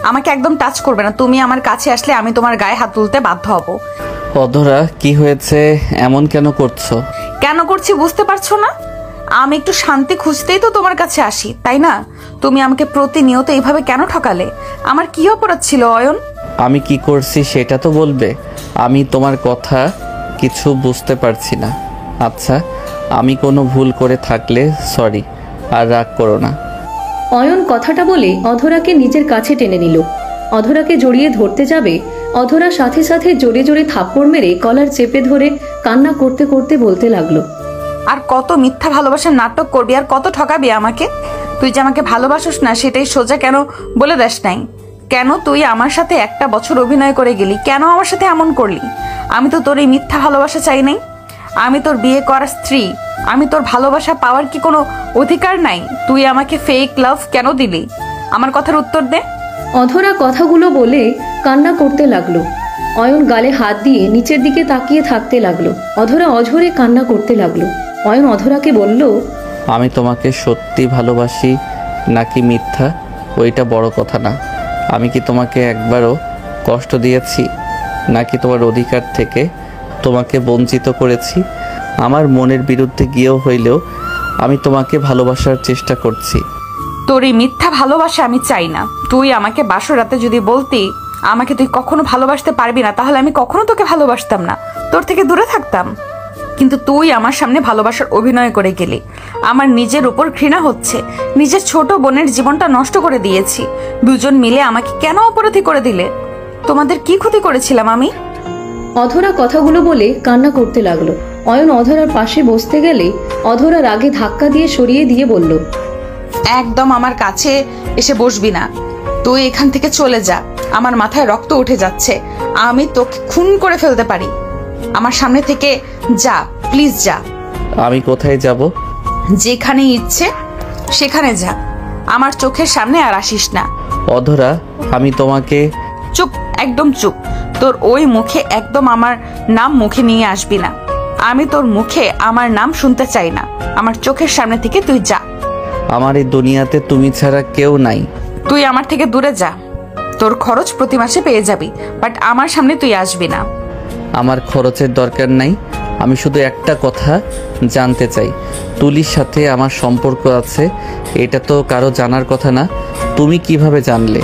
আমাকে একদম টাচ করবে না। তুমি আমার কাছে আসলে আমি তোমার গায়ে হাত তুলতে বাধ্য হব। অধরা, কি হয়েছে? এমন কেন করছো? কেন করছি বুঝতে পারছো না? আমি একটু শান্তি খুঁজতেই তো তোমার কাছে আসি, তাই না? তুমি আমাকে প্রতিনিয়ত এইভাবে কেন ঠকালে? আমার কি অপরাধ ছিল অয়ন? আমি কি করছি সেটা তো বলবে। আমি তোমার কথা কিছু বুঝতে পারছি না। আচ্ছা, আমি কোনো ভুল করে থাকলে সরি, আর রাগ করো না। অয়ন কথাটা বলে অধরাকে নিজের কাছে টেনে নিল। অধরাকে জড়িয়ে ধরতে যাবে, অধরা সাথে সাথে জোরে জোরে থাপ্পড় মেরে কলার চেপে ধরে কান্না করতে করতে বলতে লাগলো, আর কত মিথ্যা ভালোবাসার নাটক করবি, আর কত ঠকাবি আমাকে? তুই যে আমাকে ভালোবাসিস না সেটাই সোজা কেন বলে দেস নাই? কেন তুই আমার সাথে একটা বছর অভিনয় করে গেলি? কেন আমার সাথে এমন করলি? আমি তো তোর এই মিথ্যা ভালোবাসা চাই নাই। আমি তোর বিয়ে করা স্ত্রী। আমি তোর ভালোবাসা পাওয়ার কি কোনো অধিকার নাই? তুই আমাকে ফেক লাভ কেন দিলি? আমার কথার উত্তর দে। অধরা কথাগুলো বলে কান্না করতে লাগলো। অয়ন গালে হাত দিয়ে নিচের দিকে তাকিয়ে থাকতে লাগলো। অধরা অঝরে কান্না করতে লাগলো। অয়ন অধরাকে বলল, আমি তোমাকে সত্যি ভালোবাসি নাকি মিথ্যা ওইটা বড় কথা না। আমি কি তোমাকে একবারও কষ্ট দিয়েছি নাকি তোমার অধিকার থেকে তোমাকে বঞ্চিত করেছি? আমার মনের বিরুদ্ধে গিয়েও হইলেও আমি তোমাকে ভালোবাসার চেষ্টা করছি। তোর এই মিথ্যা ভালোবাসা আমি চাই না। তুই আমাকে বাসরাতে যদি বলতি আমাকে তুই কখনো ভালোবাসতে পারবি না, তাহলে আমি কখনো তোকে ভালোবাসতাম না, তোর থেকে দূরে থাকতাম। কিন্তু তুই আমার সামনে ভালোবাসার অভিনয় করে গেলি। আমার নিজের উপর ঘৃণা হচ্ছে। নিজের ছোট বোনের জীবনটা নষ্ট করে দিয়েছি। দুজন মিলে আমাকে কেন অপরাধী করে দিলে? তোমাদের কি ক্ষতি করেছিলাম আমি? অধরা কথাগুলো বলে কান্না করতে লাগলো। অয়ন অধরার পাশে বসতে গেলে অধরা রাগে ধাক্কা দিয়ে সরিয়ে দিয়ে বলল, একদম আমার কাছে এসে বসবি না। তুই এখান থেকে চলে যা। আমার মাথায় রক্ত উঠে যাচ্ছে। আমি তোকে খুন করে ফেলতে পারি। আমার সামনে থেকে যা, প্লিজ যা। আমি কোথায় যাব? যেখানে ইচ্ছে সেখানে যা। আমার চোখের সামনে আর আসিস না। অধরা, আমি তোমাকে... চুপ, একদম চুপ। তোর ওই মুখে একদম আমার নাম মুখে নিয়ে আসবি না। আমি তোর মুখে আমার নাম শুনতে চাই না। আমার চোখের সামনে থেকে তুই যা। আমার এই দুনিয়াতে তুমি ছাড়া কেউ নাই। তুই আমার থেকে দূরে যা। তোর খরচ প্রতি মাসে পেয়ে যাবি, বাট আমার সামনে তুই আসবি না। আমার খরচের দরকার নাই। আমি শুধু একটা কথা জানতে চাই, তুলির সাথে আমার সম্পর্ক আছে, এটা তো কারো জানার কথা না। তুমি কিভাবে জানলে?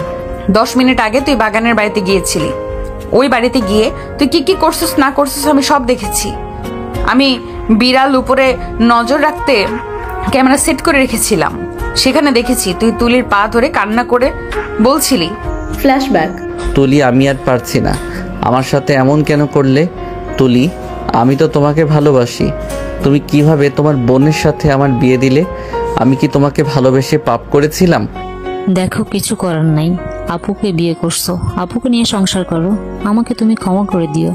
10 মিনিট আগে তুই বাগানের বাড়িতে গিয়েছিলি। ওই বাড়িতে গিয়ে তুই কি কি করছিস না করছিস আমি সব দেখেছি। আমি বিড়াল উপরে নজর রাখতে ক্যামেরা সেট করে রেখেছিলাম। সেখানে দেখেছি তুই তুলির পা ধরে কান্না করে বলছিলি। ফ্ল্যাশব্যাক। তুলি, আমি আর পারছি না। আমার সাথে এমন কেন করলে? তুলি, আমি তো তোমাকে ভালোবাসি। তুমি কিভাবে তোমার বোনের সাথে আমার বিয়ে দিলে? আমি কি তোমাকে ভালোবেসে পাপ করেছিলাম? দেখো, কিছু করার নাই। আপুকে বিয়ে করছো, আপুকে নিয়ে সংসার করো। আমাকে তুমি ক্ষমা করে দিও।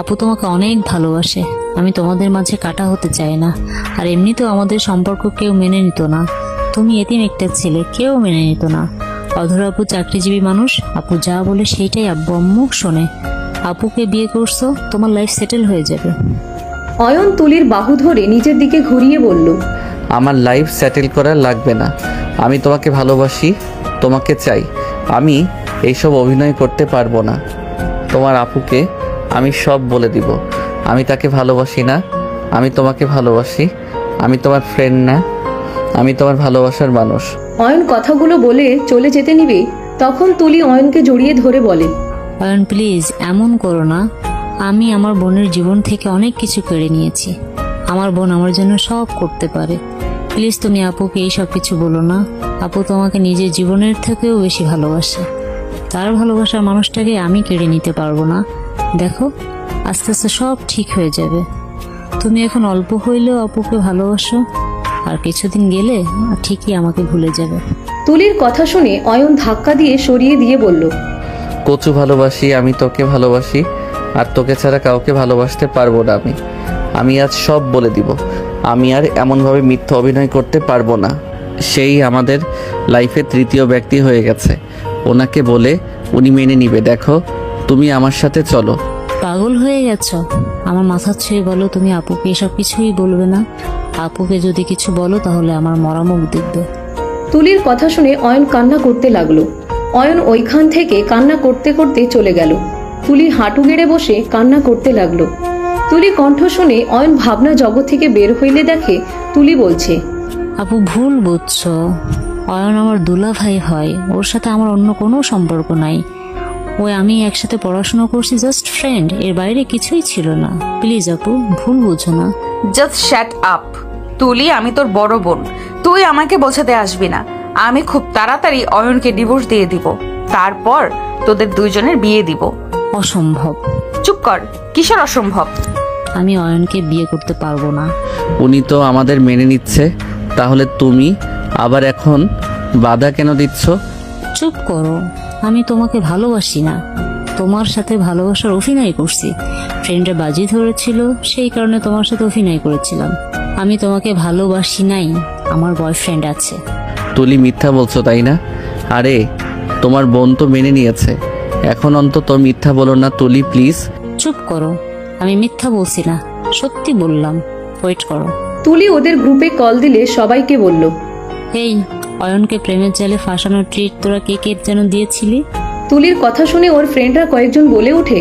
আপু তোমাকে অনেক ভালোবাসে। আমি তোমাদের মাঝে কাটা হতে চাই না। আর এমনিতেও আমাদের সম্পর্ক কেউ মেনে নিত না। তুমি এতিম একটা ছেলে, কেউ মেনে নিত না। অধরা আপু চাকরিজীবী মানুষ। আপু যা বলে সেইটাই আব্বু আম্মু শোনে। আপুকে বিয়ে করছো, তোমার লাইফ সেটেল হয়ে যাবে। অয়ন তুলির বাহু ধরে নিজের দিকে ঘুরিয়ে বলল, আমার লাইফ সেটেল করা লাগবে না। আমি তোমাকে ভালোবাসি, তোমাকে চাই। আমি এইসব অভিনয় করতে পারবো না। তোমার আপুকে আমি সব বলে দিব। আমি তাকে ভালোবাসি না, আমি তোমাকে ভালোবাসি। আমি তোমার ফ্রেন্ড না, আমি তোমার ভালোবাসার মানুষ। অয়ন কথাগুলো বলে চলে যেতে নিবে, তখন তুলি অয়নকে জড়িয়ে ধরে বলে, অয়ন প্লিজ এমন করো না। আমি আমার বোনের জীবন থেকে অনেক কিছু কেড়ে নিয়েছি। আমার বোন আমার জন্য সব করতে পারে। প্লিজ তুমি আপুকে এই সব কিছু বলো না। আপু তোমাকে নিজের জীবনের থেকেও বেশি ভালোবাসে। তার ভালোবাসার মানুষটাকে আমি কেড়ে নিতে পারবো না। দেখো, আস্তে আস্তে সব ঠিক হয়ে যাবে। তুমি এখন অল্প হইলেও আপুকে ভালোবাসো, আর কিছুদিন গেলে ঠিকই আমাকে ভুলে যাবে। তুলির কথা শুনে অয়ন ধাক্কা দিয়ে সরিয়ে দিয়ে বলল, কচু ভালোবাসি, আমি তোকে ভালোবাসি, আর তোকে ছাড়া কাউকে ভালোবাসতে পারবো না। আমি আজ সব বলে দিব। আমি আর এমনভাবে মিথ্যা অভিনয় করতে পারবো না। সেই আমাদের লাইফে তৃতীয় ব্যক্তি হয়ে গেছে। ওনাকে বলে উনি মেনে নিবে। দেখো, তুমি আমার সাথে চলো। পাগল হয়ে গেছো? আমার মাথা ছুঁয়ে বলো, তুমি আপুকে এসব কিছুই বলবে না। আপুকে যদি কিছু বলো তাহলে আমার মরা মুখ দেখবে। তুলির কথা শুনে অয়ন কান্না করতে লাগলো। অয়ন ওইখান থেকে কান্না করতে করতে চলে গেল। তুলি হাঁটু গেড়ে বসে কান্না করতে লাগলো। তুলি কণ্ঠ শুনে অয়ন ভাবনা জগৎ থেকে বের হইলে দেখে তুলি বলছে, আপু ভুল বুঝছো, অয়ন আমার দুলা ভাই হয়, ওর সাথে আমার অন্য কোনো সম্পর্ক নাই। ওই আমি একসাথে পড়াশোনা করছি, জাস্ট ফ্রেন্ড, এর বাইরে কিছুই ছিল না। প্লিজ আপু ভুল বুঝো না। জাস্ট শ্যাট আপ তুলি, আমি তোর বড় বোন, তুই আমাকে বোঝাতে আসবি না। আমি খুব তাড়াতাড়ি অয়নকে ডিভোর্স দিয়ে দিব, তারপর তোদের দুইজনের বিয়ে দিব। অসম্ভব। চুপ কর, কিসের অসম্ভব? আমি অয়নকে বিয়ে করতে পারবো না। উনি তো আমাদের মেনে নিচ্ছে, তাহলে তুমি আবার এখন বাধা কেন দিচ্ছ? চুপ করো, আমি তোমাকে ভালোবাসি না, তোমার সাথে ভালোবাসার অভিনয় করছি। ফ্রেন্ডরা বাজি ধরেছিল, সেই কারণে তোমার সাথে অভিনয় করেছিলাম। আমি তোমাকে ভালোবাসি নাই, আমার বয়ফ্রেন্ড আছে। তুলি মিথ্যা বলছো তাই না? আরে তোমার বোন তো মেনে নিয়েছে, এখন অন্তত মিথ্যা বলো না তুলি প্লিজ। চুপ করো, আমি মিথ্যা বলছি না, সত্যি বললাম। ওয়েট করো। তুলি ওদের গ্রুপে কল দিলে সবাইকে বলল, এই অয়নকে প্রেমের জালে ফাঁসানোর ট্রিট তোরা কে কে যেন দিয়েছিলি? তুলির কথা শুনে ওর ফ্রেন্ডরা কয়েকজন বলে ওঠে,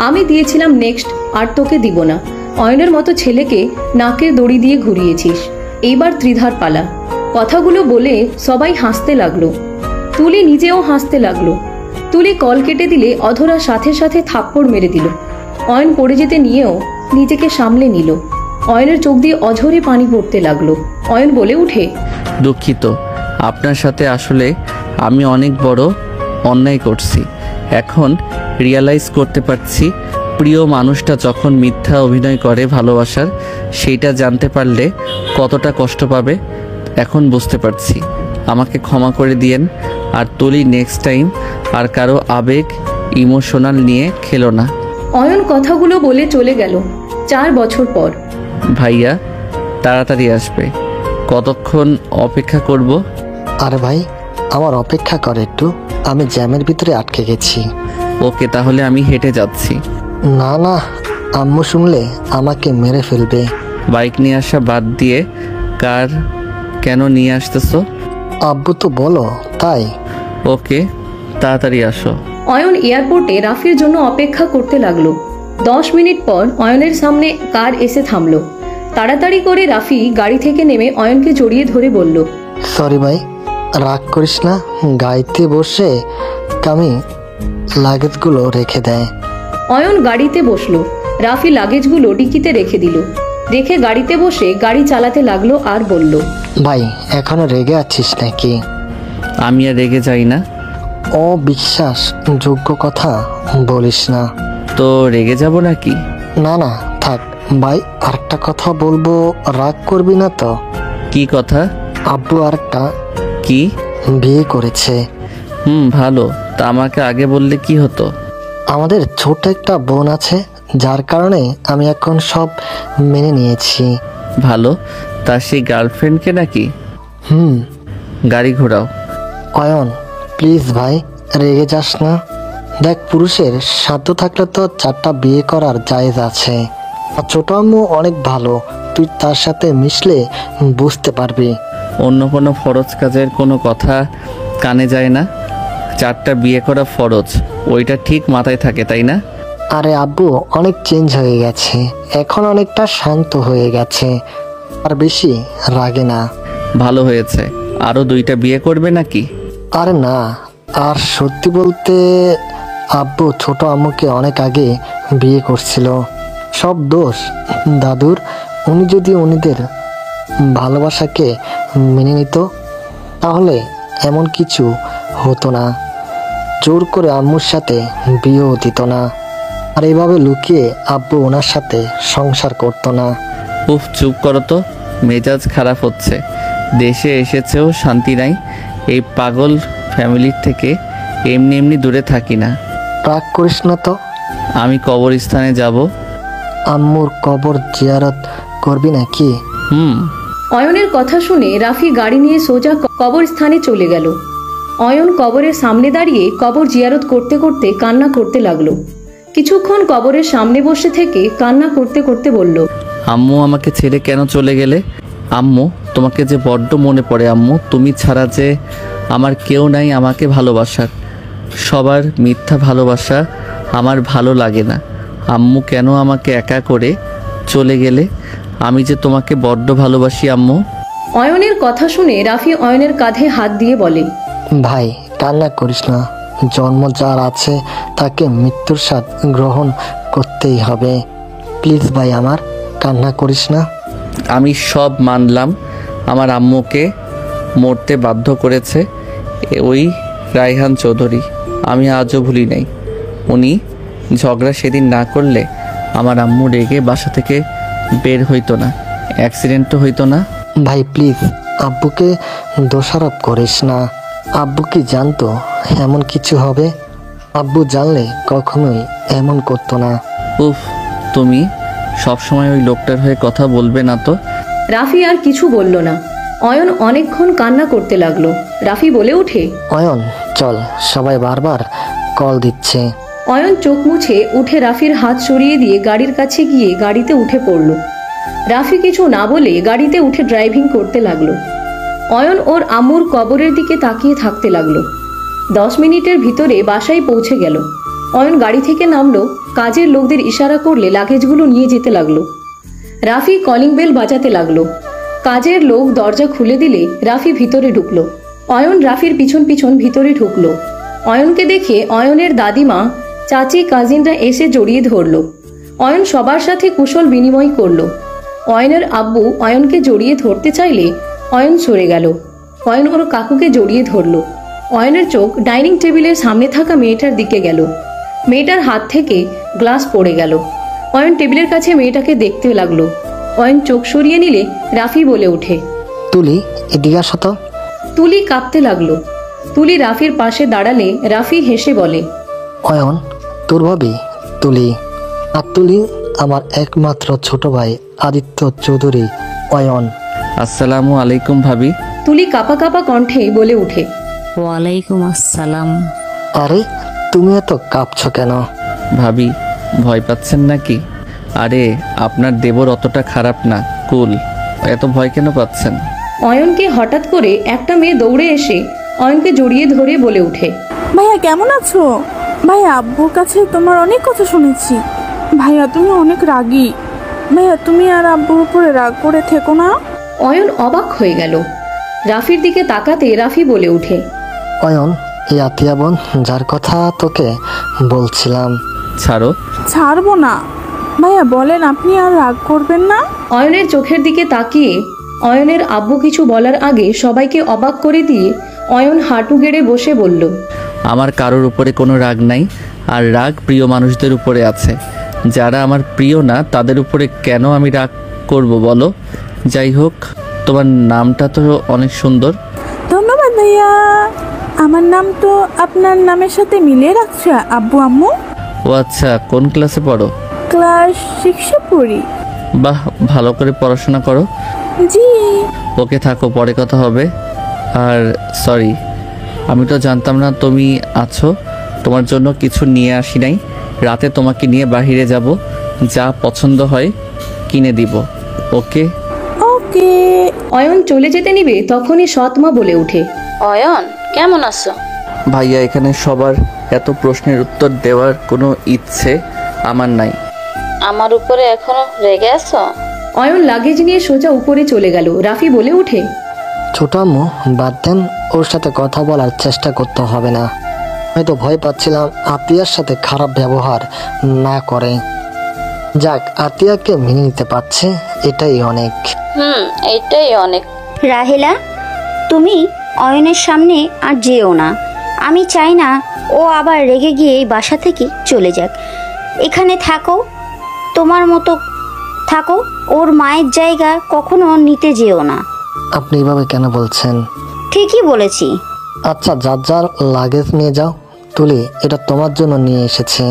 আমি দিয়েছিলাম নেক্সট, আর তোকে দিব না। অয়নের মতো ছেলেকে নাকের দড়ি দিয়ে ঘুরিয়েছিস, এইবার ত্রিধার পালা। কথাগুলো বলে সবাই হাসতে লাগলো। তুলি নিজেও হাসতে লাগলো। তুলি কল কেটে দিলে অধরা সাথে সাথে থাপ্পড় মেরে দিল। অয়ন পড়ে যেতে নিয়েও নিজেকে সামলে নিল। অয়নের চোখ দিয়ে অঝরে পানি পড়তে লাগলো। অয়ন বলে উঠে, দুঃখিত, আপনার সাথে আসলে আমি অনেক বড় অন্যায় করছি। এখন রিয়ালাইজ করতে পারছি, প্রিয় মানুষটা যখন মিথ্যা অভিনয় করে ভালোবাসার, সেইটা জানতে পারলে কতটা কষ্ট পাবে এখন বুঝতে পারছি। আমাকে ক্ষমা করে দিয়েন। আর তুলি নেক্সট টাইম আর কারো আবেগ ইমোশনাল নিয়ে খেলো না। অয়ন কথাগুলো বলে চলে গেল। 4 বছর পর। ভাইয়া তাড়াতাড়ি আসবে, কতক্ষণ অপেক্ষা করব? আরে ভাই, আমার অপেক্ষা করে একটু, আমি জ্যামের ভিতরে আটকে গেছি। ওকে, তাহলে আমি হেঁটে যাচ্ছি। না না, আম্মু শুনলে আমাকে মেরে ফেলবে। বাইক নিয়ে আসা বাদ দিয়ে কার কেন নিয়ে আসতেছো? আব্বু তো বলো তাই। ওকে, তাড়াতাড়ি আসো। অয়ন এয়ারপোর্টে রাফির জন্য অপেক্ষা করতে লাগলো। 10 মিনিট পর অয়নের সামনে কার এসে থামলো। তাড়াতাড়ি করে রাফি গাড়ি থেকে নেমে অয়নকে জড়িয়ে ধরে বলল, সরি ভাই, রাগ করিস না। গাড়িতে বসে আমি লাগেজগুলো রেখে দেয়। অয়ন গাড়িতে বসলো। রাফি লাগেজগুলো ডিকিতে রেখে দিল। রেখে গাড়িতে বসে গাড়ি চালাতে লাগলো আর বলল, ভাই এখনো রেগে আছিস নাকি? আমি আর রেগে যাই না। অবিশ্বাস যোগ্য কথা বলিস না। তো রেগে যাব নাকি? না না থাক ভাই, আরেকটা কথা বলবো, রাগ করবি না তো? কি কথা? আব্বু আরেকটা কি? বিয়ে করেছে। ভালো, তা আমাকে আগে বললে কি হতো? আমাদের ছোট একটা বোন আছে, যার কারণে আমি এখন সব মেনে নিয়েছি। ভালো, তা সেই গার্লফ্রেন্ডকে নাকি? গাড়ি ঘোরাও। অয়ন প্লিজ ভাই, রেগে যাস না। দেখ, পুরুষের সাধ্য থাকলে তো 4টা বিয়ে করার জায়েজ আছে। আর ছোট আম্মু অনেক ভালো, তুই তার সাথে মিশলে বুঝতে পারবি। অন্য কোনো ফরজ কাজের কোনো কথা কানে যায় না? 4টা বিয়ে করা ফরজ, ওইটা ঠিক মাথায় থাকে তাই না? আরে আব্বু অনেক চেঞ্জ হয়ে গেছে, এখন অনেকটা শান্ত হয়ে গেছে, আর বেশি রাগে না। ভালো হয়েছে, আরও 2টা বিয়ে করবে নাকি? আরে না, আর সত্যি বলতে আব্বু ছোট আম্মুকে অনেক আগে বিয়ে করছিল। সব দোষ দাদুর। উনি যদি উনিদের ভালোবাসাকে মেনে নিত তাহলে এমন কিছু হতো না। জোর করে আম্মুর সাথে বিয়েও দিত না, আর এইভাবে লুকিয়ে আব্বু ওনার সাথে সংসার করতো না। উফ, চুপ করো তো, মেজাজ খারাপ হচ্ছে। দেশে এসেছেও শান্তি নাই। এই পাগল ফ্যামিলির থেকে এমনি এমনি দূরে থাকি না। রাগ করিস না তো। আমি কবরস্থানে যাব। আম্মুর কবর জিয়ারত করবি নাকি? অয়নের কথা শুনে রাফি গাড়ি নিয়ে সোজা কবরস্থানে চলে গেল। অয়ন কবরের সামনে দাঁড়িয়ে কবর জিয়ারত করতে করতে কান্না করতে লাগলো। কিছুক্ষণ কবরের সামনে বসে থেকে কান্না করতে করতে বলল, আম্মু আমাকে ছেড়ে কেন চলে গেলে? আম্মু তোমাকে যে বড্ড মনে পড়ে আম্মু, তুমি ছাড়া যে আমার কেউ নাই আমাকে ভালোবাসার। সবার মিথ্যা ভালোবাসা আমার ভালো লাগে না। আম্মু কেন আমাকে একা করে চলে গেলে? আমি যে তোমাকে বড্ড ভালোবাসি আম্মু। অয়নের কথা শুনে রাফি অয়নের কাঁধে হাত দিয়ে বলে, ভাই কান্না করিস না, জন্ম যার আছে তাকে মৃত্যুর স্বাদ গ্রহণ করতেই হবে। প্লিজ ভাই আমার, কান্না করিস না। আমি সব মানলাম, আমার আম্মুকে মরতে বাধ্য করেছে ওই রায়হান চৌধুরী। আমি আজও ভুলি নাই। উনি ঝগড়া সেদিন না করলে আমার আম্মু রেগে বাসা থেকে বের হইতো না, অ্যাক্সিডেন্টও হইতো না। ভাই প্লিজ আব্বুকে দোষারোপ করিস না। আব্বু কি জানতো এমন কিছু হবে? আব্বু জানলে কখনোই এমন করতো না। উফ, তুমি সবসময় ওই লোকটার হয়ে কথা বলবে না তো। রাফি আর কিছু বলল না। অয়ন অনেকক্ষণ কান্না করতে লাগলো। রাফি বলে ওঠে, অয়ন চল, সবাই বারবার কল দিচ্ছে। অয়ন চোখ মুছে উঠে রাফির হাত সরিয়ে দিয়ে গাড়ির কাছে গিয়ে গাড়িতে উঠে পড়ল। রাফি কিছু না বলে গাড়িতে উঠে ড্রাইভিং করতে লাগলো। অয়ন ওর আম্মুর কবরের দিকে তাকিয়ে থাকতে লাগলো। 10 মিনিটের ভিতরে বাসায় পৌঁছে গেল। অয়ন গাড়ি থেকে নামলো, কাজের লোকদের ইশারা করলে লাগেজগুলো নিয়ে যেতে লাগলো। রাফি কলিং বেল বাজাতে লাগলো। কাজের লোক দরজা খুলে দিলে রাফি ভিতরে ঢুকলো। অয়ন রাফির পিছন পিছন ভিতরে ঢুকলো। অয়নকে দেখে অয়নের দাদিমা, চাচি, কাজিনরা এসে জড়িয়ে ধরলো। অয়ন সবার সাথে কুশল বিনিময় করলো। অয়নের আব্বু অয়নকে জড়িয়ে ধরতে চাইলে অয়ন সরে গেল। অয়ন ওর কাকুকে জড়িয়ে ধরলো। অয়নের চোখ ডাইনিং টেবিলের সামনে থাকা মেয়েটার দিকে গেল। মেয়েটার হাত থেকে গ্লাস পড়ে গেল। অয়ন টেবিলের কাছে মেয়েটাকে দেখতে লাগলো। অয়ন চোখ সরিয়ে নিলে রাফি বলে ওঠে, তুলি এদিকে আসো তো। তুলি কাঁপতে লাগলো। তুলি রাফির পাশে দাঁড়ালে রাফি হেসে বলে, অয়ন তোর ভাবি তুলি। আর তুলি আমার একমাত্র ছোট ভাই আদিত্য চৌধুরী। অয়ন। আসসালামু আলাইকুম ভাবি। তুলি কাঁপা কাঁপা কণ্ঠে বলে ওঠে, ওয়ালাইকুম আসসালাম। আরে তুমি এত কাঁপছো কেন? ভাবি ভয় পাচ্ছেন নাকি? আরে আপনার দেবর অতটা খারাপ না, কুল। এত ভয় কেন পাচ্ছেন? অয়নকে হঠাৎ করে একটা মেয়ে দৌড়ে এসে অয়নকে জড়িয়ে ধরে বলে ওঠে, ভাইয়া কেমন আছো? ভাইয়া আব্বুর কাছে তোমার অনেক কথা শুনেছি। ভাইয়া তুমি অনেক রাগী। ভাইয়া তুমি আর আব্বুর উপরে রাগ করে থেকো না। অয়ন অবাক হয়ে গেল। রাফির দিকে তাকাতে রাফি বলে ওঠে, অয়ন এই আতিয়া বোন যার কথা তোকে বলছিলাম। ছাড়ো। ছাড়বো না। ভাইয়া বলেন আপনি আর রাগ করবেন না। অয়নের চোখের দিকে তাকিয়ে অয়নের আব্বু কিছু বলার আগে সবাইকে অবাক করে দিয়ে অয়ন হাঁটু গেড়ে বসে বলল, আমার কারোর উপরে কোনো রাগ নাই, আর রাগ প্রিয় মানুষদের উপরে আছে। যারা আমার প্রিয় না তাদের উপরে কেন আমি রাগ করব বলো? যাই হোক, তোমার নামটা তো অনেক সুন্দর। ধন্যবাদ ভাইয়া। আমার নাম তো আপনার নামের সাথে মিলিয়ে রাখছে আব্বু আম্মু। ও আচ্ছা, কোন ক্লাসে পড়ো? ক্লাস 6-এ পড়ি। বাহ, ভালো করে পড়াশোনা করো। জি। ওকে থাকো, পরে কথা হবে। আর সরি, আমি তো জানতাম না তুমি আছো। তোমার জন্য কিছু নিয়ে আসি নাই। রাতে তোমাকে নিয়ে বাহিরে যাব, যা পছন্দ হয় কিনে দিব। ওকে? ওকে। অয়ন চলে যেতে নিবে তখনই সৎমা বলে ওঠে, অয়ন কেমন আছো? ভাইয়া, এখানে সবার এত প্রশ্নের উত্তর দেওয়ার কোনো ইচ্ছে আমার নাই। আমার উপরে এখনো রেগে আছো? অয়ন লাগেজ নিয়ে সোজা উপরে চলে গেল। রাফি বলে ওঠে, ছোট আম্মু বাদ দেন, ওর সাথে কথা বলার চেষ্টা করতে হবে না। হয়তো ভয় পাচ্ছিলাম আতিয়ার সাথে খারাপ ব্যবহার না করে। যাক, আতিয়াকে মেনে নিতে পারছে, এটাই অনেক। এইটাই অনেক। রাহেলা, তুমি অয়নের সামনে আর যেও না। আমি চাই না ও আবার রেগে গিয়ে এই বাসা থেকে চলে যাক। এখানে থাকো, তোমার মতো থাকো। ওর মায়ের জায়গা কখনো নিতে যেও না। আপনি এভাবে কেন বলছেন? ঠিকই বলেছি। আচ্ছা, যার যার লাগেজ নিয়ে যাও। তুলি, এটা তোমার জন্য নিয়ে এসেছে।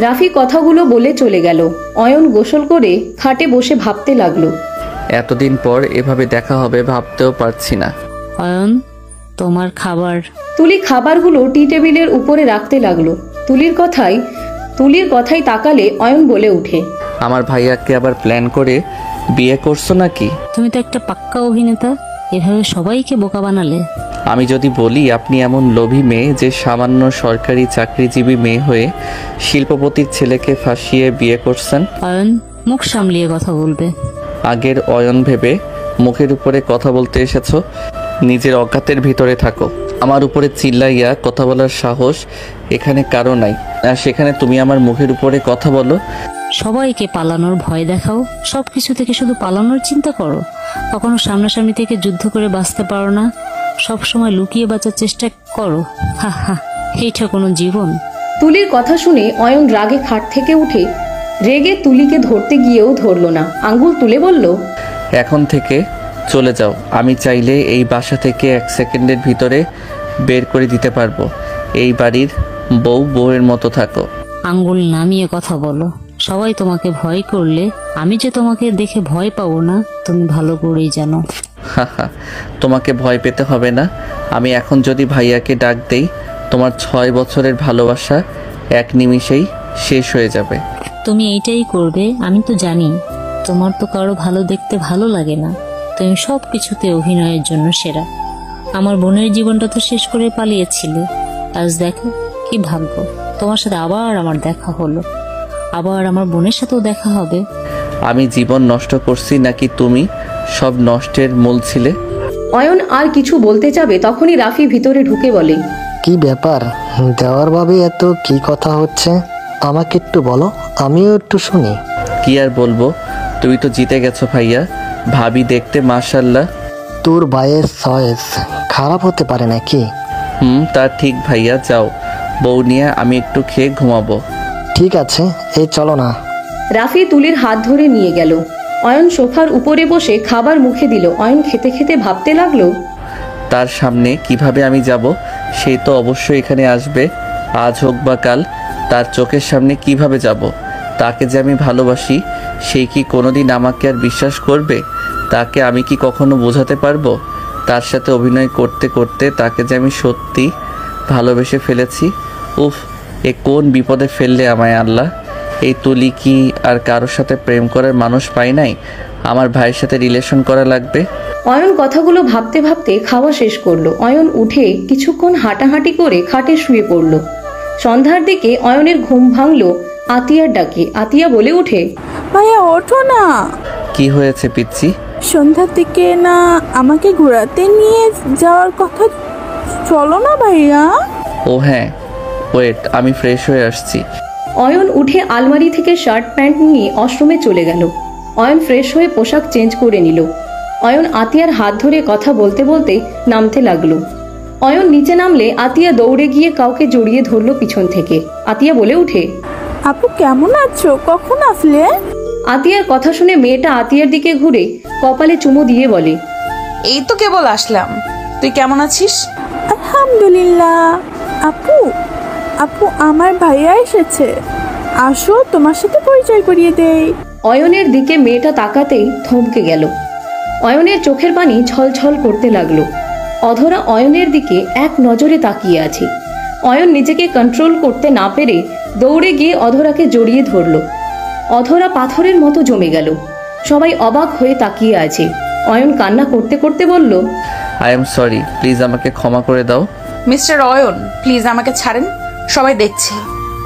রাফি কথাগুলো বলে চলে গেল। অয়ন গোসল করে খাটে বসে ভাবতে লাগলো। এতদিন পর এভাবে দেখা হবে ভাবতেও পারছি না। অয়ন, তোমার খাবার। তুলি খাবারগুলো টি টেবিলের উপরে রাখতে লাগলো। তুলির কথায় তুলির কথাই তাকালে অয়ন বলে ওঠে, আমার ভাইয়াকে আবার প্ল্যান করে বিয়ে করছো নাকি? তুমি তো একটা পাক্কা অভিনেতা, এভাবে সবাইকে বোকা বানালে। আমি যদি বলি আপনি এমন লোভী মেয়ে যে সামান্য সরকারি চাকরিজীবী মেয়ে হয়ে শিল্পপতির ছেলেকে ফাঁসিয়ে বিয়ে করছেন? অয়ন, মুখ সামলিয়ে কথা বলবে। আগের অয়ন ভেবে মুখের উপরে কথা বলতে এসেছো? নিজের অজ্ঞাতের ভিতরে থাকো। আমার উপরে চিল্লাইয়া কথা বলার সাহস এখানে কারো নাই, আর সেখানে তুমি আমার মুখের উপরে কথা বলো। সবাইকে পালানোর ভয় দেখাও, সবকিছু থেকে শুধু পালানোর চিন্তা করো। কখনো সামনাসামনি থেকে যুদ্ধ করে বাঁচতে পারো না, সব সময় লুকিয়ে বাঁচার চেষ্টা করো। হা হা, এইটা কোনো জীবন? তুলির কথা শুনে অয়ন রাগে খাট থেকে উঠে রেগে তুলিকে ধরতে গিয়েও ধরল না, আঙ্গুল তুলে বলল, এখন থেকে চলে যাও। আমি চাইলে এই বাসা থেকে 1 সেকেন্ডের ভিতরে বের করে দিতে পারবো। এই বাড়ির বউয়ের মতো থাকো। আঙ্গুল নামিয়ে কথা বলো। সবাই তোমাকে ভয় করলে আমি যে তোমাকে দেখে ভয় পাবো না তুমি ভালো করেই জানো। হাহা, তোমাকে ভয় পেতে হবে না। আমি এখন যদি ভাইয়াকে ডাক দেই, তোমার 6 বছরের ভালোবাসা 1 নিমিষেই শেষ হয়ে যাবে। তুমি এইটাই করবে, আমি তো জানি। তোমার তো কারো ভালো দেখতে ভালো লাগে না, তুমি সব কিছুতে অভিনয়ের জন্য সেরা। আমার বোনের জীবনটা তো শেষ করে পালিয়েছিলে, আজ দেখো কি ভাগ্য, তোমার সাথে আবার আমার দেখা হলো, আবার আমার বোনের সাথেও দেখা হবে। আমি জীবন নষ্ট করছি নাকি তুমি সব নষ্টের মূল ছিলে? অয়ন আর কিছু বলতে যাবে তখনই রাফি ভিতরে ঢুকে বলে, কি ব্যাপার দেওয়ার ভাবে এত কি কথা হচ্ছে? আমাকে একটু বলো, আমিও একটু শুনি। কি আর বলবো, তুমি তো জিতে গেছো ভাইয়া। ভাবি দেখতে মাশাল্লাহ। তোর ভাইয়ের চয়েস খারাপ হতে পারে নাকি? তা ঠিক ভাইয়া, যাও বউ নিয়ে আমি একটু খেয়ে ঘুমাবো। ঠিক আছে, এই চলো না। রাফি তুলির হাত ধরে নিয়ে গেল। অয়ন সোফার উপরে বসে খাবার মুখে দিল। অয়ন খেতে খেতে ভাবতে লাগলো, তার সামনে কিভাবে আমি যাব? সে তো অবশ্যই এখানে আসবে, আজ হোক বা কাল। তার চোখের সামনে কিভাবে যাব? তাকে যে আমি ভালোবাসি সেই কি কোনোদিন আমাকে আর বিশ্বাস করবে? তাকে আমি কি কখনো বোঝাতে পারবো? তার সাথে অভিনয় করতে করতে তাকে যে আমি সত্যি ভালোবেসে ফেলেছি। উফ, এ কোন বিপদে ফেললে আমায় আল্লাহ। এই তুলি কি আর কারোর সাথে প্রেম করার মানুষ পাই নাই? আমার ভাইয়ের সাথে রিলেশন করা লাগবে। অয়ন কথাগুলো ভাবতে ভাবতে খাওয়া শেষ করলো। অয়ন উঠে কিছুক্ষণ হাঁটাহাঁটি করে খাটে শুয়ে পড়ল। সন্ধ্যার দিকে অয়নের ঘুম ভাঙলো আতিয়ার ডাকে। আতিয়া বলে ওঠে, ভাইয়া ওঠো না। কি হয়েছে পিচ্ছি? সন্ধ্যার দিকে না আমাকে ঘোরাতে নিয়ে যাওয়ার কথা, চলো না ভাইয়া। ও হ্যাঁ, ওয়েট, আমি ফ্রেশ হয়ে আসছি। অয়ন উঠে আলমারি থেকে শার্ট প্যান্ট নিয়ে ওয়াশরুমে চলে গেল। অয়ন ফ্রেশ হয়ে পোশাক চেঞ্জ করে নিল। অয়ন আতিয়ার হাত ধরে কথা বলতে বলতে নামতে লাগলো। অয়ন নিচে নামলে আতিয়া দৌড়ে গিয়ে কাউকে জড়িয়ে ধরলো পিছন থেকে। আতিয়া বলে ওঠে, আপু কেমন আছো, কখন আসলে? আতিয়ার কথা শুনে মেয়েটা আতিয়ার দিকে ঘুরে কপালে চুমু দিয়ে বলে, এই তো কেবল আসলাম, তুই কেমন আছিস? আলহামদুলিল্লাহ। আপু আপু আমার ভাইয়া এসেছে, আসো তোমার সাথে পরিচয় করিয়ে দেই। অয়নের দিকে মেয়েটা তাকাতেই থমকে গেল। অয়নের চোখের পানি ছলছল করতে লাগলো। অধরা অয়নের দিকে এক নজরে তাকিয়ে আছে। অয়ন নিজেকে কন্ট্রোল করতে না পেরে দৌড়ে গিয়ে অধরাকে জড়িয়ে ধরল। অধরা পাথরের মতো জমে গেল। সবাই অবাক হয়ে তাকিয়ে আছে। অয়ন কান্না করতে করতে বলল, আই এম সরি, প্লিজ আমাকে ক্ষমা করে দাও। মিস্টার অয়ন, প্লিজ আমাকে ছাড়েন, সবাই দেখছে।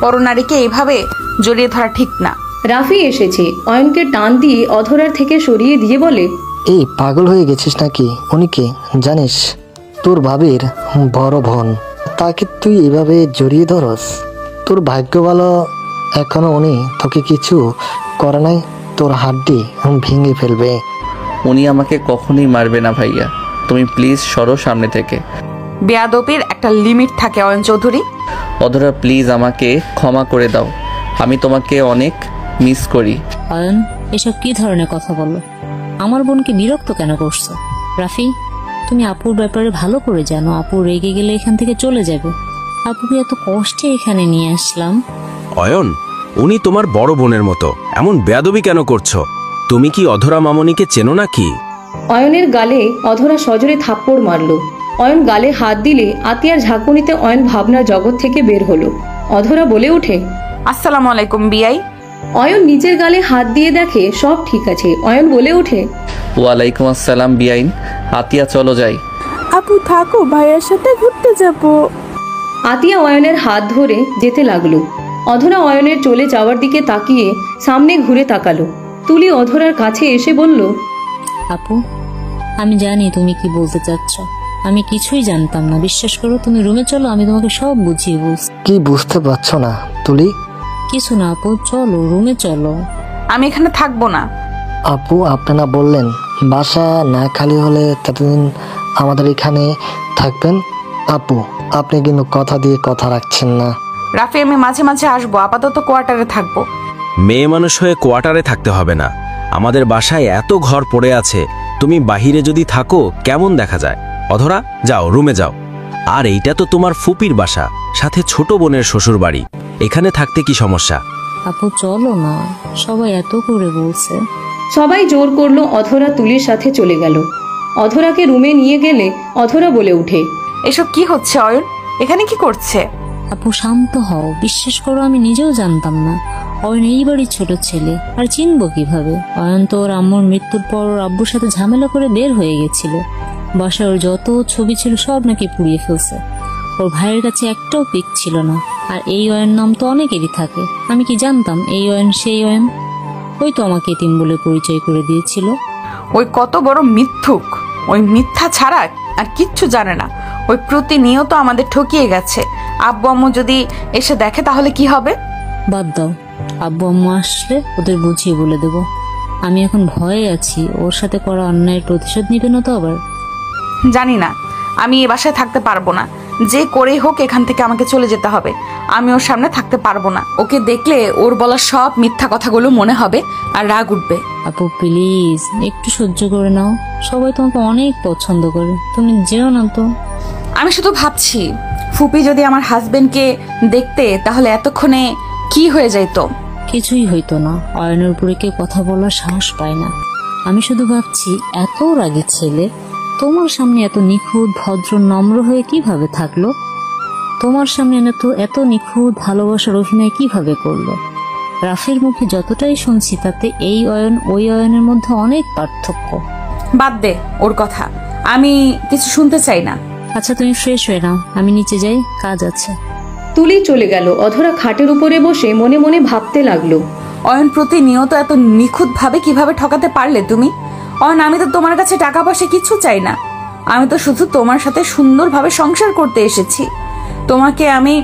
পরনারীকে এইভাবে জড়িয়ে ধরা ঠিক না। রাফি এসেছে। অয়নকে টান দিয়ে অধরার থেকে সরিয়ে দিয়ে বলে, এই পাগল হয়ে গেছিস নাকি? উনিকে জানিস? তোর ভাবির বড় বোন, তাকে তুই এভাবে জড়িয়ে ধরস? তোর ভাগ্য ভালো এখনো উনি তোকে কিছু করে নাই। তোর হাড্ডি ভেঙে ফেলবে। উনি আমাকে কখনোই মারবে না ভাইয়া, তুমি প্লিজ সরো সামনে থেকে। বেয়াদবির একটা লিমিট থাকে অয়ন চৌধুরী। অধরা প্লিজ আমাকে ক্ষমা করে দাও, আমি তোমাকে অনেক মিস করি। অয়ন, এসব কি ধরনের কথা বলো? আমার বোনকে বিরক্ত কেন করছো? রাফি, তুমি আপুর ব্যাপারে ভালো করে জানো। আপু রেগে গেলে এখান থেকে চলে যাবে। আপুকে এত কষ্টে এখানে নিয়ে আসলাম। অয়ন, উনি তোমার বড় বোনের মতো, এমন বেয়াদবি কেন করছো? তুমি কি অধরা মামনিকে চেনো নাকি? অয়নের গালে অধরা সজোরে থাপ্পড় মারল। অয়ন গালে হাত দিলে আতিয়ার ঝাঁকুনিতে অয়ন ভাবনার জগৎ থেকে বের হলো। অধরা বলে ওঠে, আসসালামু আলাইকুম বিআই। অয়ন নিজের গালে হাত দিয়ে দেখে সব ঠিক আছে। অয়ন বলে ওঠে, ওয়ালাইকুম আসসালাম বিআইন। আতিয়া চলো যাই। আপু থাকো, ভাইয়ের সাথে ঘুরতে যাব। আতিয়া অয়নের হাত ধরে যেতে লাগলো। অধরা অয়নের চলে যাওয়ার দিকে তাকিয়ে সামনে ঘুরে তাকালো। তুলি অধরার কাছে এসে বলল, আপু, আমি জানি তুমি কি বলতে চাচ্ছ। আমি কিছুই জানতাম না, বিশ্বাস করো। তুমি রুমে চলো, আমি তোমাকে সব বুঝিয়ে বলছি। কি বুঝতে পারছো না তুলি? কিছু না আপু, চলো রুমে চলো। আমি এখানে থাকবো না। আপু আপনি না বললেন বাসা না খালি হলে ততদিন আমাদের এখানে থাকবেন? আপু আপনি কিন্তু কথা দিয়ে কথা রাখছেন না। রাফি, আমি মাঝে মাঝে আসবো, আপাতত কোয়ার্টারে থাকবো। মেয়ে মানুষ হয়ে কোয়ার্টারে থাকতে হবে না। আমাদের বাসায় এত ঘর পড়ে আছে, তুমি বাহিরে যদি থাকো কেমন দেখা যায়। অধরা, যাও রুমে যাও। আর এইটা তো তোমার ফুপির বাসা, সাথে ছোট বোনের শ্বশুর বাড়ি। এখানে থাকতে কি সমস্যা? আপু চলো না, সবাই এত করে বলছে। সবাই জোর করলো। অধরা তুলির সাথে চলে গেল। অধরাকে রুমে নিয়ে গেলে অধরা বলে উঠে, এসব কি হচ্ছে অয়ন? এখানে কি করছে? আপু শান্ত হও, বিশ্বাস করো আমি নিজেও জানতাম না। অয়ন এই বাড়ির ছোট ছেলে, আর চিনবো কিভাবে? অয়ন তো ওর আম্মুর মৃত্যুর পর ওর আব্বুর সাথে ঝামেলা করে বের হয়ে গেছিল। বাসায় ওর যত ছবি ছিল সব নাকি পুড়িয়ে ফেলছে। ওর ভাইয়ের কাছে একটাও পিক ছিল না। আর এই অয়ন নাম তো অনেকেরই থাকে, আমি কি জানতাম এই অয়ন সেই অয়ন? ওই তো আমাকে এতিম বলে পরিচয় করে দিয়েছিল। ওই কত বড় মিথ্যুক! ওই মিথ্যা ছাড়া আর কিচ্ছু জানে না। ওই প্রতিনিয়ত আমাদের ঠকিয়ে গেছে। আব্বু আম্মু যদি এসে দেখে তাহলে কি হবে? বাদ দাও, আব্বু আম্মু আসলে ওদের বুঝিয়ে বলে দেব। আমি এখন ভয়ে আছি, ওর সাথে করা অন্যায়ের প্রতিশোধ নিবে না তো আবার? জানি না, আমি এ বাসায় থাকতে পারবো না। যে করেই হোক এখান থেকে আমাকে চলে যেতে হবে। আমি ওর সামনে থাকতে পারবো না। ওকে দেখলে ওর বলা সব মিথ্যা কথাগুলো মনে হবে আর রাগ উঠবে। আপু প্লিজ একটু সহ্য করে নাও, সবাই তোমাকে অনেক পছন্দ করে, তুমি যেও না তো। আমি শুধু ভাবছি, ফুপি যদি আমার হাজবেন্ডকে দেখতে তাহলে এতক্ষণে কি হয়ে যাইতো। কিছুই হইতো না, অয়নের উপরে কেউ কথা বলার সাহস পায় না। আমি শুধু ভাবছি, এত রাগী ছেলে তোমার সামনে এত নিখুঁত ভদ্র নম্র হয়ে কিভাবে থাকলো? তোমার সামনে এত নিখুঁত ভালোবাসার অভিনয় কিভাবে করলো? রাফির মুখে যতটাই শুনছি তাতে এই অয়ন ওই অয়নের মধ্যে অনেক পার্থক্য। বাদ দে ওর কথা, আমি কিছু শুনতে চাই না। আচ্ছা তুমি ফ্রেশ হয়ে নাও, আমি নিচে যাই, কাজ আছে। তুলি চলে গেল। অধরা খাটের উপরে বসে মনে মনে ভাবতে লাগলো, অয়ন প্রতিনিয়ত এত নিখুঁত ভাবে কিভাবে ঠকাতে পারলে তুমি? অয়ন, আমি তো তোমার কাছে টাকা পয়সা কিছু চাই না। আমি তো শুধু তোমার সাথে সুন্দরভাবে সংসার করতে এসেছি। তোমাকে আমি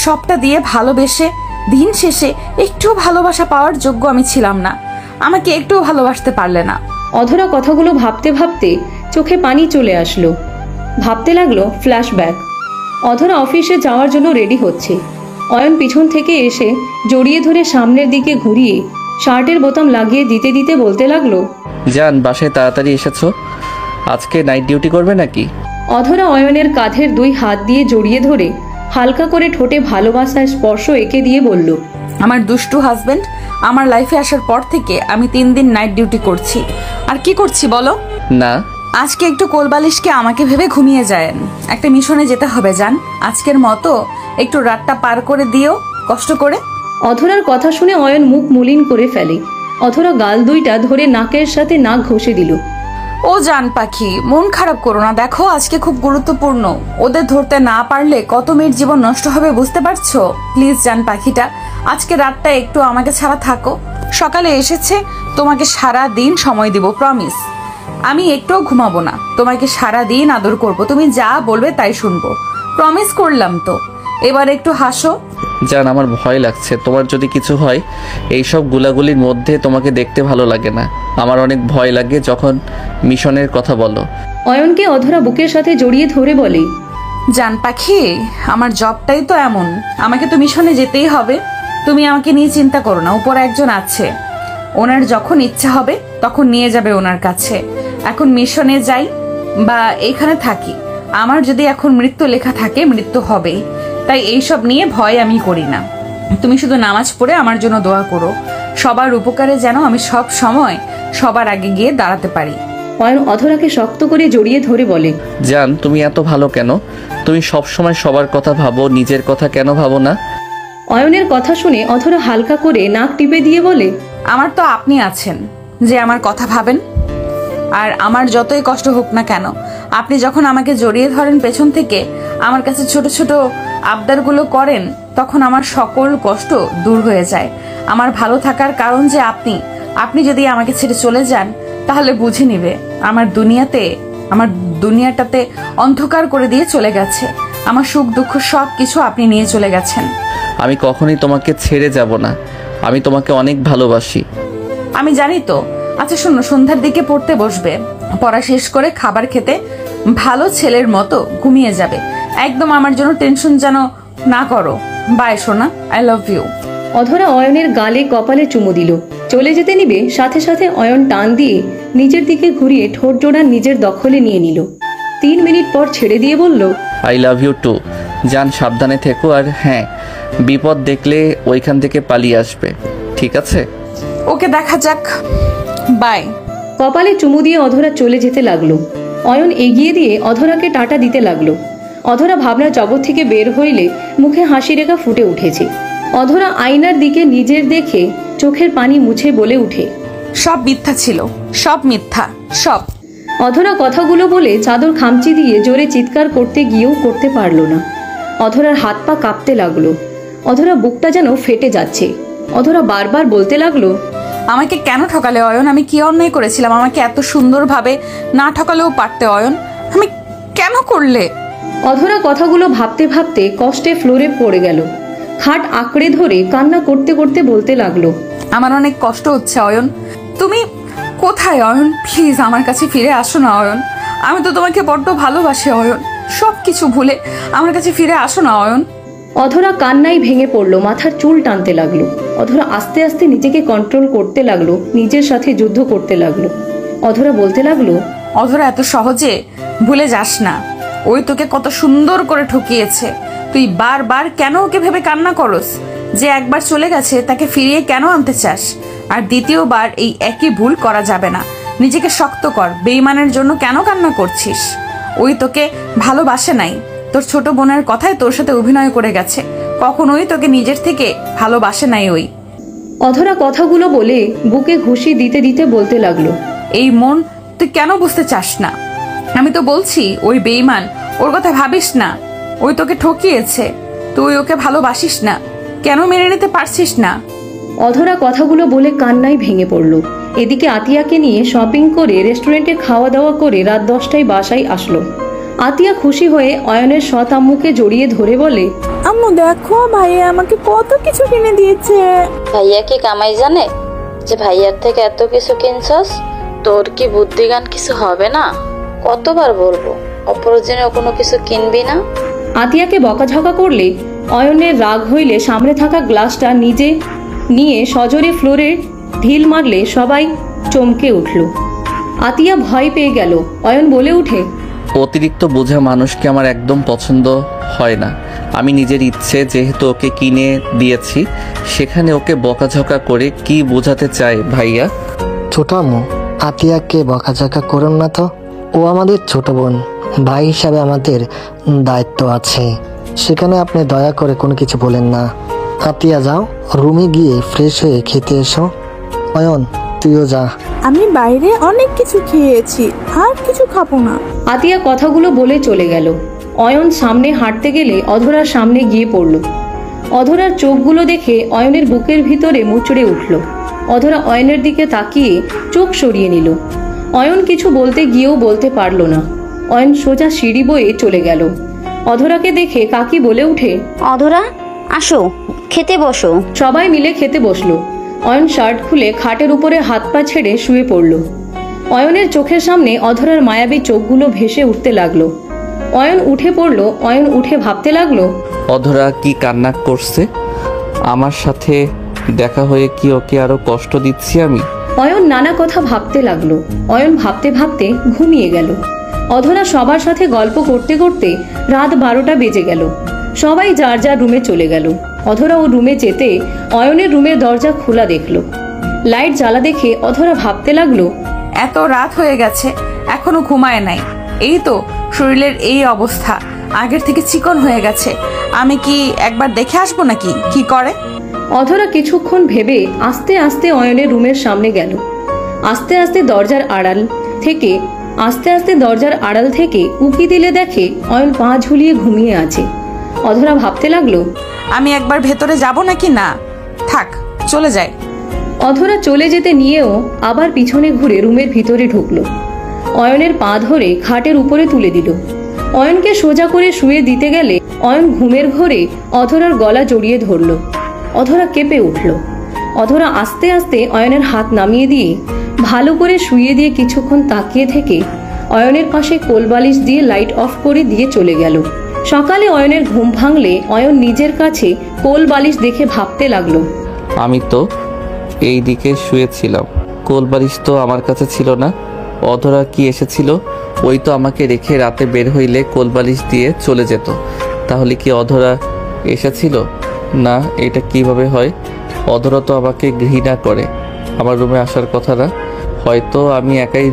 সবটা দিয়ে ভালোবেসে দিন শেষে একটু ভালোবাসা পাওয়ার যোগ্য আমি ছিলাম না। আমাকে একটুও ভালোবাসতে পারলে না। অধরা কথাগুলো ভাবতে ভাবতে চোখে পানি চলে আসলো। ভাবতে লাগলো ফ্ল্যাশব্যাক। অধরা অফিসে যাওয়ার জন্য রেডি হচ্ছে। অয়ন পিছন থেকে এসে জড়িয়ে ধরে সামনের দিকে ঘুরিয়ে শার্টের বোতাম লাগিয়ে দিতে দিতে বলতে লাগলো, জান বাসায় তাড়াতাড়ি এসেছো, আজকে নাইট ডিউটি করবে নাকি? অধরা অয়নের কাঁধের দুই হাত দিয়ে জড়িয়ে ধরে হালকা করে ঠোঁটে ভালোবাসার স্পর্শ এঁকে দিয়ে বলল, আমার দুষ্টু হাজবেন্ড আমার লাইফে আসার পর থেকে আমি 3 দিন নাইট ডিউটি করছি। আর কি করছি বলো? না, আজকে একটু কোলবালিশকে আমাকে ভেবে ঘুমিয়ে যায়েন। একটা মিশনে যেতে হবে জান, আজকের মতো একটু রাতটা পার করে দিও কষ্ট করে। অধরার কথা শুনে অয়ন মুখ মলিন করে ফেলে। অধরা গাল দুইটা ধরে নাকের সাথে নাক ঘষে দিল। ও জান পাখি, মন খারাপ করো না, দেখো আজকে খুব গুরুত্বপূর্ণ। ওদের ধরতে না পারলে কত মেয়ের জীবন নষ্ট হবে বুঝতে পারছো? প্লিজ জান পাখিটা, আজকে রাতটা একটু আমাকে ছাড়া থাকো। সকালে এসেছে তোমাকে সারা দিন সময় দিব, প্রমিস। আমি একটুও ঘুমাবো না, তোমাকে সারা দিন আদর করব, তুমি যা বলবে তাই শুনবো, প্রমিস করলাম তো। এবার একটু হাসো। জান আমার ভয় লাগছে, তোমার যদি কিছু হয় এইসব গুলাগুলির মধ্যে তোমাকে দেখতে ভালো লাগে না। আমার অনেক ভয় লাগে যখন মিশনের কথা বলো। অয়নকে অধরা বুকের সাথে জড়িয়ে ধরে বলে, জান পাখি, আমার জবটাই তো এমন, আমাকে তো মিশনে যেতেই হবে। তুমি আমাকে নিয়ে চিন্তা করো না, উপরে একজন আছে, ওনার যখন ইচ্ছা হবে তখন নিয়ে যাবে ওনার কাছে। এখন মিশনে যাই বা এখানে থাকি, আমার যদি এখন মৃত্যু লেখা থাকে মৃত্যু হবেই, তাই এইসব নিয়ে ভয় আমি করি না। তুমি শুধু নামাজ পড়ে আমার জন্য দোয়া করো, সবার উপকারে যেন আমি সব সময় সবার আগে গিয়ে দাঁড়াতে পারি। অয়ন অধরাকে শক্ত করে জড়িয়ে ধরে বলে, জান তুমি এত ভালো কেন? তুমি সব সময় সবার কথা ভাবো, নিজের কথা কেন ভাবো না? অয়নের কথা শুনে অধরা হালকা করে নাক টিপে দিয়ে বলে, আমার তো আপনি আছেন যে আমার কথা ভাবেন। আর আমার যতই কষ্ট হোক না কেন, আপনি যখন আমাকে জড়িয়ে ধরেন পেছন থেকে, আমার কাছে ছোট ছোট আবদারগুলো করেন, তখন আমার সকল কষ্ট দূর হয়ে যায়। আমার ভালো থাকার কারণ যে আপনি যদি আমাকে ছেড়ে চলে যান, তাহলে বুঝে নিবে আমার দুনিয়াটাতে অন্ধকার করে দিয়ে চলে গেছে। আমার সুখ দুঃখ সব কিছু আপনি নিয়ে চলে গেছেন। আমি কখনোই তোমাকে ছেড়ে যাব না, আমি তোমাকে অনেক ভালোবাসি। আমি জানি তো। আচ্ছা শোনো, সন্ধ্যার দিকে পড়তে বসবে, পড়া শেষ করে খাবার খেতে ভালো ছেলের মতো ঘুমিয়ে যাবে। একদম আমার জন্য টেনশন যেন না করো। বাই সোনা, আই লাভ ইউ। অধরা অয়নের গালে কপালে চুমু দিল। চলে যেতে নিবে, সাথে সাথে অয়ন টান দিয়ে নিজের দিকে ঘুরিয়ে ঠোঁট জোড়া নিজের দখলে নিয়ে নিল। 3 মিনিট পর ছেড়ে দিয়ে বলল, আই লাভ ইউ টু। জান, সাবধানে থেকো, আর হ্যাঁ, বিপদ দেখলে ওইখান থেকে পালিয়ে আসবে, ঠিক আছে? ওকে, দেখা যাক। বাই। কপালে চুমু দিয়ে অধরা চলে যেতে লাগলো। অয়ন এগিয়ে দিয়ে অধরাকে টাটা দিতে লাগলো। অধরা ভাবনার জগৎ থেকে বের হইলে মুখে হাসি রেখা ফুটে উঠেছে। অধরা আয়নার দিকে নিজের দেখে চোখের পানি মুছে বলে উঠে, সব মিথ্যা ছিল, সব মিথ্যা, সব। অধরা কথাগুলো বলে চাদর খামচি দিয়ে জোরে চিৎকার করতে গিয়েও করতে পারল না। অধরার হাত পা কাঁপতে লাগলো। অধরা বুকটা যেন ফেটে যাচ্ছে। অধরা বারবার বলতে লাগলো, আমাকে কেন ঠকালে অয়ন? আমি কি অন্যায় করেছিলাম? আমাকে এত সুন্দরভাবে না ঠকালেও পারতে অয়ন, আমি কেন করলে? অধরা কথাগুলো ভাবতে ভাবতে কষ্টে ফ্লোরে পড়ে গেল। খাট আঁকড়ে ধরে কান্না করতে করতে বলতে লাগলো, আমার অনেক কষ্ট হচ্ছে অয়ন। তুমি কোথায় অয়ন? প্লিজ আমার কাছে ফিরে আসো না অয়ন। আমি তো তোমাকে বড্ড ভালোবাসি অয়ন। সব কিছু ভুলে আমার কাছে ফিরে আসো না অয়ন। অধরা কান্নাই ভেঙে পড়লো, মাথার চুল টানতে লাগলো। অধরা আস্তে আস্তে নিজেকে কন্ট্রোল করতে লাগলো, নিজের সাথে যুদ্ধ করতে লাগলো। অধরা বলতে লাগলো, অধরা এত সহজে ভুলে যাস না। ওই তোকে কত সুন্দর করে ঠকিয়েছে। তুই বারবার কেন ওকে ভেবে কান্না করস? যে একবার চলে গেছে তাকে ফিরিয়ে কেন আনতে চাস? আর দ্বিতীয়বার এই একই ভুল করা যাবে না। নিজেকে শক্ত কর। বেঈমানের জন্য কেন কান্না করছিস? ওই তোকে ভালোবাসে নাই। তোর ছোট বোনের কথায় তোর সাথে অভিনয় করে গেছে। কখনোই তোকে নিজের থেকে ভালোবাসে নাই ওই। অধরা কথাগুলো বলে বুকে ঘুষি দিতে দিতে বলতে লাগলো, এই মন তুই কেন বুঝতে চাস না? আমি তো বলছি ওই বেঈমান, ওর কথা ভাবিস না। ওই তোকে ঠকিয়েছে, তুই ওকে ভালোবাসিস না। কেন মেনে নিতে পারছিস না? অধরা কথাগুলো বলে কান্নাই ভেঙে পড়ল। এদিকে আতিয়াকে নিয়ে শপিং করে রেস্টুরেন্টে খাওয়া দাওয়া করে রাত 10টায় বাসায় আসলো। আতিয়া খুশি হয়ে অয়নের সৎ আম্মুকে জড়িয়ে ধরে বলে, আম্মু দেখো, ভাইয়া আমাকে কত কিছু কিনে দিয়েছে। ভাইয়া কি কামাই জানে যে ভাইয়ার থেকে এত কিছু কিনছস? তোর কি বুদ্ধিজ্ঞান কিছু হবে না? কতবার বলবো অপ্রয়োজনীয় কোনো কিছু কিনবি না। আতিয়াকে বকাঝকা করলে অয়নের রাগ হইলে সামনে থাকা গ্লাসটা নিজে নিয়ে সজোরে ফ্লোরে ঢিল মারলে সবাই চমকে উঠল। আতিয়া ভয় পেয়ে গেল। অয়ন বলে উঠে, অতিরিক্ত বোঝা মানুষকে আমার একদম পছন্দ হয় না। আমি নিজের ইচ্ছে যেহেতু ওকে কিনে দিয়েছি, সেখানে ওকে বকাঝকা করে কি বোঝাতে চায় ভাইয়া? ছোট আম্মু, আতিয়াকে বকাঝকা করুন না তো। ও আমাদের ছোট বোন, ভাই হিসাবে আমাদের দায়িত্ব আছে। সেখানে আপনি দয়া করে কোনো কিছু বলেন না। আতিয়া যাও, রুমে গিয়ে ফ্রেশ হয়ে খেতে এসো। অয়ন, তুইও যা। আমি বাইরে অনেক কিছু খেয়েছি, আর কিছু খাবো না। আতিয়া কথাগুলো বলে চলে গেল। অয়ন সামনে হাঁটতে গেলে অধরার সামনে গিয়ে পড়ল। অধরার চোখগুলো দেখে অয়নের বুকের ভিতরে মুচড়ে উঠল। অধরা অয়নের দিকে তাকিয়ে চোখ সরিয়ে নিল। অয়ন কিছু বলতে গিয়েও বলতে পারল না। অয়ন সোজা সিঁড়ি বয়ে চলে গেল। অধরাকে দেখে কাকি বলে উঠে, অধরা আসো, খেতে বসো। সবাই মিলে খেতে বসলো। অয়ন শার্ট খুলে খাটের উপরে হাত পা ছেড়ে শুয়ে পড়ল। অয়নের চোখের সামনে অধরার মায়াবী চোখগুলো ভেসে উঠতে লাগলো। অয়ন উঠে পড়ল। অয়ন উঠে ভাবতে লাগলো, অধরা কি কান্না করছে? আমার সাথে দেখা হয়ে কি ওকে আরো কষ্ট দিচ্ছি আমি? অয়ন নানা কথা ভাবতে লাগলো। অয়ন ভাবতে ভাবতে ঘুমিয়ে গেল। অধরা সবার সাথে গল্প করতে করতে রাত 12টা বেজে গেল। সবাই যার যার রুমে চলে গেল। অধরা ও রুমে যেতে অয়নের রুমের দরজা খোলা দেখলো। লাইট জ্বালা দেখে অধরা ভাবতে লাগলো, এত রাত হয়ে গেছে, এখনো ঘুমায় নাই। এই তো শরীরের এই অবস্থা, আগের থেকে চিকন হয়ে গেছে। আমি কি একবার দেখে আসবো নাকি কি করে? অধরা কিছুক্ষণ ভেবে আস্তে আস্তে অয়নের রুমের সামনে গেল। আস্তে আস্তে দরজার আড়াল থেকে উকি দিলে দেখে অয়ন পা ঝুলিয়ে ঘুমিয়ে আছে। অধরা ভাবতে লাগলো, আমি একবার ভেতরে যাব নাকি না, থাক চলে যাই। অধরা চলে যেতে নিয়েও আবার পিছনে ঘুরে রুমের ভিতরে ঢুকলো। অয়নের পা ধরে খাটের উপরে তুলে দিল। অয়নকে সোজা করে শুয়ে দিতে গেলে অয়ন ঘুমের ঘোরে অধরার গলা জড়িয়ে ধরল। অধরা কেঁপে উঠল। অধরা আস্তে আস্তে অয়নের হাত নামিয়ে দিয়ে ভালো করে শুয়ে দিয়ে কিছুক্ষণ তাকিয়ে থেকে অয়নের পাশে কোলবালিশ দিয়ে লাইট অফ করে দিয়ে চলে গেল। সকালে অয়নের ঘুম ভাঙলে অয়ন নিজের কাছে কোলবালিশ দেখে ভাবতে লাগলো, আমি তো এই দিকে শুয়েছিলাম, কোলবালিশ তো আমার কাছে ছিল না। অধরা কি এসেছিল? ওই তো আমাকে রেখে রাতে বের হইলে কোলবালিশ দিয়ে চলে যেত। তাহলে কি অধরা এসেছিল? না, এটা কিভাবে হয়? অধরা তো আমাকে ঘৃণা করে, আমার রুমে আসার কথা না। হয়তো আমি একাই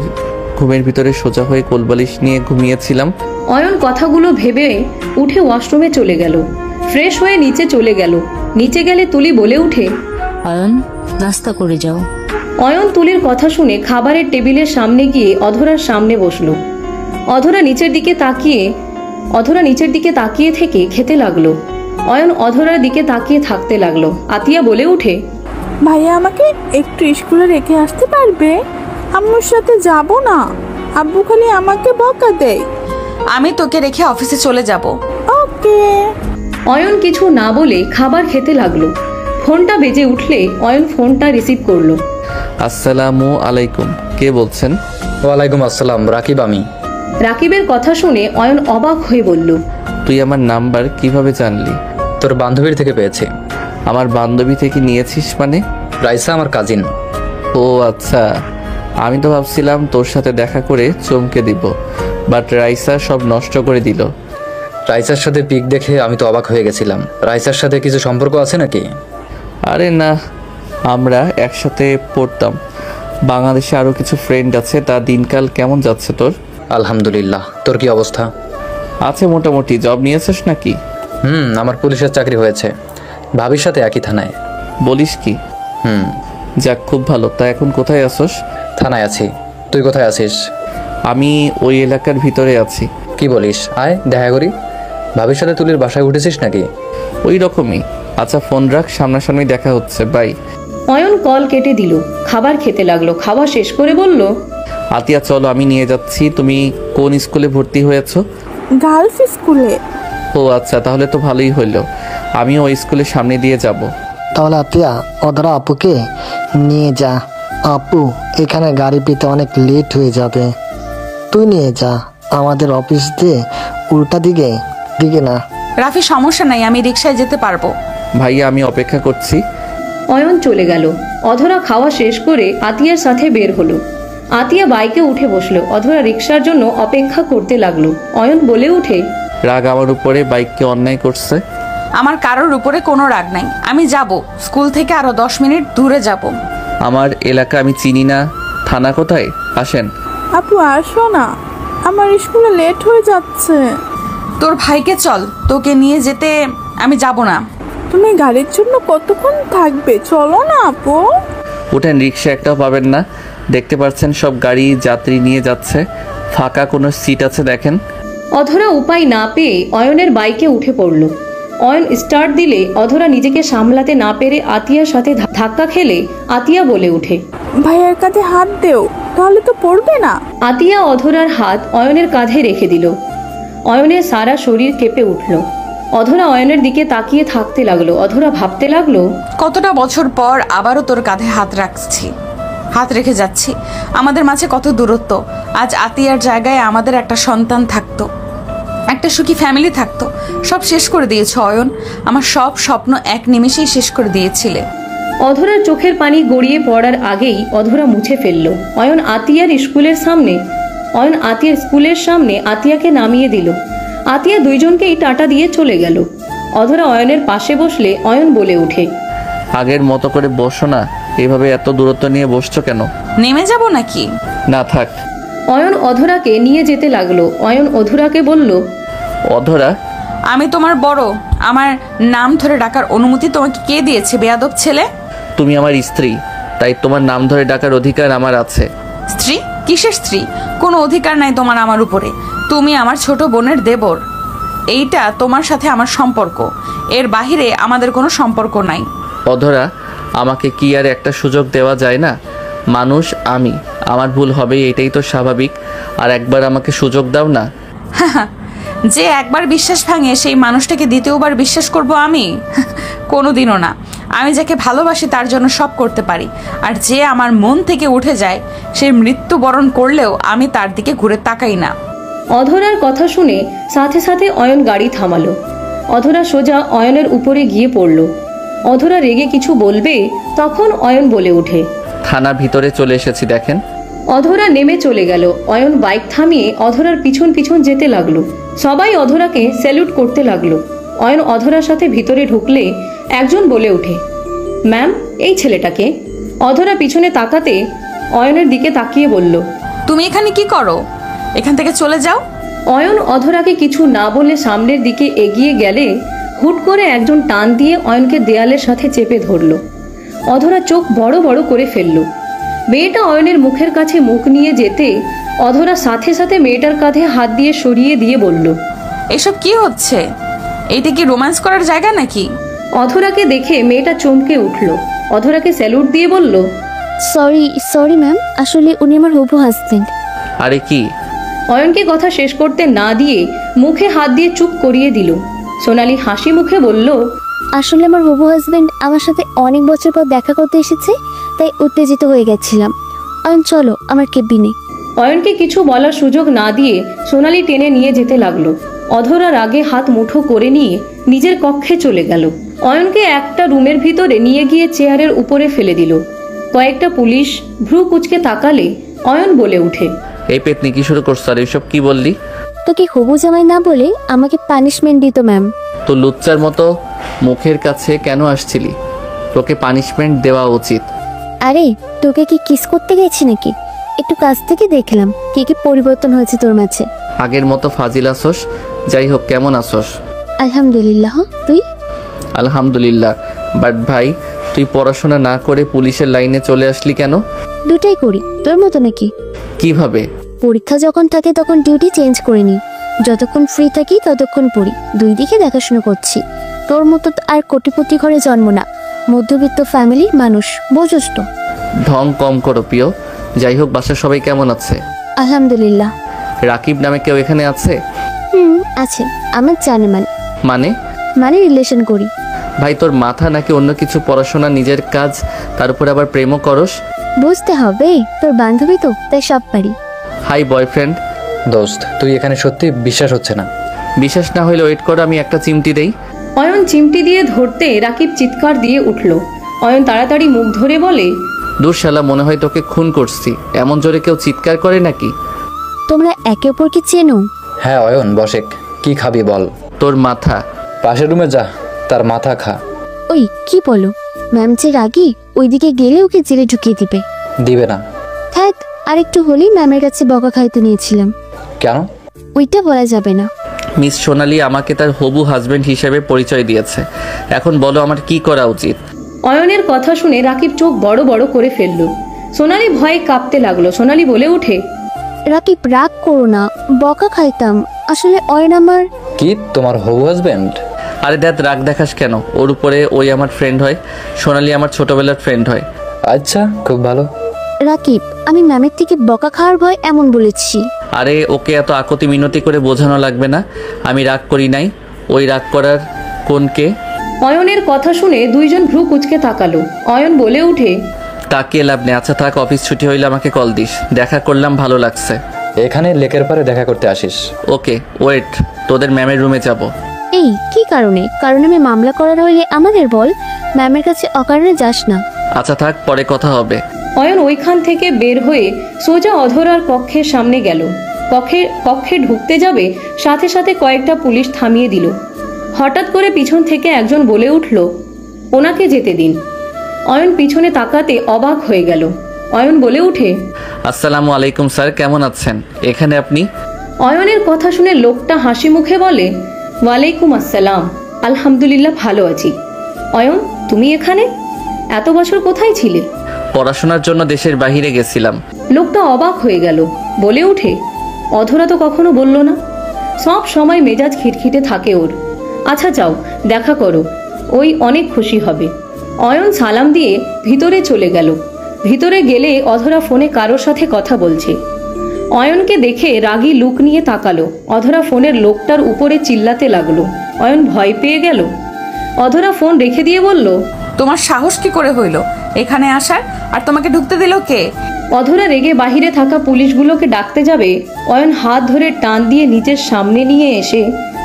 ঘুমের ভিতরে সোজা হয়ে কোলবালিশ নিয়ে ঘুমিয়েছিলাম। অয়ন কথাগুলো ভেবে উঠে ওয়াশরুমে চলে গেল। ফ্রেশ হয়ে নিচে চলে গেল। নিচে গেলে তুলি বলে উঠে, অয়ন, নাস্তা করে যাও। অয়ন তুলির কথা শুনে খাবারের টেবিলের সামনে গিয়ে অধরার সামনে বসলো। অধরা নিচের দিকে তাকিয়ে থেকে খেতে লাগলো। অয়ন অধরার দিকে তাকিয়ে থাকতে লাগলো। আতিয়া বলে উঠে, ভাইয়া আমাকে একটু স্কুলে রেখে আসতে পারবে? আম্মুর সাথে যাব না, আব্বু খালি আমাকে বকা দেয়। আমি তোকে রেখে অফিসে চলে যাব। ওকে। অয়ন কিছু না বলে খাবার খেতে লাগলো। ফোনটা বেজে উঠলে অয়ন ফোনটা রিসিভ করলো। আসসালামু আলাইকুম, কে বলছেন? ওয়ালাইকুম আসসালাম, রাকিব আমি। রাকিবের কথা শুনে অয়ন অবাক হয়ে বলল, তুই আমার নাম্বার কিভাবে জানলি? তোর বান্ধবীর থেকে পেয়েছি। আমার বান্ধবী থেকে নিয়েছিস মানে? রাইসা আমার কাজিন। ও আচ্ছা, আমি তো ভাবছিলাম তোর সাথে দেখা করে চমকে দিব, বাট রাইসা সব নষ্ট করে দিল। রাইসার সাথে পিক দেখে আমি তো অবাক হয়ে গেছিলাম। রাইসার সাথে কিছু সম্পর্ক আছে নাকি? আরে না, আমরা একসাথে পড়তাম। বাংলাদেশে আরও কিছু ফ্রেন্ড আছে। তা দিনকাল কেমন যাচ্ছে তোর? আলহামদুলিল্লাহ, তোর কি অবস্থা? আছে মোটামুটি। জব নিয়েছিস নাকি? আমার পুলিশের চাকরি হয়েছে, ভাবির সাথে একই থানায়। বলিস কি? যাক, খুব ভালো। তা এখন কোথায় আসোস? থানায় আছি। তুই কোথায় আছিস? আমি ওই এলাকার ভিতরে আছি। কি বলিস? আয় দেখা করি। ভাবির সাথে তুলির বাসায় উঠেছিস নাকি? ওই রকমই। আচ্ছা ফোন রাখ, সামনাসামনি দেখা হচ্ছে, বাই। অয়ন কল কেটে দিল। খাবার খেতে লাগলো। খাওয়া শেষ করে বলল, আতিয়া চলো, আমি নিয়ে যাচ্ছি। তুমি কোন স্কুলে ভর্তি হয়েছো? গার্লস স্কুলে। ও আচ্ছা, তাহলে তো ভালোই হইলো। আমিও ওই স্কুলের সামনে দিয়ে যাব। তাহলে আতিয়া অধরা আপুকে নিয়ে যা। আপু, এখানে গাড়ি পেতে অনেক লেট হয়ে যাবে, তুই নিয়ে যা। আমাদের অফিস দিয়ে উল্টা দিকে না। রাফি, সমস্যা নাই, আমি রিকশায় যেতে পারবো। ভাইয়া, আমি অপেক্ষা করছি। অয়ন চলে গেল। অধরা খাওয়া শেষ করে আতিয়ার সাথে বের হলো। আতিয়া বাইকে উঠে বসলো। অধরা রিকশার জন্য অপেক্ষা করতে লাগলো। অয়ন বলে উঠে, রাগ আমার উপরে, বাইককে অন্যায় করছে। আমার কারোর উপরে কোনো রাগ নাই, আমি যাব। স্কুল থেকে আরো 10 মিনিট দূরে যাব। আমার এলাকা আমি চিনি না। থানা কোথায়? আসেন। আপু আসো না, আমার স্কুলে লেট হয়ে যাচ্ছে। তোর ভাইকে চল, তোকে নিয়ে যেতে আমি যাব না। তুমি গাড়ির জন্য কতক্ষণ থাকবে? চলো না আপু। উঠেন, রিক্সা একটাও পাবেন না। দেখতে পাচ্ছেন সব গাড়ি যাত্রী নিয়ে যাচ্ছে, ফাঁকা কোনো সিট আছে দেখেন। অধরা উপায় না পেয়ে অয়নের বাইকে উঠে পড়ল। অয়ন স্টার্ট দিলে অধরা নিজেকে সামলাতে না পেরে আতিয়ার সাথে ধাক্কা খেলে আতিয়া বলে উঠে, ভাইয়ার কাঁধে হাত দেও, তাহলে তো পড়বে না। আতিয়া অধরার হাত অয়নের কাঁধে রেখে দিল। অয়নের সারা শরীর কেঁপে উঠল। অধরা অয়নের দিকে তাকিয়ে থাকতে লাগলো। অধরা ভাবতে লাগলো, কতটা বছর পর আবারও তোর কাঁধে হাত রেখে যাচ্ছি। আমাদের মাঝে কত দূরত্ব। আজ আতিয়ার জায়গায় আমাদের একটা সন্তান থাকতো, একটা সুখী ফ্যামিলি থাকতো। সব শেষ করে দিয়েছ অয়ন, আমার সব স্বপ্ন এক নিমেষেই শেষ করে দিয়েছিলে। অধরার চোখের পানি গড়িয়ে পড়ার আগেই অধরা মুছে ফেলল। অয়ন আতিয়ার স্কুলের সামনে আতিয়াকে নামিয়ে দিল। আতিয়া দুইজনকেই টাটা দিয়ে চলে গেল। অধরা অয়নের পাশে বসলে অয়ন বলে উঠে, আগের মতো করে বসো না, এভাবে এত দূরত্ব নিয়ে বসছো কেন? নেমে যাব নাকি? না থাক। অয়ন অধরাকে নিয়ে যেতে লাগলো। অয়ন অধরাকে বলল, অধরা, আমি তোমার বড়, আমার নাম ধরে ডাকার অনুমতি তোমাকে কে দিয়েছে বেয়াদব ছেলে? তুমি আমার স্ত্রী, তাই তোমার নাম ধরে ডাকার অধিকার আমার আছে। স্ত্রী? কিসের স্ত্রী? কোনো অধিকার নাই তোমার আমার উপরে। তুমি আমার ছোট বোনের দেবর। এইটা তোমার সাথে আমার সম্পর্ক, এর বাহিরে আমাদের কোনো সম্পর্ক নাই। অধরা, আমাকে কি আর একটা সুযোগ দেওয়া যায় না? মানুষ আমি, আমার ভুল হবে, এটাই তো স্বাভাবিক। আর একবার আমাকে সুযোগ দাও না। যে একবার বিশ্বাস ভাঙে সেই মানুষটাকে দ্বিতীয়বার বিশ্বাস করব আমি? কোনোদিনও না। আমি যাকে ভালোবাসি তার জন্য সব করতে পারি, আর যে আমার মন থেকে উঠে যায় সে মৃত্যুবরণ করলেও আমি তার দিকে ঘুরে তাকাই না। অধরার কথা শুনে সাথে সাথে অয়ন গাড়ি থামালো। অধরা সোজা অয়নের উপরে গিয়ে পড়ল। অধরা রেগে কিছু বলবে, তখন অয়ন বলে ওঠে, থানার ভিতরে চলে এসেছি, দেখেন। অধরা নেমে চলে গেল। অয়ন বাইক থামিয়ে অধরার পিছন পিছন যেতে লাগলো। সবাই অধরাকে স্যালুট করতে লাগলো। অয়ন অধরার সাথে ভিতরে ঢুকলে একজন বলে ওঠে, ম্যাম, এই ছেলেটাকে। অধরা পিছনে তাকাতে অয়নের দিকে তাকিয়ে বলল, তুমি এখানে কি করো? এখান থেকে চলে যাও। অয়ন অধরাকে কিছু না বলে সামনের দিকে এগিয়ে গেলে হুট করে একজন টান দিয়ে অয়নকে দেয়ালের সাথে চেপে ধরল। অধরা চোখ বড় বড় করে ফেলল। মেয়েটা অয়নের মুখের কাছে মুখ নিয়ে যেতে অধরা সাথে সাথে মেয়েটার কাঁধে হাত দিয়ে সরিয়ে দিয়ে বলল, এসব কি হচ্ছে? এইটা কি রোম্যান্স করার জায়গা নাকি? অধরাকে দেখে মেয়েটা চমকে উঠল। অধরাকে স্যালুট দিয়ে বলল, সরি ম্যাম, আসলে উনি আমার হবু হাজবেন্ড। আরে কি? অয়নকে কথা শেষ করতে না দিয়ে মুখে হাত দিয়ে চুপ করিয়ে দিল। সোনালি হাসি মুখে বলল, আসলে আমার হবু হাজবেন্ড আমার সাথে অনেক বছর পর দেখা করতে এসেছে, তাই উত্তেজিত হয়ে গেছিলাম। অয়ন, চলো আমার কেবিনে। অয়নকে কিছু বলার সুযোগ না দিয়ে সোনালি টেনে নিয়ে যেতে লাগলো। অধরার আগে হাত মুঠো করে নিয়ে নিজের কক্ষে চলে গেল। অয়নকে একটা রুমের ভিতরে নিয়ে গিয়ে চেয়ারের উপরে ফেলে দিল। কয়েকটা পুলিশ ভ্রু কুচকে তাকালে অয়ন বলে উঠে, এই পেতনি কি শুরু করছো? আর এসব কি বললি? তোকে হবু জামাই না বলে আমাকে পানিশমেন্ট দিত ম্যাম। তো লুচ্চার মতো মুখের কাছে কেন আসছিলি? তোকে পানিশমেন্ট দেওয়া উচিত। আরে, তোকে কি কিস করতে গেছি নাকি? একটু কাছ থেকে দেখলাম কি কি পরিবর্তন হয়েছে তোর মাঝে। আগের মতো ফাজিল আসোস? যাই হোক, কেমন আসোস? আলহামদুলিল্লাহ, তুই? আলহামদুলিল্লাহ। বাট ভাই, তুই পড়াশোনা না করে পুলিশের লাইনে চলে আসলি কেন? দুটাই করি, তোর মতো নাকি? কিভাবে? পরীক্ষা যখন থাকে তখন ডিউটি চেঞ্জ করে নিই, যতক্ষণ ফ্রি থাকি ততক্ষণ পড়ি। দুই দিকে দেখাশোনা করছি। তোর মতো আর কোটিপতি ঘরে জন্ম না, মধ্যবিত্ত ফ্যামিলির মানুষ, বোঝস তো। ঢং কম করো প্রিয়। যাই হোক, বাসার সবাই কেমন আছে? আলহামদুলিল্লাহ। রাকিব নামে কেউ এখানে আছে? আছে, আমার জানে মানে রিলেশন করি। ভাই, তোর মাথা নাকি অন্য কিছু? পড়াশোনা, নিজের কাজ, তার উপর আবার প্রেমও করস? বুঝতে হবে, তোর বান্ধবী তো, তাই সব পারি। Hi boyfriend. দোস্ত, তুই এখানে সত্যি বিশ্বাস হচ্ছে না? বিশ্বাস না হইলে ওয়েট করো, আমি একটা চিমটি দেই। অয়ন চিমটি দিয়ে ধরতে রাকিব চিৎকার দিয়ে উঠল। অয়ন তাড়াতাড়ি মুখ ধরে বলে, দূর শালা, মনে হয় তোকে খুন করছি। এমন জোরে কেউ চিৎকার করে নাকি? তোমরা একে অপরকে চেনো? হ্যাঁ অয়ন, বসেক, কি খাবি বল? তোর মাথা। পাশের রুমে যা, তার মাথা খা। ওই কি বলো? ম্যাম যে রাগি, ওইদিকে গেলে ওকে জেলে ঢুকিয়ে দিবে না। থাক, আর একটু হলেই ম্যামের কাছে বকা খাইতে নিয়েছিলাম। কেন? ওইটা বলা যাবে না। মিস সোনালি আমাকে তার হবু হাজবেন্ড হিসেবে পরিচয় দিয়েছে। এখন বলো আমার কি করা উচিত? অয়নের কথা শুনে রাকিব চোখ বড় বড় করে ফেলল। সোনালি ভয়ে কাঁপতে লাগলো। সোনালি বলে ওঠে, রাকিব, রাগ করো না, বকা খাইতাম। আসলে অয়ন আমার। কি, তোমার হবু হাজবেন্ড? আরে দেখ, রাগ দেখাস কেন? ওর উপরে ওই আমার ফ্রেন্ড হয়, সোনালি আমার ছোটবেলার ফ্রেন্ড হয়। আচ্ছা, খুব ভালো। রাকিব, আমি ম্যামের থেকে বকা খাওয়ার ভয় এমন বলেছি। আরে ওকে এত আকতি মিনতি করে বোঝানো লাগবে না। আমি রাগ করি নাই। ওই রাগ করার কোনকে? অয়নের কথা শুনে দুইজন ভ্রু কুচকে তাকালো। অয়ন বলে উঠে, তাকিয়ে লাভ নেই। আচ্ছা থাক, অফিস ছুটি হইলে আমাকে কল দিস। দেখা করলাম, ভালো লাগছে। এখানে লেকের পারে দেখা করতে আসিস? ওকে, ওয়েট, তোদের ম্যামের রুমে যাব। এই কি কারণে? কারণ আমি মামলা করার হইলে আমাদের বল, ম্যামের কাছে অকারণে যাস না। আচ্ছা থাক, পরে কথা হবে। অয়ন ওইখান থেকে বের হয়ে সোজা অধরার কক্ষের সামনে গেল। কক্ষে ঢুকতে যাবে, সাথে সাথে কয়েকটা পুলিশ থামিয়ে দিল। হঠাৎ করে পিছন থেকে একজন বলে উঠল, ওনাকে যেতে দিন। অয়ন পিছনে তাকাতে অবাক হয়ে গেল। অয়ন বলে উঠে, আসসালামু আলাইকুম স্যার, কেমন আছেন? এখানে আপনি? অয়নের কথা শুনে লোকটা হাসি মুখে বলে, ওয়ালাইকুম আসসালাম। আলহামদুলিল্লাহ ভালো আছি। অয়ন, তুমি এখানে? এত বছর কোথায় ছিলে? পড়াশোনার জন্য দেশের বাইরে গেছিলাম। লোকটা অবাক হয়ে গেল, বলে ওঠে, অধরা তো কখনো বলল না। সব সময় মেজাজ খিটখিটে থাকে ওর। আচ্ছা যাও, দেখা করো, ওই অনেক খুশি হবে। অয়ন সালাম দিয়ে ভিতরে চলে গেল। ভিতরে গেলে অধরা ফোনে কারোর সাথে কথা বলছে। অয়নকে দেখে রাগী লুক নিয়ে তাকালো। অধরা ফোনের লোকটার উপরে চিল্লাতে লাগলো। অয়ন ভয় পেয়ে গেল। অধরা ফোন রেখে দিয়ে বলল, তোমার সাহস কি করে হইল এখানে আসার, আর তোমাকে ঢুকতে দিল কে? অধরা রেগে বাহিরে থাকা পুলিশগুলোকে ডাকতে যাবে, অয়ন হাত ধরে টান দিয়ে নিজের সামনে নিয়ে এসে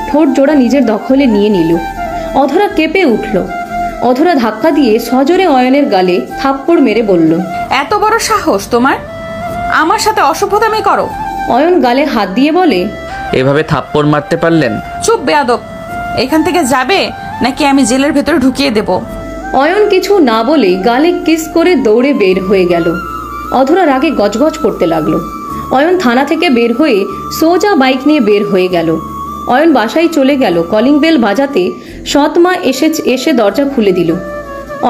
ঠোঁট জোড়া নিজের দখলে নিয়ে নিল। অধরা কেঁপে উঠল। অধরা ধাক্কা দিয়ে সজোরে অয়নের গালে থাপ্পড় মেরে বলল, এত বড় সাহস তোমার, আমার সাথে অসভ্যতামি করো? অয়ন গালে হাত দিয়ে বলে, এভাবে থাপ্পড় মারতে পারলেন? চুপ বেয়াদব, এখান থেকে যাবে নাকি আমি জেলের ভেতরে ঢুকিয়ে দেব? অয়ন কিছু না বলে গালে কিস করে দৌড়ে বের হয়ে গেল। অধরা রাগে গজগজ করতে লাগলো। অয়ন থানা থেকে বের হয়ে সোজা বাইক নিয়ে বের হয়ে গেল। অয়ন বাসায় চলে গেল। কলিং বেল বাজাতে সৎমা এসে দরজা খুলে দিল।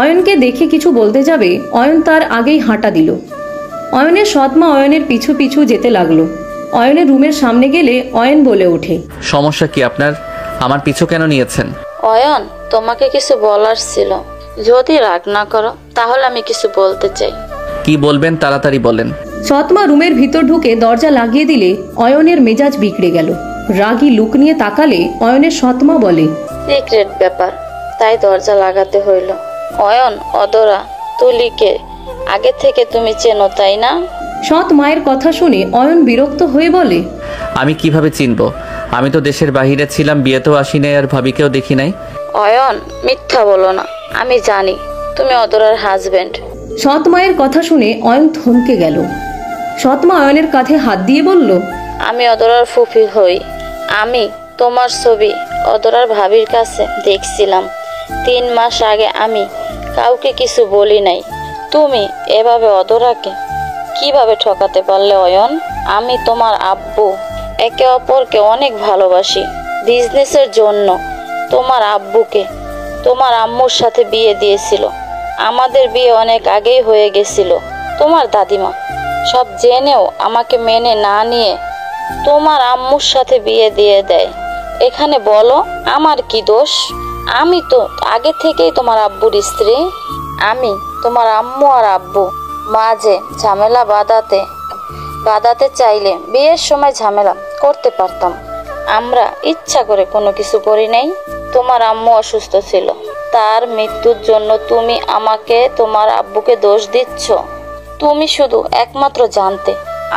অয়নকে দেখে কিছু বলতে যাবে, অয়ন তার আগেই হাঁটা দিল। অয়নের সৎমা অয়নের পিছু পিছু যেতে লাগলো। অয়নের রুমের সামনে গেলে অয়ন বলে ওঠে, সমস্যা কি আপনার? আমার পিছু কেন নিয়েছেন? অয়ন, তোমাকে কিছু বলার ছিল, যদি রাগ না করো তাহলে আমি কিছু বলতে চাই। কি বলবেন তাড়াতাড়ি বলেন। সৎমা রুমের ভিতর ঢুকে দরজা লাগিয়ে দিলে অয়নের মেজাজ বিগড়ে গেল। রাগী লুক নিয়ে তাকালে অয়নের সৎমা বলে, সিক্রেট ব্যাপার, তাই দরজা লাগাতে হইল। অয়ন, অধরা, তুলিকে আগে থেকে তুমি চেনো তাই না? সৎ মায়ের কথা শুনে অয়ন বিরক্ত হয়ে বলে, আমি কিভাবে চিনব? আমি তো দেশের বাইরে ছিলাম, বিয়েতেও আসি নাই, আর ভাবিকেও দেখি নাই। অয়ন, মিথ্যা বলো না, আমি জানি তুমি অধরার হাজবেন্ড। সৎ মায়ের কথা শুনে অয়ন থমকে গেল। সৎমা অয়নের কাঁধে হাত দিয়ে বলল, আমি অধরার ফুফি হই। আমি তোমার ছবি অধরার ভাবির কাছে দেখছিলাম 3 মাস আগে। আমি কাউকে কিছু বলি নাই। তুমি এভাবে অধরাকে কিভাবে ঠকাতে পারলে অয়ন? আমি তোমার আব্বু, একে অপরকে অনেক ভালোবাসি। বিজনেসের জন্য তোমার আব্বুকে তোমার আম্মুর সাথে বিয়ে দিয়েছিল। আমাদের বিয়ে অনেক আগেই হয়ে গেছিল। তোমার দাদিমা সব জেনেও আমাকে মেনে না নিয়ে তোমার আম্মুর সাথে বিয়ে দিয়ে দেয়। এখানে বলো আমার কি দোষ? আমি তো আগে থেকেই তোমার আব্বুর স্ত্রী। আমি তোমার আম্মু আর আব্বু মাঝে ঝামেলা বাঁধাতে চাইলে বিয়ের সময় ঝামেলা করতে পারতাম। আমরা ইচ্ছা করে কোনো কিছু করি নাই। তোমার আম্মু অসুস্থ ছিল, তার মৃত্যুর জন্য তুমি আমাকে তোমার আব্বুকে দোষ দিচ্ছ। তুমি শুধু একমাত্র জানতে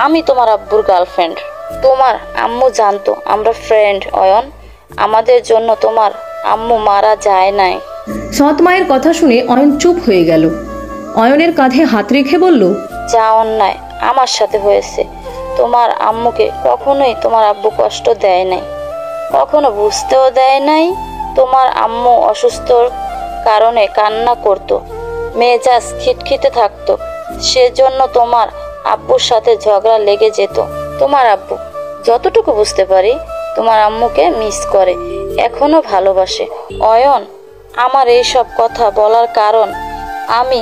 আমি তোমার আব্বুর গার্লফ্রেন্ড। তোমার আম্মু জানতো আমরা ফ্রেন্ড। অয়ন, আমাদের জন্য তোমার আম্মু মারা যায় নাই। সৎ মায়ের কথা শুনে অয়ন চুপ হয়ে গেল। অয়নের কাঁধে হাত রেখে বলল, যা অন্যায় আমার সাথে হয়েছে, তোমার আম্মুকে কখনোই তোমার আব্বু কষ্ট দেয় নাই, কখনো বুঝতেও দেয় নাই। তোমার আম্মু অসুস্থর কারণে কান্না করতো, মেজাজ খিটখিটে থাকতো, সেজন্য তোমার আব্বুর সাথে ঝগড়া লেগে যেত। তোমার আব্বু যতটুকু বুঝতে পারি তোমার আম্মুকে মিস করে, এখনো ভালোবাসে। অয়ন, আমার এই সব কথা বলার কারণ আমি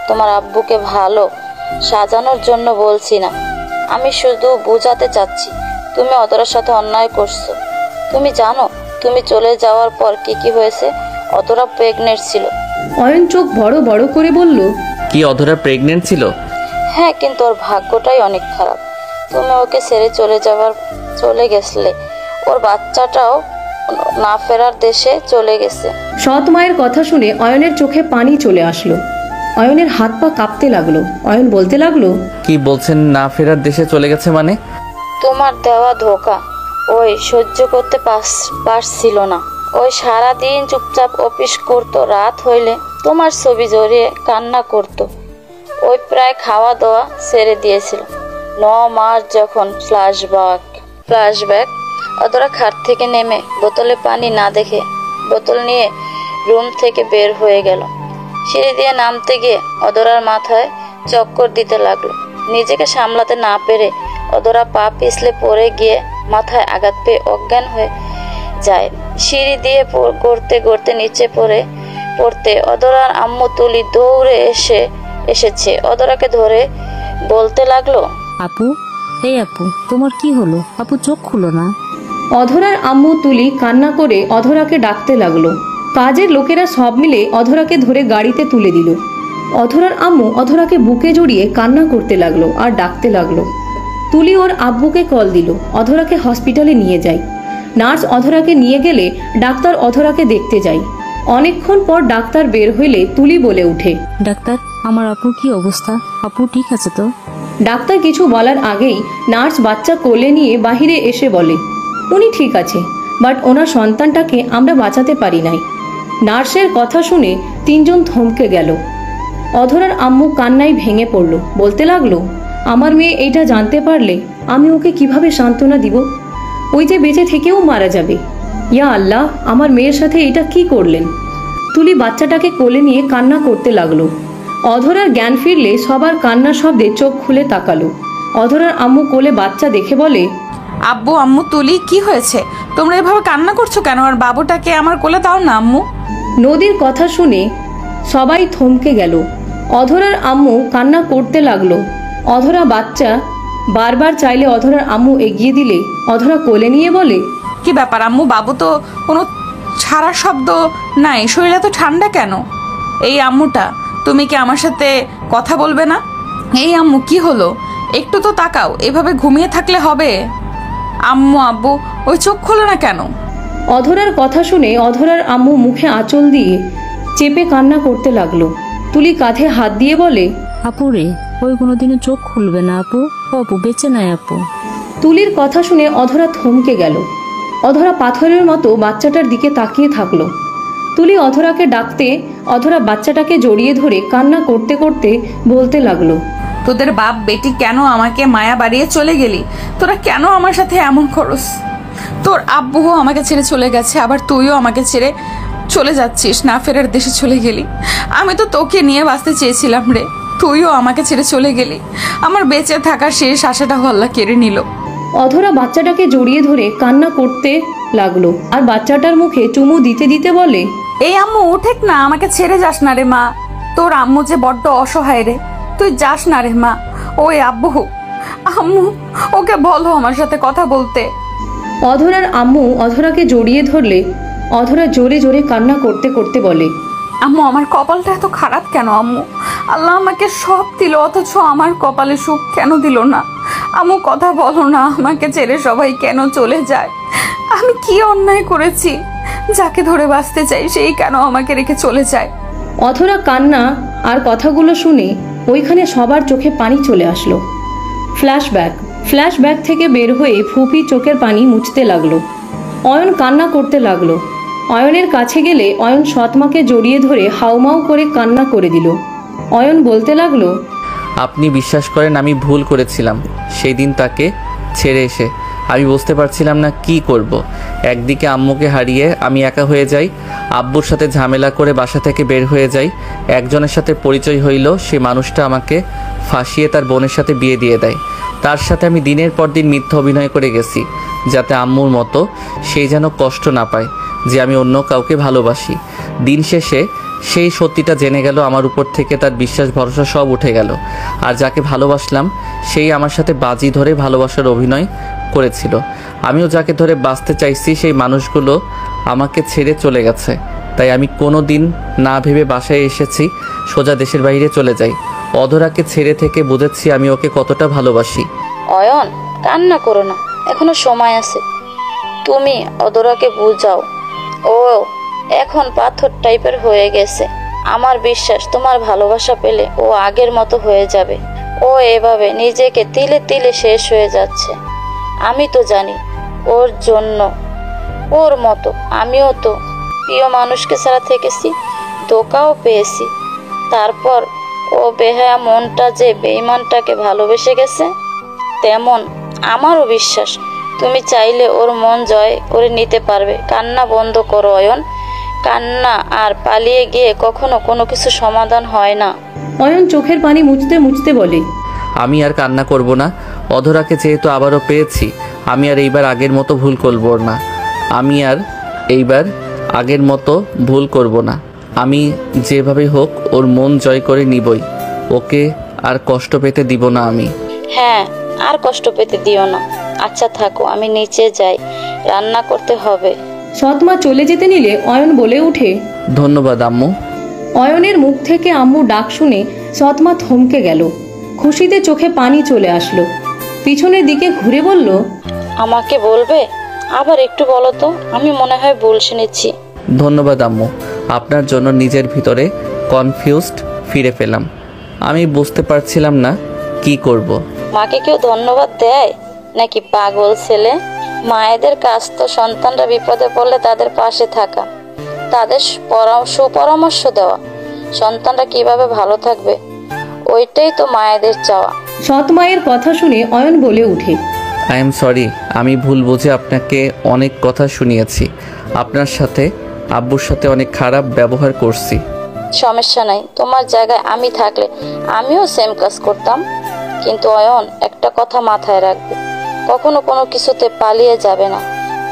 তোমার আব্বুকে ভালো সাজানোর জন্য বলছি না। আমি শুধু বোঝাতে চাচ্ছি তুমি অধরার সাথে অন্যায় করছো। তুমি জানো তুমি চলে যাওয়ার পর কি হয়েছে? অধরা প্রেগনেন্ট ছিল। অয়ন চোখ বড় বড় করে বলল, কি অধরা প্রেগনেন্ট ছিল? হ্যাঁ, কিন্তু ওর ভাগ্যটাই অনেক খারাপ। তুমি ওকে ছেড়ে চলে গেছলে, ওর বাচ্চাটাও না ফেরার দেশে চলে গেছে। সৎ মায়ের কথা শুনে অয়নের চোখে পানি চলে আসলো। অয়নের হাত পা কাঁপতে লাগলো। অয়ন বলতে লাগলো, কি বলছেন? না ফেরার দেশে চলে গেছে মানে? তোমার দেওয়া ধোকা ওই সহ্য করতে পারছিল না। ওই সারাদিন চুপচাপ অফিস করতো, রাত হইলে তোমার ছবি জড়িয়ে কান্না করতো। ওই প্রায় খাওয়া দাওয়া ছেড়ে দিয়েছিল। 9 মাস যখন ফ্ল্যাশব্যাক। অধরা খাট থেকে নেমে বোতলে পানি না দেখে বোতল নিয়ে রুম থেকে বের হয়ে গেল। সিঁড়ি দিয়ে নামতে গিয়ে অধরার মাথায় চক্কর দিতে লাগলো। নিজেকে সামলাতে না পেরে অধরা পা পিছলে পড়ে গিয়ে মাথায় আঘাত পেয়ে অজ্ঞান হয়ে যায়। সিঁড়ি দিয়ে গড়তে গড়তে নিচে পড়তে অধরার আম্মু তুলি দৌড়ে এসেছে। অধরাকে ধরে বলতে লাগলো, আপু, এই আপু, তোমার কি হলো? আপু চোখ খুলো না। অধরার আম্মু তুলি কান্না করে অধরাকে ডাকতে লাগলো। কাজের লোকেরা সব মিলে অধরাকে ধরে গাড়িতে তুলে দিল। অধরার আম্মু অধরাকে বুকে জড়িয়ে কান্না করতে লাগলো আর ডাকতে লাগলো। তুলি ওর আব্বুকে কল দিল, অধরাকে হসপিটালে নিয়ে যায়। নার্স অধরাকে নিয়ে গেলে ডাক্তার অধরাকে দেখতে যায়। অনেকক্ষণ পর ডাক্তার বের হইলে তুলি বলে উঠে, ডাক্তার, আমার আপুর কি অবস্থা? আপু ঠিক আছে তো? ডাক্তার কিছু বলার আগেই নার্স বাচ্চা কোলে নিয়ে বাহিরে এসে বলে, উনি ঠিক আছে, বাট ওনার সন্তানটাকে আমরা বাঁচাতে পারি নাই। নার্সের কথা শুনে তিনজন থমকে গেল। অধরার আম্মু কান্নায় ভেঙে পড়ল, বলতে লাগলো, আমার মেয়ে এইটা জানতে পারলে আমি ওকে কিভাবে সান্ত্বনা দিব? ওই যে বেঁচে থেকেও মারা যাবে। ইয়া আল্লাহ, আমার মেয়ের সাথে এটা কি করলেন? তুলি বাচ্চাটাকে কোলে নিয়ে কান্না করতে লাগলো। অধরার জ্ঞান ফিরলে সবার কান্না শব্দে চোখ খুলে তাকালো। অধরার আম্মু কোলে বাচ্চা দেখে বলে, আব্বু, আম্মু, তুলি, কি হয়েছে? তোমরা এভাবে কান্না করছো কেন? আর বাবুটাকে আমার কোলে দাও না আম্মু। নদীর কথা শুনে সবাই থমকে গেল। অধরার আম্মু কান্না করতে লাগলো। অধরা বাচ্চা বারবার চাইলে অধরার আম্মু এগিয়ে দিলে অধরা কোলে নিয়ে বলে, কি ব্যাপার আম্মু? বাবু তো কোনো ছাড়া শব্দ নাই, শরীরে তো ঠান্ডা কেন? এই আম্মুটা, তুমি কি আমার সাথে কথা বলবে না? এই আম্মু, কি হলো? একটু তো তাকাও, এভাবে ঘুমিয়ে থাকলে হবে? আম্মু, আব্বু, ওই চোখ খোলো না কেন? অধরার কথা শুনে অধরার আম্মু মুখে আঁচল দিয়ে চেপে কান্না করতে লাগলো। তুলি কাঁধে হাত দিয়ে বলে, আপু রে, ওই কোনোদিনও চোখ খুলবে না আপু। আপু বেঁচে নাই আপু। তুলির কথা শুনে অধরা থমকে গেল। অধরা পাথরের মতো বাচ্চাটার দিকে তাকিয়ে থাকলো। তুলি অধরাকে ডাকতে অধরা বাচ্চাটাকে জড়িয়ে ধরে কান্না করতে করতে বলতে লাগলো, তোদের বাপ বেটি কেন আমাকে মায়া বাড়িয়ে চলে গেলি? তোরা কেন আমার সাথে এমন করস? তোর আব্বুও আমাকে ছেড়ে চলে গেছে, আবার তুইও আমাকে ছেড়ে চলে যাচ্ছিস, না ফেরার দেশে চলে গেলি। আমি তো তোকে নিয়ে বাঁচতে চেয়েছিলাম রে, তুইও আমাকে ছেড়ে চলে গেলি। আমার বেঁচে থাকার শেষ আশাটা আল্লাহ কেড়ে নিল। অধরা বাচ্চাটাকে জড়িয়ে ধরে কান্না করতে লাগলো আর বাচ্চাটার মুখে চুমু দিতে দিতে বলে, এই আম্মু, উঠেক না, আমাকে ছেড়ে যাস না রে মা। তোর আম্মু যে বড্ড অসহায় রে, তুই যাস না রে মা। ওই আব্বু, আম্মু, ওকে বলো আমার সাথে কথা বলতে। অধরার আম্মু অধরাকে জড়িয়ে ধরলে অধরা জোরে জোরে কান্না করতে করতে বলে, আম্মু, আমার কপালটা এত খারাপ কেন আম্মু? আল্লাহ আমাকে সব দিল, অথচ আমার কপালে সুখ কেন দিল না? আম্মু, কথা বলো না, আমাকে ছেড়ে সবাই কেন চলে যায়? আমি কি অন্যায় করেছি? যাকে ধরে বাঁচতে চাই সেই কেন আমাকে রেখে চলে যায়? অধরা কান্না আর কথাগুলো শুনে ওইখানে সবার চোখে পানি চলে আসলো। ফ্ল্যাশব্যাক থেকে বের হয়ে ফুপি চোখের পানি মুছতে লাগলো। অয়ন কান্না করতে লাগলো। অয়নের কাছে গেলে অয়ন সৎমাকে জড়িয়ে ধরে হাউমাউ করে কান্না করে দিল। অয়ন বলতে লাগলো, আপনি বিশ্বাস করেন আমি ভুল করেছিলাম। সেই দিন তাকে ছেড়ে এসে আমি বুঝতে পারছিলাম না কি করব। একদিকে আম্মুকে হারিয়ে আমি একা হয়ে যাই, আব্বুর সাথে ঝামেলা করে বাসা থেকে বের হয়ে যাই। একজনের সাথে পরিচয় হইল, সে মানুষটা আমাকে ফাঁসিয়ে তার বোনের সাথে বিয়ে দিয়ে দেয়। তার সাথে আমি দিনের পর দিন মিথ্যা অভিনয় করে গেছি, যাতে আম্মুর মতো সেই যেন কষ্ট না পায় যে আমি অন্য কাউকে ভালোবাসি। দিন শেষে সেই সত্যিটা জেনে গেল, আমার উপর থেকে তার বিশ্বাস ভরসা সব উঠে গেল। আর যাকে ভালোবাসলাম সেই আমার সাথে বাজি ধরে ভালোবাসার অভিনয় করেছিল। আমিও যাকে ধরে বাঁচতে চাইছি সেই মানুষগুলো আমাকে ছেড়ে চলে গেছে। তাই আমি কোনো দিন না ভেবে বাসায় এসেছি, সোজা দেশের বাইরে চলে যাই। অধরাকে ছেড়ে থেকে বুঝেছি আমি ওকে কতটা ভালোবাসি। অয়ন, কান্না করো না, এখনো সময় আছে। তুমি অধরাকে বুঝাও, ও এখন পাথর টাইপের হয়ে গেছে। আমার বিশ্বাস তোমার ভালোবাসা পেলে ও আগের মতো হয়ে যাবে। ও এভাবে নিজেকে তিলে তিলে শেষ হয়ে যাচ্ছে। আমি তো জানি ওর জন্য, ওর মতো আমিও তো প্রিয় মানুষকে ছাড়া থেকেছি, ধোকাও পেয়েছি। তারপর ও বেহায়া মনটা যে বেঈমানটাকে ভালোবেসে গেছে, তেমন আমারও বিশ্বাস তুমি চাইলে ওর মন জয় করে নিতে পারবে। কান্না বন্ধ করো অয়ন, কান্না আর পালিয়ে গিয়ে কখনো কোনো কিছু সমাধান হয় না। অয়ন চোখের পানি মুছতে মুছতে বলে, আমি আর কান্না করব না। অধরাকে যেহেতু আবারও পেয়েছি, আমি আর এইবার আগের মতো ভুল করব না। আমি আর এইবার আগের মতো ভুল করব না। আমি যেভাবে হোক ওর মন জয় করে নিবই। ওকে আর কষ্ট পেতে দিব না আমি। হ্যাঁ, আর কষ্ট পেতে দিও না। আচ্ছা থাকো, আমি নিচে যাই, রান্না করতে হবে। সৎমা চলে যেতে নিলে অয়ন বলে ওঠে, ধন্যবাদ আম্মু। অয়নের মুখ থেকে আম্মু ডাক শুনে সৎমা থমকে গেল। খুশিতে চোখে পানি চলে আসলো। পিছনের দিকে ঘুরে বলল, আমাকে বলবে? আবার একটু বলো তো, আমি মনে হয় ভুল শুনেছি। ধন্যবাদ আম্মু। আপনার জন্য নিজের ভিতরে কনফিউজড ফিরে পেলাম। আমি বুঝতে পারছিলাম না কি করব। মাকে কেউ ধন্যবাদ দেয় নাকি পাগল ছেলে? মায়েদের কাজ তো সন্তানরা বিপদে পড়লে তাদের পাশে থাকা, তাদের সুপরামর্শ দেওয়া, সন্তানরা কিভাবে ভালো থাকবে ওইটাই তো মায়েদের চাওয়া। সৎ মায়ের কথা শুনে অয়ন বলে ওঠে, আই এম সরি, আমি ভুল বুঝে আপনাকে অনেক কথা শুনিয়েছি। আপনার সাথে আব্বুর সাথে অনেক খারাপ ব্যবহার করছি। সমস্যা নাই, তোমার জায়গায় আমি থাকলে আমিও সেম কাজ করতাম। কিন্তু অয়ন, একটা কথা মাথায় রাখবে, কখনো কোনো কিছুতে পালিয়ে যাবে না।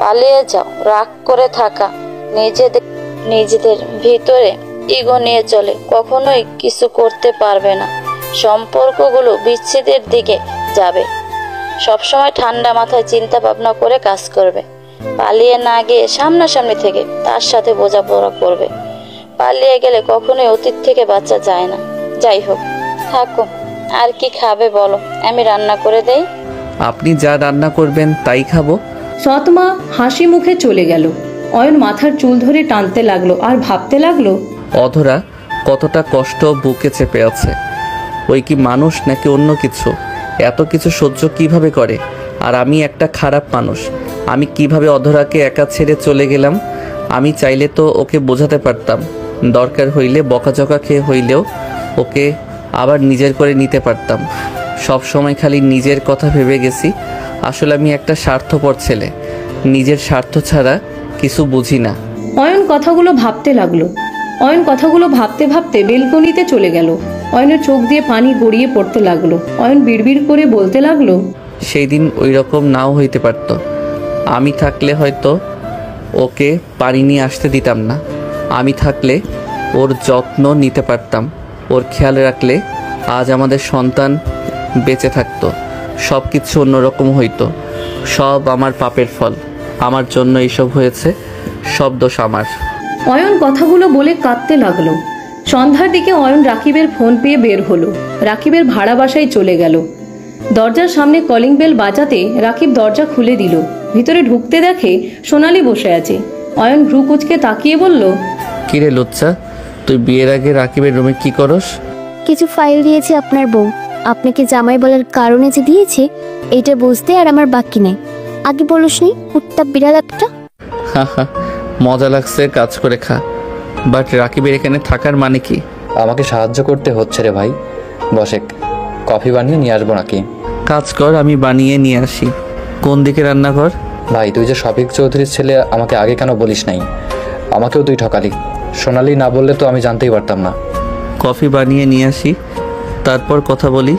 পালিয়ে যাও, রাগ করে থাকা, নিজেদের ভিতরে ইগো নিয়ে চলে, কখনোই কিছু করতে পারবে না। সম্পর্কগুলো বিচ্ছেদের দিকে যাবে। সবসময় ঠান্ডা মাথায় চিন্তা ভাবনা করে কাজ করবে। পালিয়ে না গিয়ে সামনাসামনি থেকে তার সাথে বোঝাপড়া করবে। পালিয়ে গেলে কখনোই অতীত থেকে বাঁচা যায় না। যাই হোক, থাকো। আর কি খাবে বলো, আমি রান্না করে দেই। আপনি যা রান্না করবেন তাই খাবো। সৎমা হাসি মুখে চলে গেল। অয়ন মাথার চুল ধরে টানতে লাগলো আর ভাবতে লাগলো, অধরা কতটা কষ্ট বুকে চেপে আছে। ওই কি মানুষ নাকি অন্য কিছু? এত কিছু সহ্য কিভাবে করে? আর আমি একটা খারাপ মানুষ। আমি কিভাবে অধরাকে একা ছেড়ে চলে গেলাম? আমি চাইলে তো ওকে বোঝাতে পারতাম, দরকার হইলে বকাঝকা খেয়ে হইলেও ওকে আবার নিজের করে নিতে পারতাম। সব সময় খালি নিজের কথা ভেবে গেছি। আসলে আমি একটা স্বার্থপর ছেলে, নিজের স্বার্থ ছাড়া কিছু বুঝি না। অয়ন কথাগুলো ভাবতে ভাবতে বেলকনিতে চলে গেল। অয়নের চোখ দিয়ে পানি গড়িয়ে পড়তে লাগলো। অয়ন বিড়বিড় করে বলতে লাগলো, সেই দিন ওই রকম নাও হইতে পারত। আমি থাকলে হয়তো ওকে পানি নিয়ে আসতে দিতাম না। আমি থাকলে ওর যত্ন নিতে পারতাম, ওর খেয়াল রাখলে আজ আমাদের সন্তান বেঁচে থাকতো। সব কিছু অন্যরকম হইতো। সব আমার পাপের ফল। আমার জন্য এইসব হয়েছে, সব দোষ আমার। অয়ন কথাগুলো বলে কাঁদতে লাগলো। সন্ধ্যার দিকে অয়ন রাকিবের ফোন পেয়ে বের হলো। রাকিবের ভাড়া বাসায় চলে গেল। দরজার সামনে কলিং বেল বাজাতে রাকিব দরজা খুলে দিল। ভিতরে ঢুকতে দেখে সোনালি বসে আছে। অয়ন ভ্রু কুচকে তাকিয়ে বলল, কিরে লুচ্চা, তুই বিয়ের আগে রাকিবের রুমে কি করস? কিছু ফাইল দিয়েছে আপনার বউ। আপনাকে জামাই বলার কারণে যে দিয়েছে এটা বুঝতে আর আমার বাকি নাই। আগে বলিসনি, উত্তাপ বিড়াল একটা। মজা লাগছে, কাজ করে খা। বাট রাকিবের এখানে থাকার মানে কি? আমাকে সাহায্য করতে হচ্ছে রে ভাই। বসে কফি বানিয়ে নিয়ে আসবো নাকি? কাজ কর, আমি বানিয়ে নিয়ে আসি। কোন দিকে রান্নাঘর? ভাই, তুই যে শফিক চৌধুরীর ছেলে, আমাকে আগে কেন বলিস নাই? আমাকেও তুই ঠকালি। সোনালি না বললে তো আমি জানতেই পারতাম না। কফি বানিয়ে নিয়ে আসি, তারপর কথা বলি।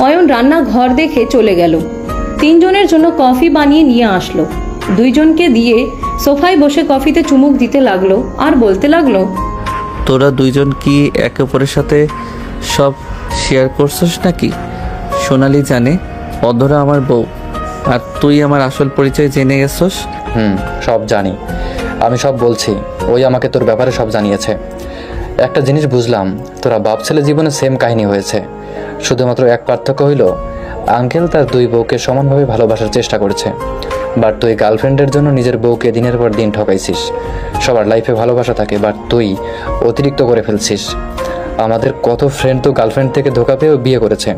অয়ন রান্নাঘর দেখে চলে গেল। তিনজনের জন্য কফি বানিয়ে নিয়ে আসলো। দুইজনকে দিয়ে সোফায় বসে কফিতে চুমুক দিতে লাগলো আর বলতে লাগলো, তোরা দুইজন কি একে অপরের সাথে সব শেয়ার করছিস নাকি? সোনালি জানে অধরা আমার বউ, আর তুই আমার আসল পরিচয় জেনে গেছস। সব জানি, আমি সব বলছি। ওই আমাকে তোর ব্যাপারে সব জানিয়েছে। একটা জিনিস বুঝলাম, তোরা বাপ ছেলে জীবনে সেম কাহিনী হয়েছে। শুধুমাত্র এক পার্থক্য হইল, আঙ্কেল তার দুই বউকে সমানভাবে ভালোবাসার চেষ্টা করেছে, বাট তুই গার্লফ্রেন্ডের জন্য নিজের বউকে দিনের পর দিন ঠকাইছিস। সবার লাইফে ভালোবাসা থাকে, বাট তুই অতিরিক্ত করে ফেলছিস। আমাদের কত ফ্রেন্ড তো গার্লফ্রেন্ড থেকে ধোকা পেয়েও বিয়ে করেছে,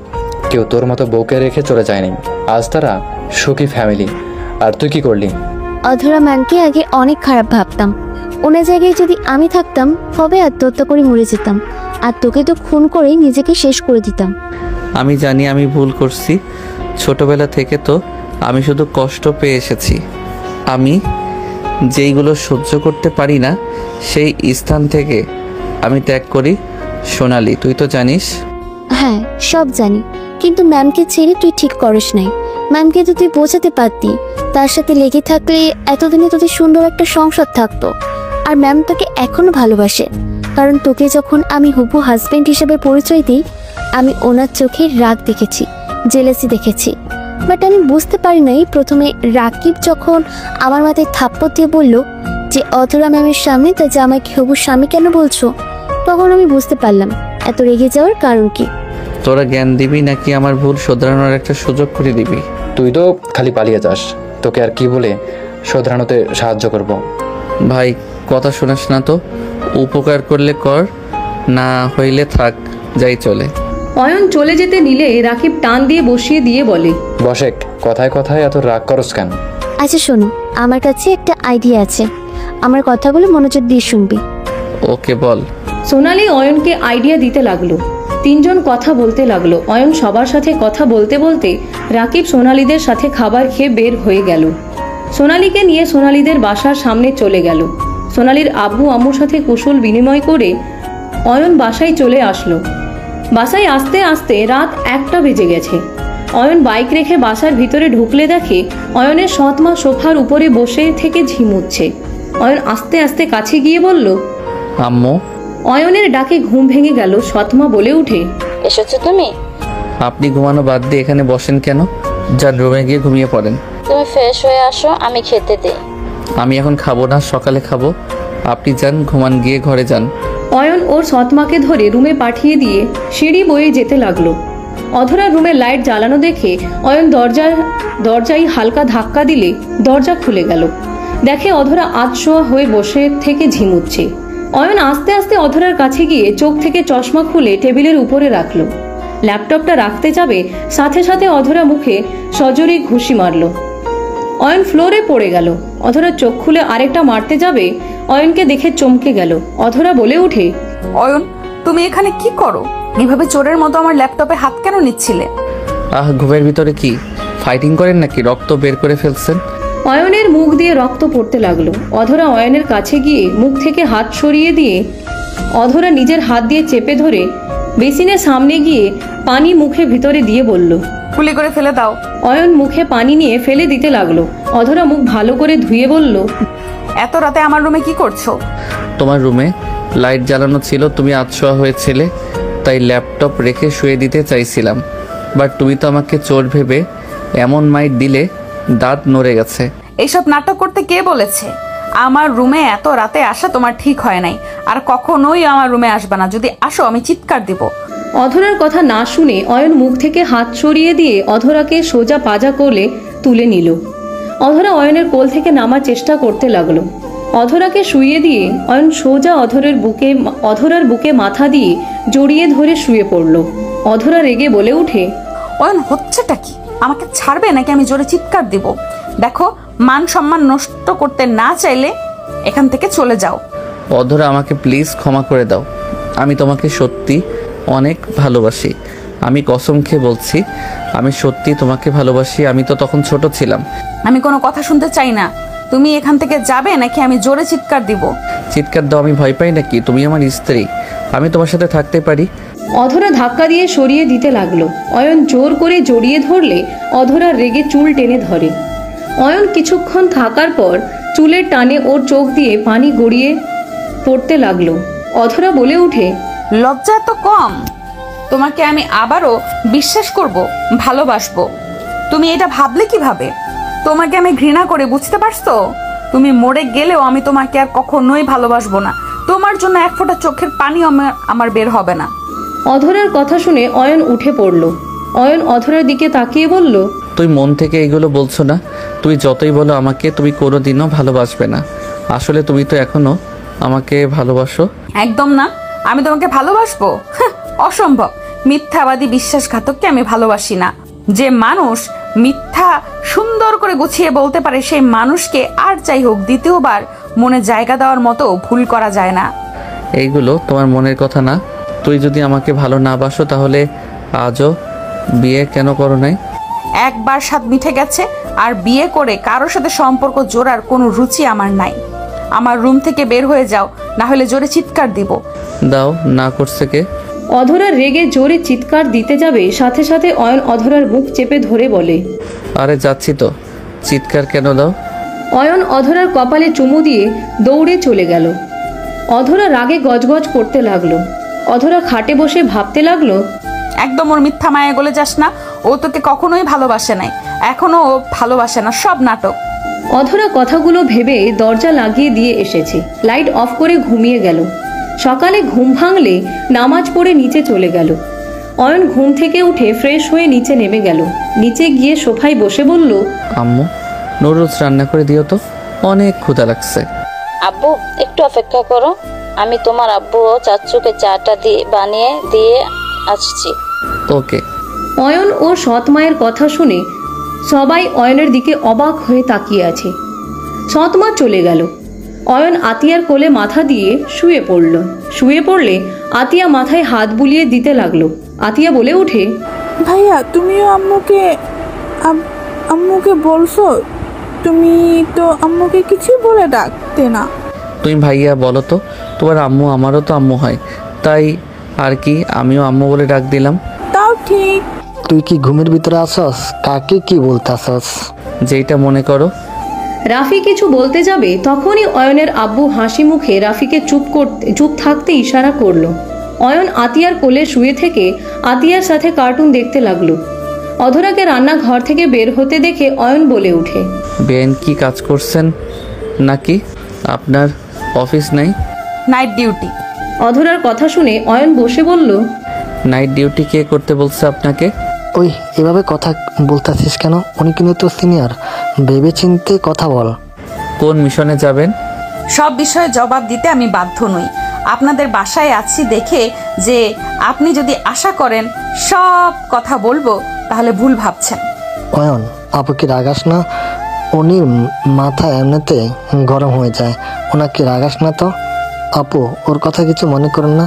কেউ তোর মতো বউকে রেখে চলে যায়নি। আজ তারা সুখী ফ্যামিলি, আর তুই কি করলি? অধরা ম্যামকে আগে অনেক খারাপ ভাবতাম। ওনার জায়গায় যদি আমি থাকতাম কবে আত্মহত্যা করে মরে যেতাম, আর তোকে তো খুন করে নিজেকে শেষ করে দিতাম। আমি জানি আমি ভুল করছি। ছোটবেলা থেকে তো আমি শুধু কষ্ট পেয়ে এসেছি। আমি যেইগুলো সহ্য করতে পারি না সেই স্থান থেকে আমি ত্যাগ করি। সোনালি, তুই তো জানিস। হ্যাঁ, সব জানি, কিন্তু ম্যামকে ছেড়ে তুই ঠিক করিস নাই। ম্যামকে তো তুই বোঝাতে পারতি, তার সাথে লেগে থাকলে এতদিনে তোদের সুন্দর একটা সংসার থাকতো। আর ম্যাম তোকে এখনো ভালোবাসে, কারণ তোকে যখন আমি হবু হাজবেন্ড হিসেবে পরিচয় দিই, আমি ওনার চোখে রাগ দেখেছি, জেলেসি দেখেছি। বাট আমি বুঝতে পারি নাই প্রথমে রাকিব যখন আমার মাথায় থাপ্পড় দিয়ে বলল যে অধরা ম্যামের সামনে তার জামাইকে হবু স্বামী কেন বলছো, তখন আমি বুঝতে পারলাম এত রেগে যাওয়ার কারণ কি। তোরা জ্ঞান দিবি নাকি আমার ভুল শোধরানোর একটা সুযোগ করে দিবি? তুই তো খালি পালিয়ে যাস, তোকে আর কি বলে শোধরানোতে সাহায্য করব। ভাই কথা শোনাস না তো, উপকার করলে কর, না হইলে থাক, যাই চলে। অয়ন চলে যেতে নিলে রাকিব টান দিয়ে বসিয়ে দিয়ে বলে, বসেক, কথায় কথায় এত রাগ করস কেন? আচ্ছা শোনো, আমার কাছে একটা আইডিয়া আছে, আমার কথাগুলো মনোযোগ দিয়ে শুনবি। ওকে বল। সোনালি অয়নকে আইডিয়া দিতে লাগলো। তিনজন কথা বলতে লাগলো। অয়ন সবার সাথে কথা বলতে বলতে রাকিব সোনালিদের সাথে খাবার খেয়ে বের হয়ে গেল। সোনালিকে নিয়ে সোনালিদের বাসার সামনে চলে গেল। সোনালির আব্বু আম্মুর সাথে কুশল বিনিময় করে অয়ন বাসায় চলে আসলো। বাসায় আসতে আসতে রাত 1টা বেজে গেছে। অয়ন বাইক রেখে বাসার ভিতরে ঢুকলে দেখে অয়নের সৎ মা সোফার উপরে বসে থেকে ঝিমুচ্ছে। অয়ন আস্তে আস্তে কাছে গিয়ে বলল, আম্মু। অয়নের ডাকে ঘুম ভেঙে গেল। সৎমা বলে উঠে, এসেছো তুমি? আপনি ঘুমানো বাদ দিয়ে এখানে বসেন কেন? যান রুমে গিয়ে ঘুমিয়ে পড়েন। তুমি ফ্রেশ হয়ে আসো, আমি খেতে দেই। আমি এখন খাবো না, সকালে খাবো। আপনি যান, ঘুমান, গিয়ে ঘরে যান। অয়ন ওর সৎমাকে ধরে রুমে পাঠিয়ে দিয়ে সিঁড়ি বয়ে যেতে লাগলো। অধরা রুমের লাইট জ্বালানো দেখে অয়ন দরজায় হালকা ধাক্কা দিলে দরজা খুলে গেল। দেখে অধরা আধশোয়া হয়ে বসে থেকে ঝিমুচ্ছে। অয়ন আস্তে আস্তে অধরার কাছে গিয়ে চোখ থেকে চশমা খুলে টেবিলের উপরে রাখলো। ল্যাপটপটা রাখতে যাবে, সাথে সাথে অধরা মুখে সজোরে ঘুষি মারল। অয়ন ফ্লোরে পড়ে গেল। অধরা চোখ খুলে আরেকটা মারতে যাবে, অয়নকে দেখে চমকে গেল। অধরা বলে উঠে, অয়ন তুমি এখানে কি করো? এভাবে চোরের মতো আমার ল্যাপটপে হাত কেন নিচ্ছিলে? ঘুমের ভিতরে কি ফাইটিং করেন নাকি? রক্ত বের করে ফেলছেন। অয়নের মুখ দিয়ে রক্ত পড়তে লাগলো। অধরা অয়নের কাছে গিয়ে মুখ থেকে হাত সরিয়ে দিয়ে অধরা নিজের হাত দিয়ে চেপে ধরে বেসিনের সামনে গিয়ে পানি মুখে ভিতরে দিয়ে বলল, কুলি করে ফেলে দাও। অয়ন মুখে পানি নিয়ে ফেলে দিতে লাগলো। অধরা মুখ ভালো করে ধুয়ে বলল, এত রাতে আমার রুমে কি করছো? তোমার রুমে লাইট জ্বালানো ছিল, তুমি আধশোয়া হয়েছিলে, তাই ল্যাপটপ রেখে শুয়ে দিতে চাইছিলাম। বাট তুমি তো আমাকে চোর ভেবে এমন মাইট দিলে দাঁত নড়ে গেছে। এইসব নাটক করতে কে বলেছে? আমার রুমে এত রাতে আসা তোমার ঠিক হয় নাই, আর কখনোই আমার রুমে আসবে না। যদি আসো আমি চিৎকার দিব। অধরার কথা না শুনে অয়ন মুখ থেকে হাত সরিয়ে দিয়ে অধরাকে সোজা পাজা কোলে তুলে নিল। অধরা অয়নের কোল থেকে নামার চেষ্টা করতে লাগলো। অধরাকে শুইয়ে দিয়ে অয়ন সোজা অধরার বুকে মাথা দিয়ে জড়িয়ে ধরে শুয়ে পড়ল। অধরা রেগে বলে উঠে, অয়ন হচ্ছেটা কি? আমাকে ছাড়বে নাকি আমি জোরে চিৎকার দিব? দেখো, মান সম্মান নষ্ট করতে না চাইলে এখান থেকে চলে যাও। অধরা আমাকে প্লিজ ক্ষমা করে দাও। আমি তোমাকে সত্যি অনেক ভালোবাসি। আমি কসম খেয়ে বলছি, আমি সত্যি তোমাকে ভালোবাসি। আমি তো তখন ছোট ছিলাম। আমি কোনো কথা শুনতে চাই না। তুমি এখান থেকে যাবে নাকি আমি জোরে চিৎকার দিব? চিৎকার দাও, আমি ভয় পাই নাকি? তুমি আমার স্ত্রী, আমি তোমার সাথে থাকতে পারি। অধরা ধাক্কা দিয়ে সরিয়ে দিতে লাগলো। অয়ন জোর করে জড়িয়ে ধরলে অধরা রেগে চুল টেনে ধরে। অয়ন কিছুক্ষণ থাকার পর চুলের টানে ওর চোখ দিয়ে পানি গড়িয়ে পড়তে লাগলো। অধরা বলে উঠে, লজ্জা এত কম? তোমাকে আমি আবারও বিশ্বাস করব, ভালোবাসবো। তুমি এটা ভাবলে কিভাবে? তোমাকে আমি ঘৃণা করে, বুঝতে পারছো? তুমি মরে গেলেও আমি তোমাকে আর কখনোই ভালোবাসবো না। তোমার জন্য এক ফোঁটা চোখের পানি আমার বের হবে না। অধরার কথা শুনে অয়ন উঠে পড়ল। অয়ন অধরার দিকে তাকিয়ে বলল, তুই মন থেকে এগুলো বলছো না? তুই যতই বলো আমাকে, তুমি কোনোদিনও ভালোবাসবে না। আসলে তুমি তো এখনো আমাকে ভালোবাসো। একদম না, আমি তোমাকে ভালোবাসবো? অসম্ভব। মিথ্যাবাদী বিশ্বাসঘাতককে আমি ভালোবাসি না। যে মানুষ মিথ্যা সুন্দর করে গুছিয়ে বলতে পারে, সেই মানুষকে আর যাই হোক দ্বিতীয়বার মনে জায়গা দেওয়ার মতো ভুল করা যায় না। এইগুলো তোমার মনের কথা না। তুই যদি আমাকে ভালো না বাসো তাহলে আজও বিয়ে কেন করো নাই? একবার স্বাদ মিঠে গেছে, আর বিয়ে করে কারোর সাথে সম্পর্ক জোড়ার কোনো রুচি আমার নাই। আমার রুম থেকে বের হয়ে যাও, না হলে জোরে চিৎকার দিব। দাও, না করছে কে? অধরার রেগে জোরে চিৎকার দিতে যাবে, সাথে সাথে অয়ন অধরার বুক চেপে ধরে বলে, আরে যাচ্ছি তো, চিৎকার কেন দাও? অয়ন অধরার কপালে চুমু দিয়ে দৌড়ে চলে গেল। অধরা রাগে গজগজ করতে লাগলো। অধরা খাটে বসে ভাবতে লাগলো, একদম ওর মিথ্যা মায়া গলে যাস না। ও তোকে কখনোই ভালোবাসে নাই, এখনো ও ভালোবাসে না, সব নাটক। অধরা কথাগুলো ভেবে দরজা লাগিয়ে দিয়ে এসেছে, লাইট অফ করে ঘুমিয়ে গেল। সকালে ঘুম ভাঙলে নামাজ পড়ে নিচে চলে গেল। অয়ন ঘুম থেকে উঠে ফ্রেশ হয়ে নিচে নেমে গেল। নিচে গিয়ে সোফায় বসে বলল, আম্মু নুডলস রান্না করে দিও তো, অনেক ক্ষুধা লাগছে। আব্বু একটু অপেক্ষা করো, আমি তোমার আব্বু ও চাচুকে চাটা বানিয়ে দিয়ে আসছি। ওকে। অয়ন ও সৎ মায়ের কথা শুনে সবাই অয়নের দিকে অবাক হয়ে তাকিয়ে আছে। সৎ মা চলে গেল। অয়ন আতিয়ার কোলে মাথা দিয়ে শুয়ে পড়ল। শুয়ে পড়লে আতিয়া মাথায় হাত বুলিয়ে দিতে লাগলো। আতিয়া বলে ওঠে, ভাইয়া তুমিও আম্মুকে বলছো? তুমি তো আম্মুকে কিছুই বলে ডাকতে না। তুমি ভাইয়া বলো তো, তোমার আম্মু আমারও তো আম্মু হয়, তাই আর কি আমিও আম্মু বলে ডাক দিলাম। তাও ঠিক। তুই কি ঘুমের ভিতরে আসস? কাকে কি বলতে আসস? যেটা মনে করো। রাফি কিছু বলতে যাবে তখনই অয়নের আব্বু হাসি মুখে রাফিকে চুপ থাকতে ইশারা করলো। অয়ন আতিয়ার কোলে শুয়ে থেকে আতিয়ার সাথে কার্টুন দেখতে লাগলো। অধরাকে রান্নাঘর থেকে বের হতে দেখে অয়ন বলে ওঠে, বেন কি কাজ করছেন নাকি? আপনার অফিস নাই? Night duty. অধরার কথা শুনে অয়ন বসে বলল, নাইট ডিউটি কে করতে বলছে আপনাকে? ওই এভাবে কথা বলতেছিস কেন? উনি কিন্তু তো সিনিয়র, ভেবে চিনতে কথা বল। কোন মিশনে যাবেন? সব বিষয়ে জবাব দিতে আমি বাধ্য নই। আপনাদের বাসায় আছি দেখে যে আপনি যদি আশা করেন সব কথা বলবো, তাহলে ভুল ভাবছেন। অয়ন, আপুকে রাগাস না, উনি মাথা এমনিতে গরম হয়ে যায়, ওনাকে রাগাস না তো। আপু ওর কথা কিছু মনে করেন না।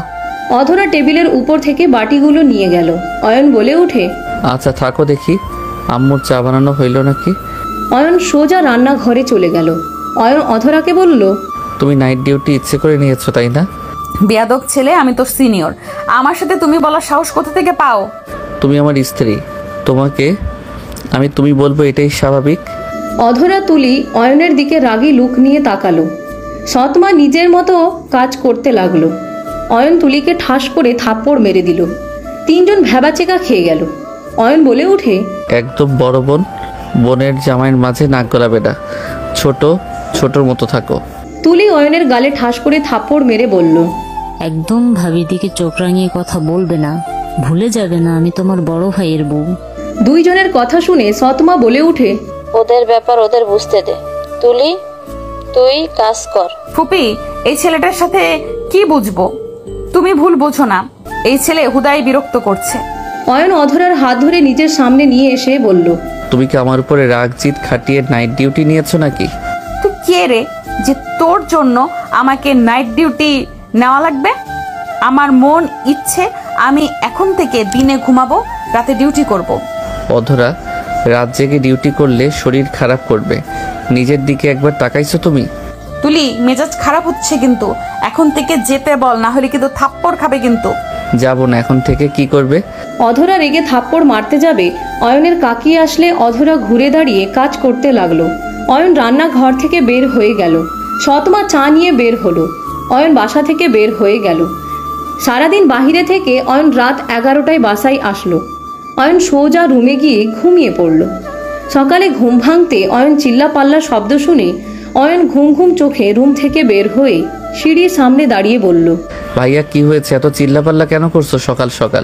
অধরা টেবিলের উপর থেকে বাটিগুলো নিয়ে গেল। অয়ন বলে ওঠে, আচ্ছা থাকো দেখি, আম্মুর চা বানানো হইল নাকি? অয়ন সোজা রান্নাঘরে চলে গেল। অয়ন অধরাকে বলল, তুমি নাইট ডিউটি ইচ্ছে করে নিয়েছো তাই না? বেয়াদব ছেলে, আমি তো সিনিয়র, আমার সাথে তুমি বলার সাহস কোথা থেকে পাও? তুমি আমার স্ত্রী, তোমাকে আমি তুমি বলবো এটাই স্বাভাবিক। অধরা তুলি অয়নের দিকে রাগী লুক নিয়ে তাকালো। সৎমা নিজের মতো কাজ করতে লাগলো। অয়ন তুলিকে ঠাস করে থাপ্পড় মেরে দিল। তিনজন ভ্যাবাচেকা খেয়ে গেল। অয়ন বলে ওঠে, একদম বড় বোন বোনের জামাইয়ের মাঝে নাক গলাবে না, ছোটর মতো থাকো। তুলি অয়নের গালে ঠাস করে থাপ্পড় মেরে বলল, একদম ভাবির দিকে চোখ রাঙিয়ে কথা বলবে না, ভুলে যাবে না আমি তোমার বড় ভাইয়ের বউ। দুইজনের কথা শুনে সৎমা বলে উঠে, ওদের ব্যাপার ওদের বুঝতে দে। তুলি তুই কাজ কর। ফুপি, এই ছেলেটার সাথে কি বুঝবো? তুমি ভুল বুঝো না, এই ছেলে হুদাই বিরক্ত করছে। অয়ন অধরার হাত ধরে নিজের সামনে নিয়ে এসে বলল, তুমি কি আমার উপরে রাগ জিত খাটিয়ে নাইট ডিউটি নিয়েছো নাকি? তুই কে রে যে তোর জন্য আমাকে নাইট ডিউটি নেওয়া লাগবে? আমার মন ইচ্ছে আমি এখন থেকে দিনে ঘুমাবো, রাতে ডিউটি করব। অধরা, রাত জেগে ডিউটি করলে শরীর খারাপ করবে, নিজের দিকে একবার তাকাইছো তুমি? তুলি, মেজাজ খারাপ হচ্ছে কিন্তু, এখন থেকে যেতে বল, না হলে কিন্তু থাপ্পড় খাবে কিন্তু। যাবো না, এখন থেকে কি করবে? অধরা রেগে থাপ্পড় মারতে যাবে, অয়নের কাকি আসলে অধরা ঘুরে দাঁড়িয়ে কাজ করতে লাগলো। অয়ন রান্নাঘর থেকে বের হয়ে গেল। সৎমা চা নিয়ে বের হলো। অয়ন বাসা থেকে বের হয়ে গেল। সারাদিন বাহিরে থেকে অয়ন রাত 11টায় বাসায় আসলো। অয়ন সোজা রুমে গিয়ে ঘুমিয়ে পড়ল। সকালে ঘুম ভাঙতে অয়ন চিল্লাপাল্লা শব্দ শুনে অয়ন ঘুম ঘুম চোখে রুম থেকে বের হয়ে সিঁড়ির সামনে দাঁড়িয়ে বলল, ভাইয়া কি হয়েছে? এত চিল্লাপাল্লা কেন করছো সকাল সকাল?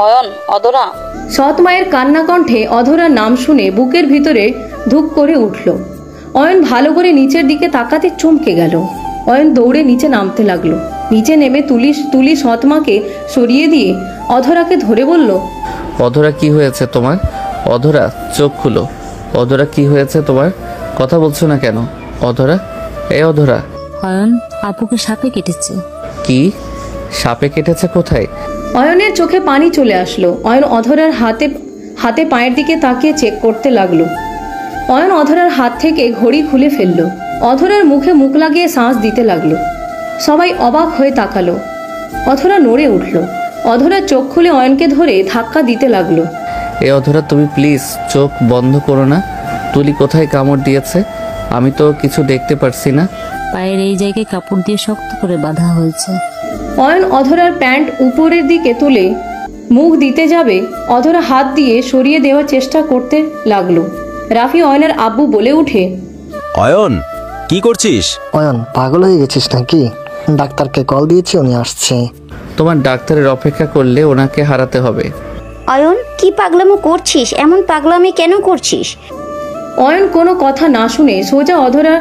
অয়ন, অধরা। সৎ মায়ের কান্না কণ্ঠে অধরার নাম শুনে বুকের ভিতরে ধুক করে উঠল। অয়ন ভালো করে নিচের দিকে তাকাতে চমকে গেল। অয়ন দৌড়ে নিচে নামতে লাগলো। নিচে নেমে তুলি সৎমাকে সরিয়ে দিয়ে অধরাকে ধরে বলল, অধরা কি হয়েছে তোমার? অধরা চোখ খুলো। অধরা কি হয়েছে তোমার? কথা বলছো না কেন? অধরা, এ অধরা। অয়ন, আপুকে সাপে কেটেছে। কি? সাপে কেটেছে কোথায়? অয়নের চোখে পানি চলে আসলো। অয়ন অধরার হাতে পায়ের দিকে তাকিয়ে চেক করতে লাগলো। অয়ন অধরার হাত থেকে ঘড়ি খুলে ফেললো। অধরার মুখে মুখ লাগিয়ে শ্বাস দিতে লাগলো। সবাই অবাক হয়ে তাকালো। অধরা নড়ে উঠল। অধরা চোখ খুলে অয়নকে ধরে ধাক্কা দিতে লাগলো। এ অধরা, তুমি প্লিজ চোখ বন্ধ করো না। তুলি কোথায় কামড় দিয়েছে? আমি তো কিছু দেখতে পারছি না। পায়ের এই জায়গায় কাপড় দিয়ে শক্ত করে বাঁধা হয়েছে। অয়ন অধরার প্যান্ট উপরের দিকে তুলে মুখ দিতে যাবে, অধরা হাত দিয়ে সরিয়ে দেওয়ার চেষ্টা করতে লাগলো। রাফি অয়নের আব্বু বলে উঠে, অয়ন, কি করছিস? অয়ন, পাগল হয়ে গেছিস নাকি? ডাক্তারকে কল দিয়েছি, উনি আসছে। তোমার ডাক্তারের অপেক্ষা করলে ওনাকে হারাতে হবে। অয়ন, কি পাগলামো করছিস? এমন পাগলামি কেন করছিস? অয়ন কোনো কথা না শুনে সোজা অধরার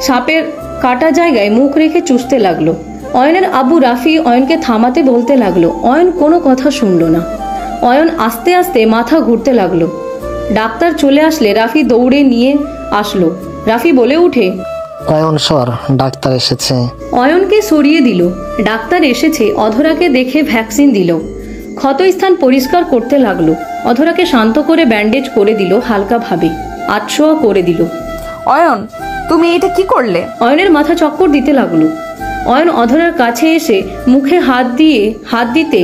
সাপের কাটা জায়গায় মুখ রেখে চুষতে লাগলো। অয়নের আব্বু রাফি অয়নকে থামাতে বলতে লাগলো। অয়ন কোনো কথা শুনলো না। অয়ন আস্তে আস্তে মাথা ঘুরতে লাগলো। ডাক্তার চলে আসলে রাফি দৌড়ে নিয়ে আসলো। রাফি বলে উঠে, অয়ন সর, ডাক্তার এসেছে। অয়নকে সরিয়ে দিল। ডাক্তার এসেছে। অধরাকে দেখে ভ্যাকসিন দিল। ক্ষতস্থান পরিষ্কার করতে লাগলো। অধরাকে শান্ত করে ব্যান্ডেজ করে দিল, হালকাভাবে আটশোয়া করে দিল। অয়ন, তুমি এটা কি করলে? অয়নের মাথা চক্কর দিতে লাগলো। অয়ন অধরার কাছে এসে মুখে হাত দিতে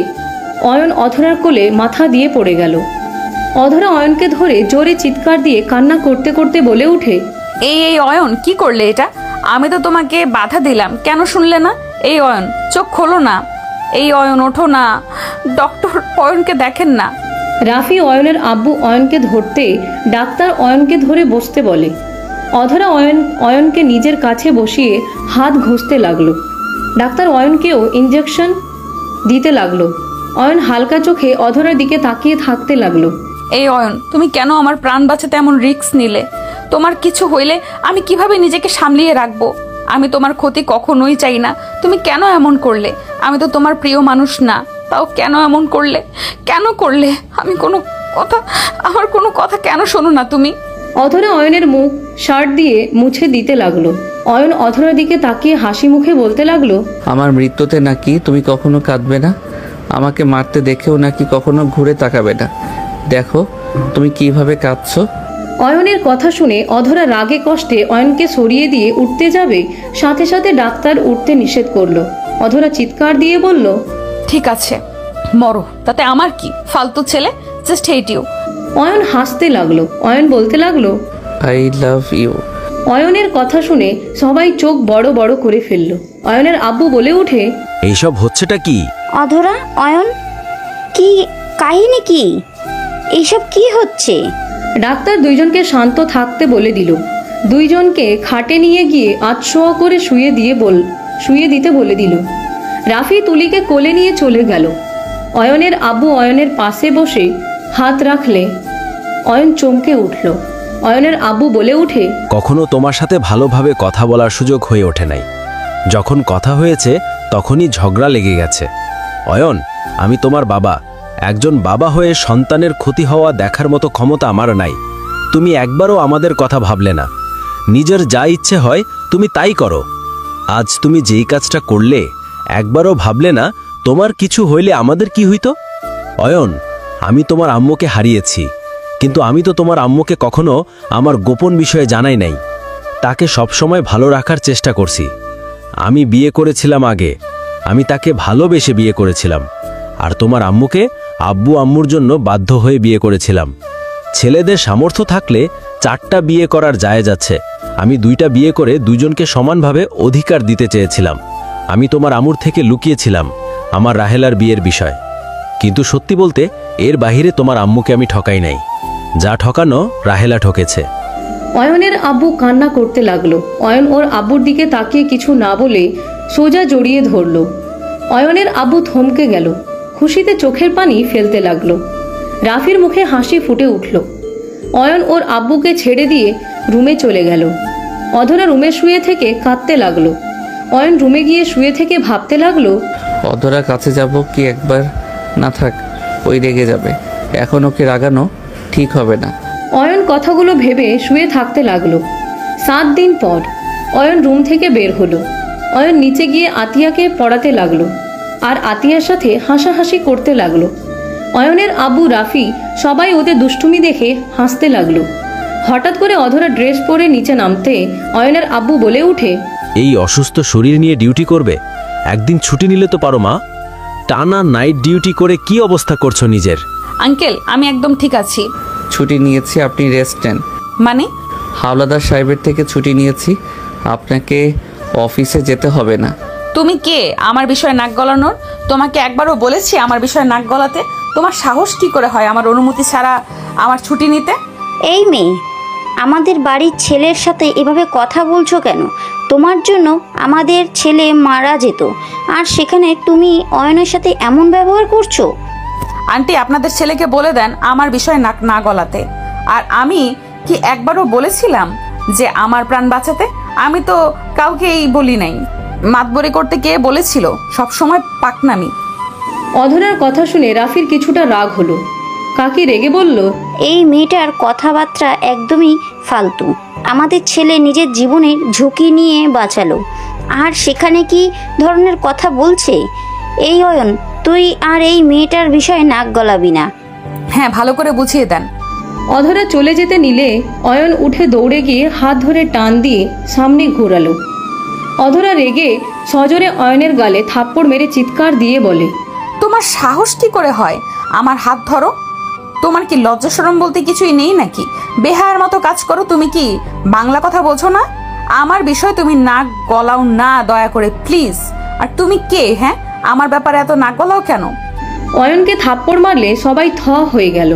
অয়ন অধরার কোলে মাথা দিয়ে পড়ে গেল। অধরা অয়নকে ধরে জোরে চিৎকার দিয়ে কান্না করতে করতে বলে উঠে, এই অয়ন, কি করলে এটা? আমি তো তোমাকে বাধা দিলাম, কেন শুনলে না? এই অয়ন, চোখ খোলো না। এই অয়ন, ওঠো না। ডক্টর, অয়নকে দেখেন না। রাফি অয়নের আব্বু অয়নকে ধরতে ডাক্তার অয়নকে ধরে বসতে বলে। অধরা অয়নকে নিজের কাছে বসিয়ে হাত ঘষতে লাগলো। ডাক্তার অয়নকেও ইঞ্জেকশন দিতে লাগলো। অয়ন হালকা চোখে অধরার দিকে তাকিয়ে থাকতে লাগলো। এই অয়ন, তুমি কেন আমার প্রাণ বাঁচাতে এমন রিস্ক নিলে? তোমার কিছু হইলে আমি কিভাবে নিজেকে সামলিয়ে রাখবো? আমি তোমার ক্ষতি কখনোই চাই না। তুমি কেন এমন করলে? আমি তো তোমার প্রিয় মানুষ না, তাও কেন এমন করলে? কেন করলে? আমার কোনো কথা কেন শোনো না তুমি? অধরা অয়নের মুখ শার্ট দিয়ে মুছে দিতে লাগলো। অয়ন অধরার দিকে তাকিয়ে হাসি মুখে বলতে লাগলো, আমার মৃত্যুতে নাকি তুমি কখনো কাঁদবে না? আমাকে মারতে দেখেও নাকি কখনো ঘুরে তাকাবে না? দেখো তুমি কিভাবে কাঁদছো। অয়নের কথা শুনে অধরা রাগে কষ্টে অয়নকে সরিয়ে দিয়ে উঠতে যাবে, সাথে সাথে ডাক্তার উঠতে নিষেধ করলো। অধরা চিৎকার দিয়ে বলল, ঠিক আছে, মরো, তাতে আমার কি? ফালতু ছেলে, জাস্ট হেট ইউ। অয়ন হাসতে লাগলো। অয়ন বলতে লাগলো, আই লাভ ইউ। অয়নের কথা শুনে সবাই চোখ বড় বড় করে ফেললো। অয়নের আব্বু বলে উঠে, এইসব হচ্ছেটা কি? অধরা, অয়ন, কি কাহিনী? কি এইসব কি হচ্ছে? ডাক্তার দুইজনকে শান্ত থাকতে বলে দিল। দুইজনকে খাটে নিয়ে গিয়ে আধশোয়া করে শুয়ে দিতে বলে দিল। রাফি তুলিকে কোলে নিয়ে চলে গেল। অয়নের আব্বু অয়নের পাশে বসে হাত রাখলে অয়ন চমকে উঠল। অয়নের আব্বু বলে উঠে, কখনো তোমার সাথে ভালোভাবে কথা বলার সুযোগ হয়ে ওঠে নাই। যখন কথা হয়েছে তখনই ঝগড়া লেগে গেছে। অয়ন, আমি তোমার বাবা। একজন বাবা হয়ে সন্তানের ক্ষতি হওয়া দেখার মতো ক্ষমতা আমার নাই। তুমি একবারও আমাদের কথা ভাবলে না। নিজের যা ইচ্ছে হয় তুমি তাই করো। আজ তুমি যেই কাজটা করলে একবারও ভাবলে না তোমার কিছু হইলে আমাদের কি হইতো? অয়ন, আমি তোমার আম্মুকে হারিয়েছি, কিন্তু আমি তো তোমার আম্মুকে কখনো আমার গোপন বিষয়ে জানাই নাই। তাকে সবসময় ভালো রাখার চেষ্টা করছি। আমি বিয়ে করেছিলাম আগে, আমি তাকে ভালোবেসে বিয়ে করেছিলাম। আর তোমার আম্মুকে আব্বু আম্মুর জন্য বাধ্য হয়ে বিয়ে করেছিলাম। ছেলেদের সামর্থ্য থাকলে 4টা বিয়ে করার জায়েজ আছে। আমি 2টা বিয়ে করে দুজনকে সমানভাবে অধিকার দিতে চেয়েছিলাম। আমি তোমার আম্মুর থেকে লুকিয়েছিলাম আমার রাহেলার বিয়ের বিষয়, কিন্তু সত্যি বলতে এর বাহিরে তোমার আম্মুকে আমি ঠকাই নাই। যা ঠকানো রাহেলা ঠকেছে। অয়নের আব্বু কান্না করতে লাগলো। অয়ন ওর আব্বুর দিকে তাকিয়ে কিছু না বলে সোজা জড়িয়ে ধরল। অয়নের আব্বু থমকে গেল, খুশিতে চোখের পানি ফেলতে লাগলো। রাফির মুখে হাসি ফুটে উঠল। অয়ন ওর আব্বুকে ছেড়ে দিয়ে রুমে চলে গেল। অধরা রুমে শুয়ে থেকে কাঁদতে লাগলো। অয়ন রুমে গিয়ে শুয়ে থেকে ভাবতে লাগলো, অধরা কাছে যাব কি একবার? না থাক, ওই রেগে যাবে। এখন ওকে রাগানো ঠিক হবে না। অয়ন কথাগুলো ভেবে শুয়ে থাকতে লাগলো। 7 দিন পর অয়ন রুম থেকে বের হলো। অয়ন নিচে গিয়ে আতিয়াকে পড়াতে লাগলো আর আতিয়ার সাথে হাসাহাসি করতে লাগলো। অয়নের আব্বু রাফি সবাই ওদের দুষ্টুমি দেখে হাসতে লাগলো। হঠাৎ করে অধরা ড্রেস পরে নিচে নামতে অয়নের আব্বু বলে উঠে, এই অসুস্থ শরীর নিয়ে ডিউটি করবে? একদিন ছুটি নিলে তো পারো মা। টানা নাইট ডিউটি করে কি অবস্থা করছো নিজের? আঙ্কেল আমি একদম ঠিক আছি। ছুটি নিয়েছি, আপনি রেস্ট নেন। মানে? হাওলাদার সাহেবের থেকে ছুটি নিয়েছি, আপনাকে অফিসে যেতে হবে না। তুমি কে আমার বিষয়ে নাক গলানোর? তোমাকে একবারও বলেছি আমার বিষয়ে নাক গলাতে? তোমার সাহস কি করে হয় আমার অনুমতি ছাড়া আমার ছুটি নিতে? এই মেয়ে, আমাদের বাড়ির ছেলের সাথে এভাবে কথা বলছো কেন? তোমার জন্য আমাদের ছেলে মারা যেত, আর সেখানে তুমি অয়নের সাথে এমন ব্যবহার করছো। আন্টি আপনাদের ছেলেকে বলে দেন আমার বিষয়ে নাক না গলাতে। আর আমি কি একবারও বলেছিলাম যে আমার প্রাণ বাঁচাতে? আমি তো কাউকেই বলি নাই। মাতবরি করতে কে বলেছিল? সব সময় পাকনামি। অধরার কথা শুনে রাফির কিছুটা রাগ হলো। কাকি রেগে বলল, এই মেয়েটার কথাবার্তা একদমই ফালতু। আমাদের ছেলে নিজের জীবনের ঝুঁকি নিয়ে বাঁচালো, আর সেখানে কি ধরনের কথা বলছে? এই অয়ন, তুই আর এই মেয়েটার বিষয়ে নাক গলাবি না। হ্যাঁ, ভালো করে বুঝিয়ে দেন। অধরা চলে যেতে নিলে অয়ন উঠে দৌড়ে গিয়ে হাত ধরে টান দিয়ে সামনে ঘোরালো। অধরা রেগে সজোরে অয়নের গালে থাপ্পড় মেরে চিৎকার দিয়ে বলে, তোমার সাহস কি করে হয় আমার হাত ধরো? তোমার কি লজ্জা শরম বলতে কিছুই নেই নাকি? বেহায়ার মতো কাজ করো। তুমি কি বাংলা কথা বোঝো না? আমার বিষয় তুমি নাক গলাও না, দয়া করে প্লিজ। আর তুমি কে? হ্যাঁ, আমার ব্যাপারে এত নাক গলাও কেন? অয়নকে থাপ্পড় মারলে সবাই থ হয়ে গেল।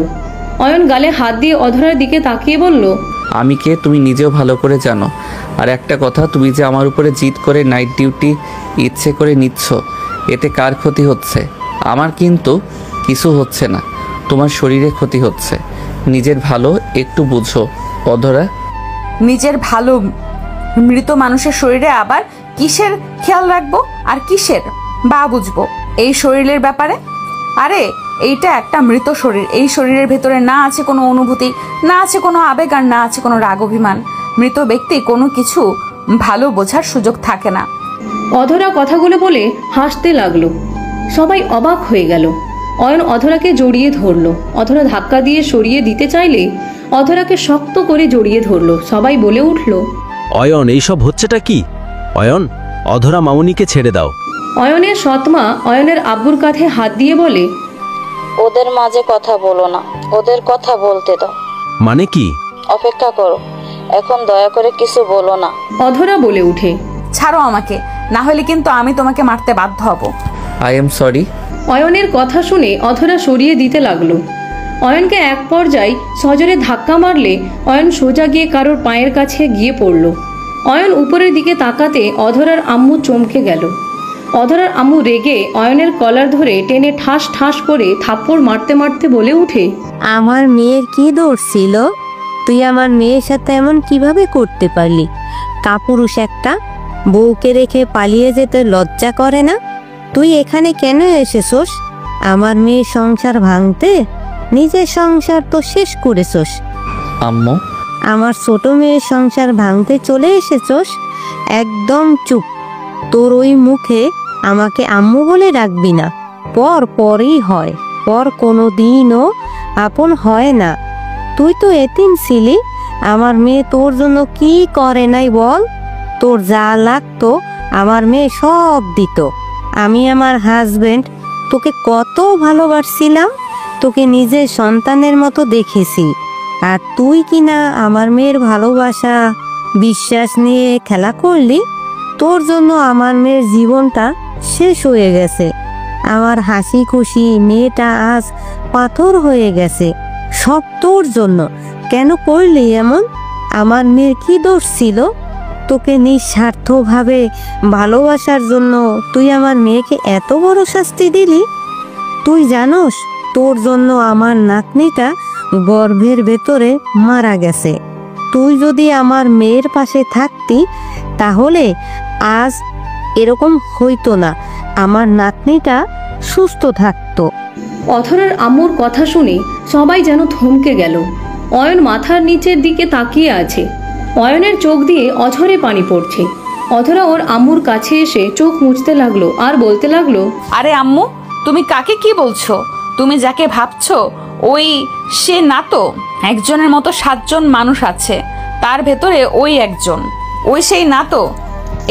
অয়ন গালে হাত দিয়ে অধরার দিকে তাকিয়ে বলল, আমি কে তুমি নিজেও ভালো করে জানো। আর একটা কথা, তুমি যে আমার উপরে জিদ করে নাইট ডিউটি ইচ্ছে করে নিচ্ছ, এতে কার ক্ষতি হচ্ছে? আমার কিন্তু কিছু হচ্ছে না, তোমার শরীরে ক্ষতি হচ্ছে। নিজের ভালো একটু বুঝো অধরা। নিজের ভালো? মৃত মানুষের শরীরে আবার কিসের খেয়াল রাখবো আর কিসের বা বুঝবো এই শরীরের ব্যাপারে? আরে এইটা একটা মৃত শরীর। এই শরীরের ভেতরে না আছে কোনো অনুভূতি, না আছে কোনো আবেগ, আর না আছে কোনো রাগ অভিমান। মৃত ব্যক্তি কোনো কিছু ভালো বোঝার সুযোগ থাকে না। অধরা কথাগুলো বলে হাসতে লাগলো। সবাই অবাক হয়ে গেল। অয়ন অধরাকে জড়িয়ে ধরলো। অধরা ধাক্কা দিয়ে সরিয়ে দিতে চাইলে অধরাকে শক্ত করে জড়িয়ে ধরলো। সবাই বলে উঠল, অয়ন, এইসব হচ্ছেটা কি? অয়ন, অধরা মামুনিকে ছেড়ে দাও। অয়নের সৎমা অয়নের আব্বুর কাঁধে হাত দিয়ে বলে, ওদের মাঝে কথা বলো না, ওদের কথা বলতে দাও। মানে কি? অপেক্ষা করো, এখন দয়া করে কিছু বলো না। অধরা বলে উঠে, ছাড়ো আমাকে, না হলে কিন্তু আমি তোমাকে মারতে বাধ্য হব। I am sorry. অয়নের কথা শুনে অধরা সরিয়ে দিতে লাগলো। অয়নকে এক পর্যায়ে সজোরে ধাক্কা মারলে অয়ন সোজা গিয়ে কারোর পায়ের কাছে গিয়ে পড়ল। অয়ন উপরের দিকে তাকাতে অধরার আম্মু চমকে গেল। অধরার আম্মু রেগে অয়নের কলার ধরে টেনে ঠাস ঠাস করে থাপ্পড় মারতে মারতে বলে উঠে, আমার মেয়ের কি দোষ ছিল? তুই আমার মেয়ের সাথে এমন কিভাবে করতে পারলি? কাপুরুষ একটা! বউকে রেখে পালিয়ে যেতে লজ্জা করে না? তুই এখানে কেন এসেছোস? আমার মেয়ের সংসার ভাঙতে? নিজের সংসার তো শেষ করেছোস। আম্মু, আমার ছোট মেয়ের সংসার ভাঙতে চলে এসেছোস? একদম চুপ! তোর ওই মুখে আমাকে আম্মু বলে ডাকবি না। পর পরই হয়, পর কোনো দিনও আপন হয় না। তুই তো এতিম ছিলি। আমার মেয়ে তোর জন্য কি করে নাই বল? তোর যা লাগতো আমার মেয়ে সব দিত। আমি আমার হাজবেন্ড তোকে কত ভালোবাসছিলাম, তোকে নিজের সন্তানের মতো দেখেছি। আর তুই কিনা আমার মেয়ের ভালোবাসা বিশ্বাস নিয়ে খেলা করলি। তোর জন্য আমার মেয়ের জীবনটা শেষ হয়ে গেছে। আমার হাসি খুশি মেয়েটা আজ পাথর হয়ে গেছে, সব তোর জন্য। কেন করলি এমন? আমার মেয়ের কি দোষ ছিল? তোকে নিঃস্বার্থভাবে ভালোবাসার জন্য তুই আমার মেয়েকে এত বড় শাস্তি দিলি? তুই জানোস তোর জন্য আমার নাতনিটা গর্ভের ভেতরে মারা গেছে। তুই যদি আমার মেয়ের পাশে থাকতি তাহলে আজ এরকম হইতো না, আমার নাতনিটা সুস্থ থাকতো। অধরার আম্মুর কথা শুনে সবাই যেন থমকে গেল। অয়ন মাথার নিচের দিকে তাকিয়ে আছে। অয়নের চোখ দিয়ে অঝরে পানি পড়ছে। অধরা ওর আম্মুর কাছে এসে চোখ মুছতে লাগলো আর বলতে লাগলো, আরে আম্মু, তুমি কাকে কি বলছো? তুমি যাকে ভাবছো ওই সে না তো। একজনের মতো 7 জন মানুষ আছে, তার ভেতরে ওই একজন, ওই সেই না তো।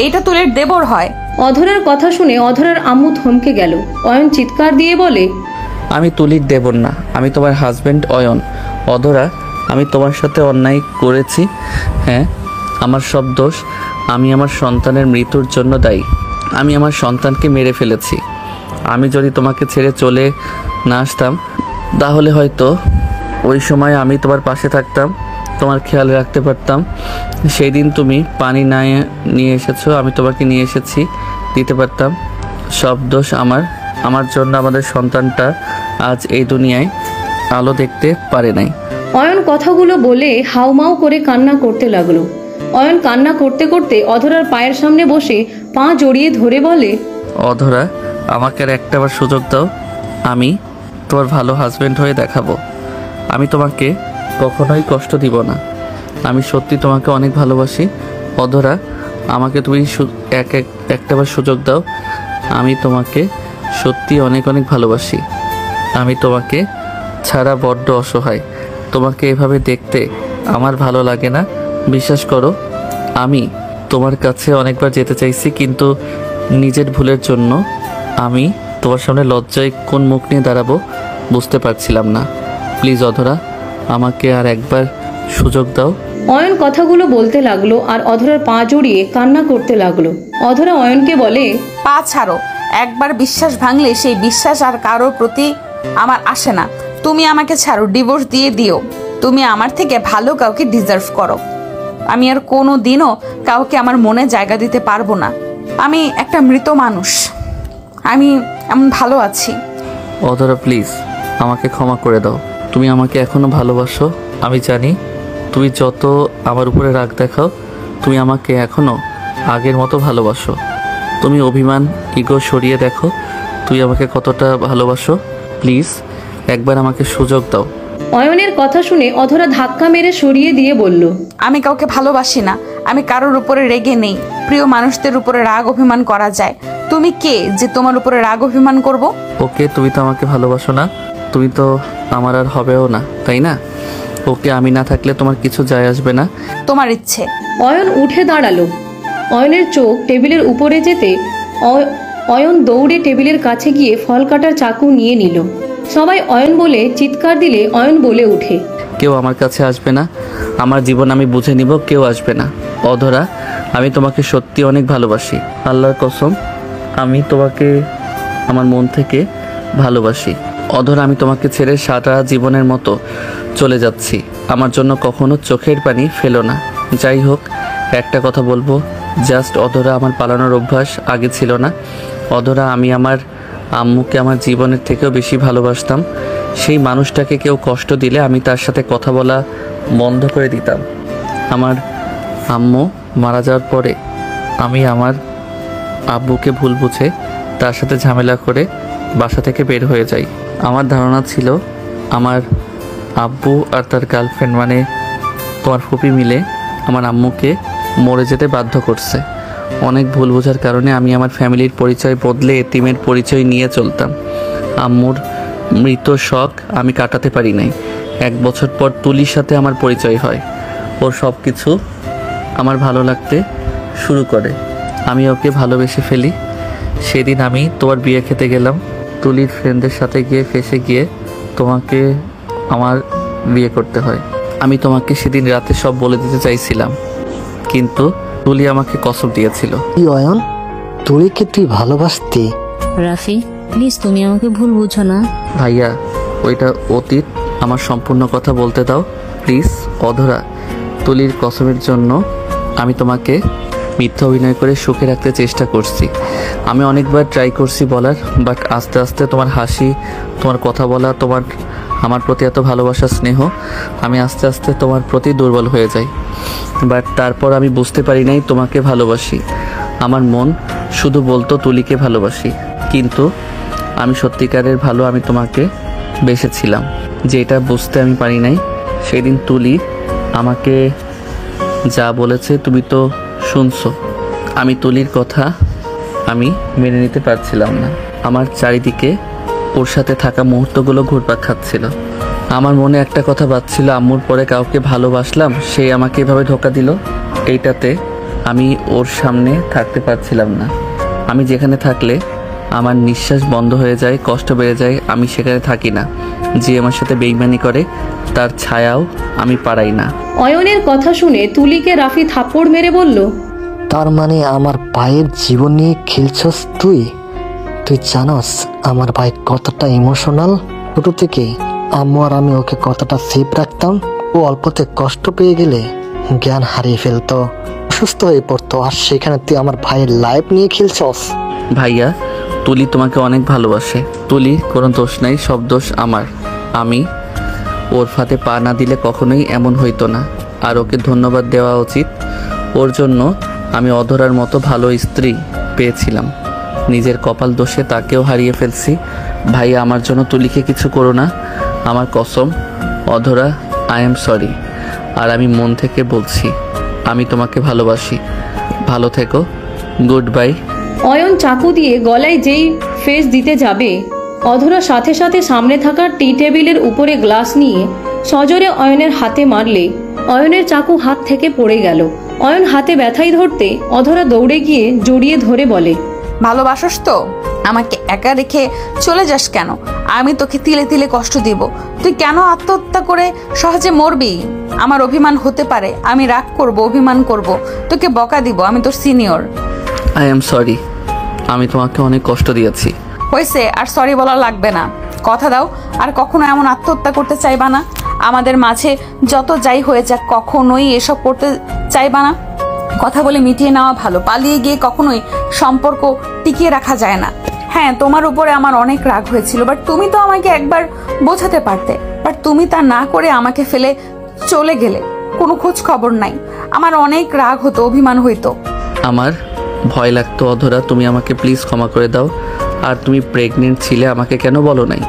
এইটা তুলের দেবর হয়। অধরার কথা শুনে অধরার আম্মু থমকে গেল। অয়ন চিৎকার দিয়ে বলে, আমি তুলির দেবর না, আমি তোমার হাজব্যান্ড অয়ন। অধরা, আমি তোমার সাথে অন্যায় করেছি। হ্যাঁ, আমার সব দোষ। আমি আমার সন্তানের মৃত্যুর জন্য দায়ী। আমি আমার সন্তানকে মেরে ফেলেছি। আমি যদি তোমাকে ছেড়ে চলে না আসতাম তাহলে হয়তো ওই সময় আমি তোমার পাশে থাকতাম, তোমার খেয়াল রাখতে পারতাম। সেই দিন তুমি পানি না নিয়ে এসেছো, আমি তোমাকে নিয়ে এসেছি, দিতে পারতাম। সব দোষ আমার। আমার জন্য আমাদের সন্তানটা আজ এই দুনিয়ায় আলো দেখতে পারে নাই। অয়ন কথাগুলো বলে হাউমাউ করে কান্না করতে লাগলো। অয়ন কান্না করতে করতে অধরার পায়ের সামনে বসে পা জড়িয়ে ধরে বলে, অধরা, আমাকে আর একটাবার সুযোগ দাও। আমি তোমার ভালো হাজব্যান্ড হয়ে দেখাবো। আমি তোমাকে কখনোই কষ্ট দিব না। আমি সত্যি তোমাকে অনেক ভালোবাসি। অধরা, আমাকে তুমি একটাবার সুযোগ দাও। আমি তোমাকে সত্যি অনেক অনেক ভালোবাসি। আমি তোমাকে ছাড়া বড্ড অসহায়। তোমাকে এভাবে দেখতে আমার ভালো লাগে না। বিশ্বাস করো, আমি তোমার কাছে অনেকবার যেতে চাইছি, কিন্তু নিজের ভুলের জন্য আমি তোমার সামনে লজ্জায় কোন মুখ নিয়ে দাঁড়াবো বুঝতে পারছিলাম না। প্লিজ অধরা, আমাকে আর একবার সুযোগ দাও। অয়ন কথাগুলো বলতে লাগলো আর অধরার পা জড়িয়ে কান্না করতে লাগলো। অধরা অয়নকে বলে, পা ছাড়ো। একবার বিশ্বাস ভাঙলে সেই বিশ্বাস আর কারোর প্রতি আমার আসে না। তুমি আমাকে ছাড়ো, ডিভোর্স দিয়ে দিও। তুমি আমার থেকে ভালো কাউকে ডিজার্ভ করো। আমি আর কোনো দিনও কাউকে আমার মনে জায়গা দিতে পারবো না। আমি একটা মৃত মানুষ, আমি এমন ভালো আছি। অধরা, প্লিজ আমাকে ক্ষমা করে দাও। তুমি আমাকে এখনো ভালোবাসো। আমি জানি তুমি যত আমার উপরে রাগ দেখাও, তুমি আমাকে এখনো আগের মতো ভালোবাসো। তুমি অভিমান, ইগো সরিয়ে দেখো তুই আমাকে কতটা ভালোবাসো। প্লিজ একবার আমাকে সুযোগ দাও। অয়নের কথা শুনে অধরা ধাক্কা মেরে সরিয়ে দিয়ে বলল, আমি কাউকে ভালোবাসি না। আমি কারোর উপরে রেগে নেই। প্রিয় মানুষদের উপরে রাগ অভিমান করা যায়। তুমি কে যে তোমার উপরে রাগ অভিমান করব? ওকে, তুমি তো আমাকে ভালোবাসো না, তুমি তো আমার আর হবেও না, তাই না? ওকে, আমি না থাকলে তোমার কিছু যায় আসবে না। তোমার ইচ্ছে। অয়ন উঠে দাঁড়ালো। অয়নের চোখ টেবিলের উপরে যেতে অয়ন দৌড়ে টেবিলের কাছে গিয়ে ফল কাটার চাকু নিয়ে নিল। সবাই অয়ন বলে চিৎকার দিলে অয়ন বলে উঠে, কেউ আমার কাছে আসবে না। আমার জীবন আমি বুঝে নিব, কেউ আসবে না। অধরা, আমি তোমাকে সত্যি অনেক ভালোবাসি। আল্লাহর কসম, আমি তোমাকে আমার মন থেকে ভালোবাসি। অধরা, আমি তোমাকে ছেড়ে সারা জীবনের মতো চলে যাচ্ছি। আমার জন্য কখনো চোখের পানি ফেলো না। যাই হোক, একটা কথা বলবো, জাস্ট অধরা, আমার পালানোর অভ্যাস আগে ছিল না। অধরা, আমি আমার আম্মুকে আমার জীবনের থেকেও বেশি ভালোবাসতাম। সেই মানুষটাকে কেউ কষ্ট দিলে আমি তার সাথে কথা বলা বন্ধ করে দিতাম। আমার আম্মু মারা যাওয়ার পরে আমি আমার আব্বুকে ভুল বুঝে তার সাথে ঝামেলা করে বাসা থেকে বের হয়ে যাই। আমার ধারণা ছিল আমার আব্বু আর তার গার্লফ্রেন্ড মানে তোমার ফুপি মিলে আমার আম্মুকে মরে যেতে বাধ্য করছে। অনেক ভুল বোঝার কারণে আমি আমার ফ্যামিলির পরিচয় বদলে এতিমের পরিচয় নিয়ে চলতাম। আম্মুর মৃত শখ আমি কাটাতে পারি নাই। 1 বছর পর তুলির সাথে আমার পরিচয় হয়। ওর সব কিছু আমার ভালো লাগতে শুরু করে। আমি ওকে ভালোবেসে ফেলি। সেদিন আমি তোমার বিয়ে খেতে গেলাম। তুলির ফ্রেন্ডদের সাথে গিয়ে ফেসে গিয়ে তোমাকে আমার বিয়ে করতে হয়। আমি তোমাকে সেদিন রাতে সব বলে দিতে চাইছিলাম, কিন্তু তুলি আমাকে কসম দিয়েছিল। কি অয়ন, তুলিকে তুই ভালোবাসতি? রাফি, প্লিজ তুমি আমাকে ভুল বুঝো না। ভাইয়া, ওইটা অতীত, আমার সম্পূর্ণ কথা বলতে দাও প্লিজ। অধরা, তুলির কসমের জন্য আমি তোমাকে মিথ্যা অভিনয় করে সুখে রাখতে চেষ্টা করছি। আমি অনেকবার ট্রাই করছি বলার, বাট আস্তে আস্তে তোমার হাসি, তোমার কথা বলা, তোমার আমার প্রতি এত ভালোবাসা, স্নেহ, আমি আস্তে আস্তে তোমার প্রতি দুর্বল হয়ে যাই। বাট তারপর আমি বুঝতে পারি নাই তোমাকে ভালোবাসি। আমার মন শুধু বলতো তুলিকে ভালোবাসি, কিন্তু আমি সত্যিকারের ভালো আমি তোমাকে বেসেছিলাম, যেটা বুঝতে আমি পারি নাই। সেদিন তুলি আমাকে যা বলেছে তুমি তো শুনছো। আমি তুলির কথা আমি মেনে নিতে পারছিলাম না। আমার চারিদিকে ওর সাথে থাকা মুহূর্তগুলো ঘুরপাক খাচ্ছিল। আমার মনে একটা কথা বাজছিল, আম্মুর পরে কাউকে ভালোবাসলাম, সে আমাকে এভাবে ধোঁকা দিল। এইটাতে আমি ওর সামনে থাকতে পারছিলাম না। আমি যেখানে থাকলে আমার নিঃশ্বাস বন্ধ হয়ে যায়, কষ্ট বেড়ে যায়, আমি সেখানে থাকি না। যে আমার সাথে বেইমানি করে তার ছায়াও আমি পারাই না। অয়নের কথা শুনে তুলিকে রাফি থাপ্পড় মেরে বলল, তার মানে আমার ভাইয়ের জীবন নিয়ে খেলছস তুই? তুই জানোস আমার ভাই কতটা ইমোশনাল? ছোট থেকে আম্মু আর আমি ওকে কতটা সেফ রাখতাম। ও অল্পতে কষ্ট পেয়ে গেলে জ্ঞান হারিয়ে ফেলতো, অসুস্থ হয়ে পড়তো, আর সেখানে তুই আমার ভাইয়ের লাইফ নিয়ে খেলছস। ভাইয়া, তুলি তোমাকে অনেক ভালোবাসে। তুলি কোনো দোষ নাই, সব দোষ আমার। আমি ওর ফাঁদে পা না দিলে কখনোই এমন হইতো না। আর ওকে ধন্যবাদ দেওয়া উচিত। ওর জন্য আমি অধরার মতো ভালো স্ত্রী পেয়েছিলাম। নিজের কপাল দোষে তাকেও হারিয়ে ফেলছি। ভাইয়া, আমার জন্য তুলিকে কিছু করো না, আমার কসম। অধরা, আই এম সরি। আর আমি মন থেকে বলছি, আমি তোমাকে ভালোবাসি। ভালো থেকো, গুড বাই। অয়ন চাকু দিয়ে গলায় যেই ফেস দিতে যাবে, অধরা সাথে সাথে সামনে থাকা টি টেবিলের উপরে গ্লাস নিয়ে সজোরে অয়নের হাতে মারলে অয়নের চাকু হাত থেকে পড়ে গেল। অয়ন হাতে ব্যথাই ধরতে অধরা দৌড়ে গিয়ে জড়িয়ে ধরে বলে, ভালোবাসস তো? আমাকে একা রেখে চলে যাস কেন? আমি তোকে তিলে তিলে কষ্ট দিব। তুই কেন আত্মহত্যা করে সহজে মরবি? আমার অভিমান হতে পারে, আমি রাগ করব, অভিমান করব, তোকে বকা দিব, আমি তোর সিনিয়র। আই এম সরি, আমি তোমাকে অনেক কষ্ট দিয়েছি। হয়েছে, আর সরি বলা লাগবে না। কথা দাও আর কখনো এমন আত্মহত্যা করতে চাইবা না। আমাদের মাঝে যত যাই হয়ে যাক, কখনোই এসব করতে চাইবা না। কথা বলে মিটিয়ে নেওয়া ভালো। পালিয়ে গিয়ে কখনোই সম্পর্ক টিকিয়ে রাখা যায় না। হ্যাঁ, তোমার উপরে আমার অনেক রাগ হয়েছিল, বাট তুমি তো আমাকে একবার বোঝাতে পারতে। বাট তুমি তা না করে আমাকে ফেলে চলে গেলে, কোনো খোঁজ খবর নাই। আমার অনেক রাগ হতো, অভিমান হইতো। আমার ভয় লাগতো। অধরা, তুমি আমাকে প্লিজ ক্ষমা করে দাও। আর তুমি প্রেগনেন্ট ছিলে, আমাকে কেন বলো নাই?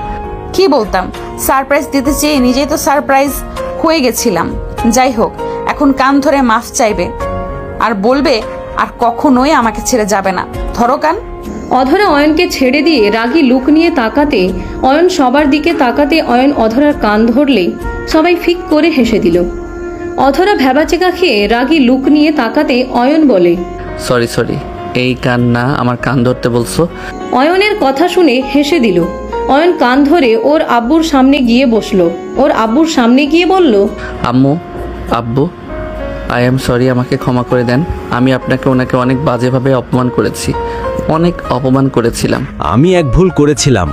কি বলতাম? সারপ্রাইজ দিতে চেয়ে নিজেই তো সারপ্রাইজ হয়ে গেছিলাম। যাই হোক, এখন কান ধরে মাফ চাইবে আর বলবে আর কখনোই আমাকে ছেড়ে যাবে না। ধরো কান। অধরা অয়নকে ছেড়ে দিয়ে রাগী লুক নিয়ে তাকাতে, অয়ন সবার দিকে তাকাতে অয়ন অধরার কান ধরলে সবাই ফিক করে হেসে দিল। অধরা ভ্যাবাচেকা খেয়ে রাগী লুক নিয়ে তাকাতে অয়ন বলে, সরি সরি, এই কান না, আমার কান ধরতে বলছো? অয়নের কথা শুনে হেসে দিল। অয়ন কান ধরে ওর আব্বুর সামনে গিয়ে বসলো। ওর আব্বুর সামনে গিয়ে বলল, আম্মু, আব্বু, আই এম সরি, আমাকে ক্ষমা করে দেন। আমি আপনাকে ওনাকে অনেক বাজেভাবে অপমান করেছি, অনেক অপমান করেছিলাম। আমি এক ভুল করেছিলাম,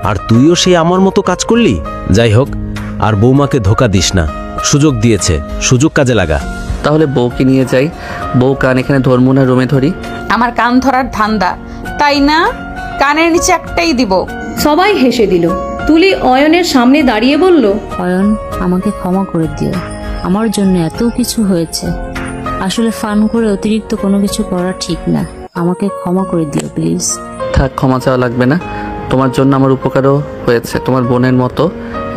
আর তুইও সেই আমার মতো কাজ করলি। যাই হোক, আর বৌমাকে ধোকা দিস না। সুযোগ দিয়েছে, সুযোগ কাজে লাগা। তাহলে বউকে নিয়ে যাই। বউ কান এখানে ধরবো না, রুমে ধরি। আমার কান ধরার ধান্দা, তাই না? কানের নিচে একটাই দিব। সবাই হেসে দিল। তুলি অয়নের সামনে দাঁড়িয়ে বলল, অয়ন, আমাকে ক্ষমা করে দিও। আমার জন্য এত কিছু হয়েছে। আসলে ফান করে অতিরিক্ত কোনো কিছু করা ঠিক না। আমাকে ক্ষমা করে দিও প্লিজ। থাক, ক্ষমা চাওয়া লাগবে না। তোমার জন্য আমার উপকারও হয়েছে। তোমার বোনের মতো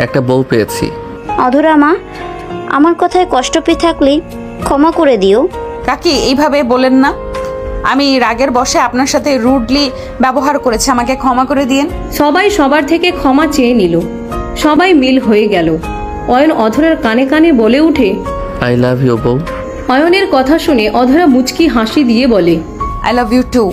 একটা বউ পেয়েছি। অধরা মা, আমার কথায় কষ্ট পেয়ে থাকলে ক্ষমা করে দিও। কাকি, এইভাবে বলেন না। আমি রাগের বশে আপনার সাথে রুডলি ব্যবহার করেছি, আমাকে ক্ষমা করে দিয়েন। সবাই সবার থেকে ক্ষমা চেয়ে নিল। সবাই মিল হয়ে গেল। অয়ন অধরার কানে কানে বলে উঠে, আই লাভ ইউ বউ। অয়নের কথা শুনে অধরা মুচকি হাসি দিয়ে বলে, আই লাভ ইউ টু।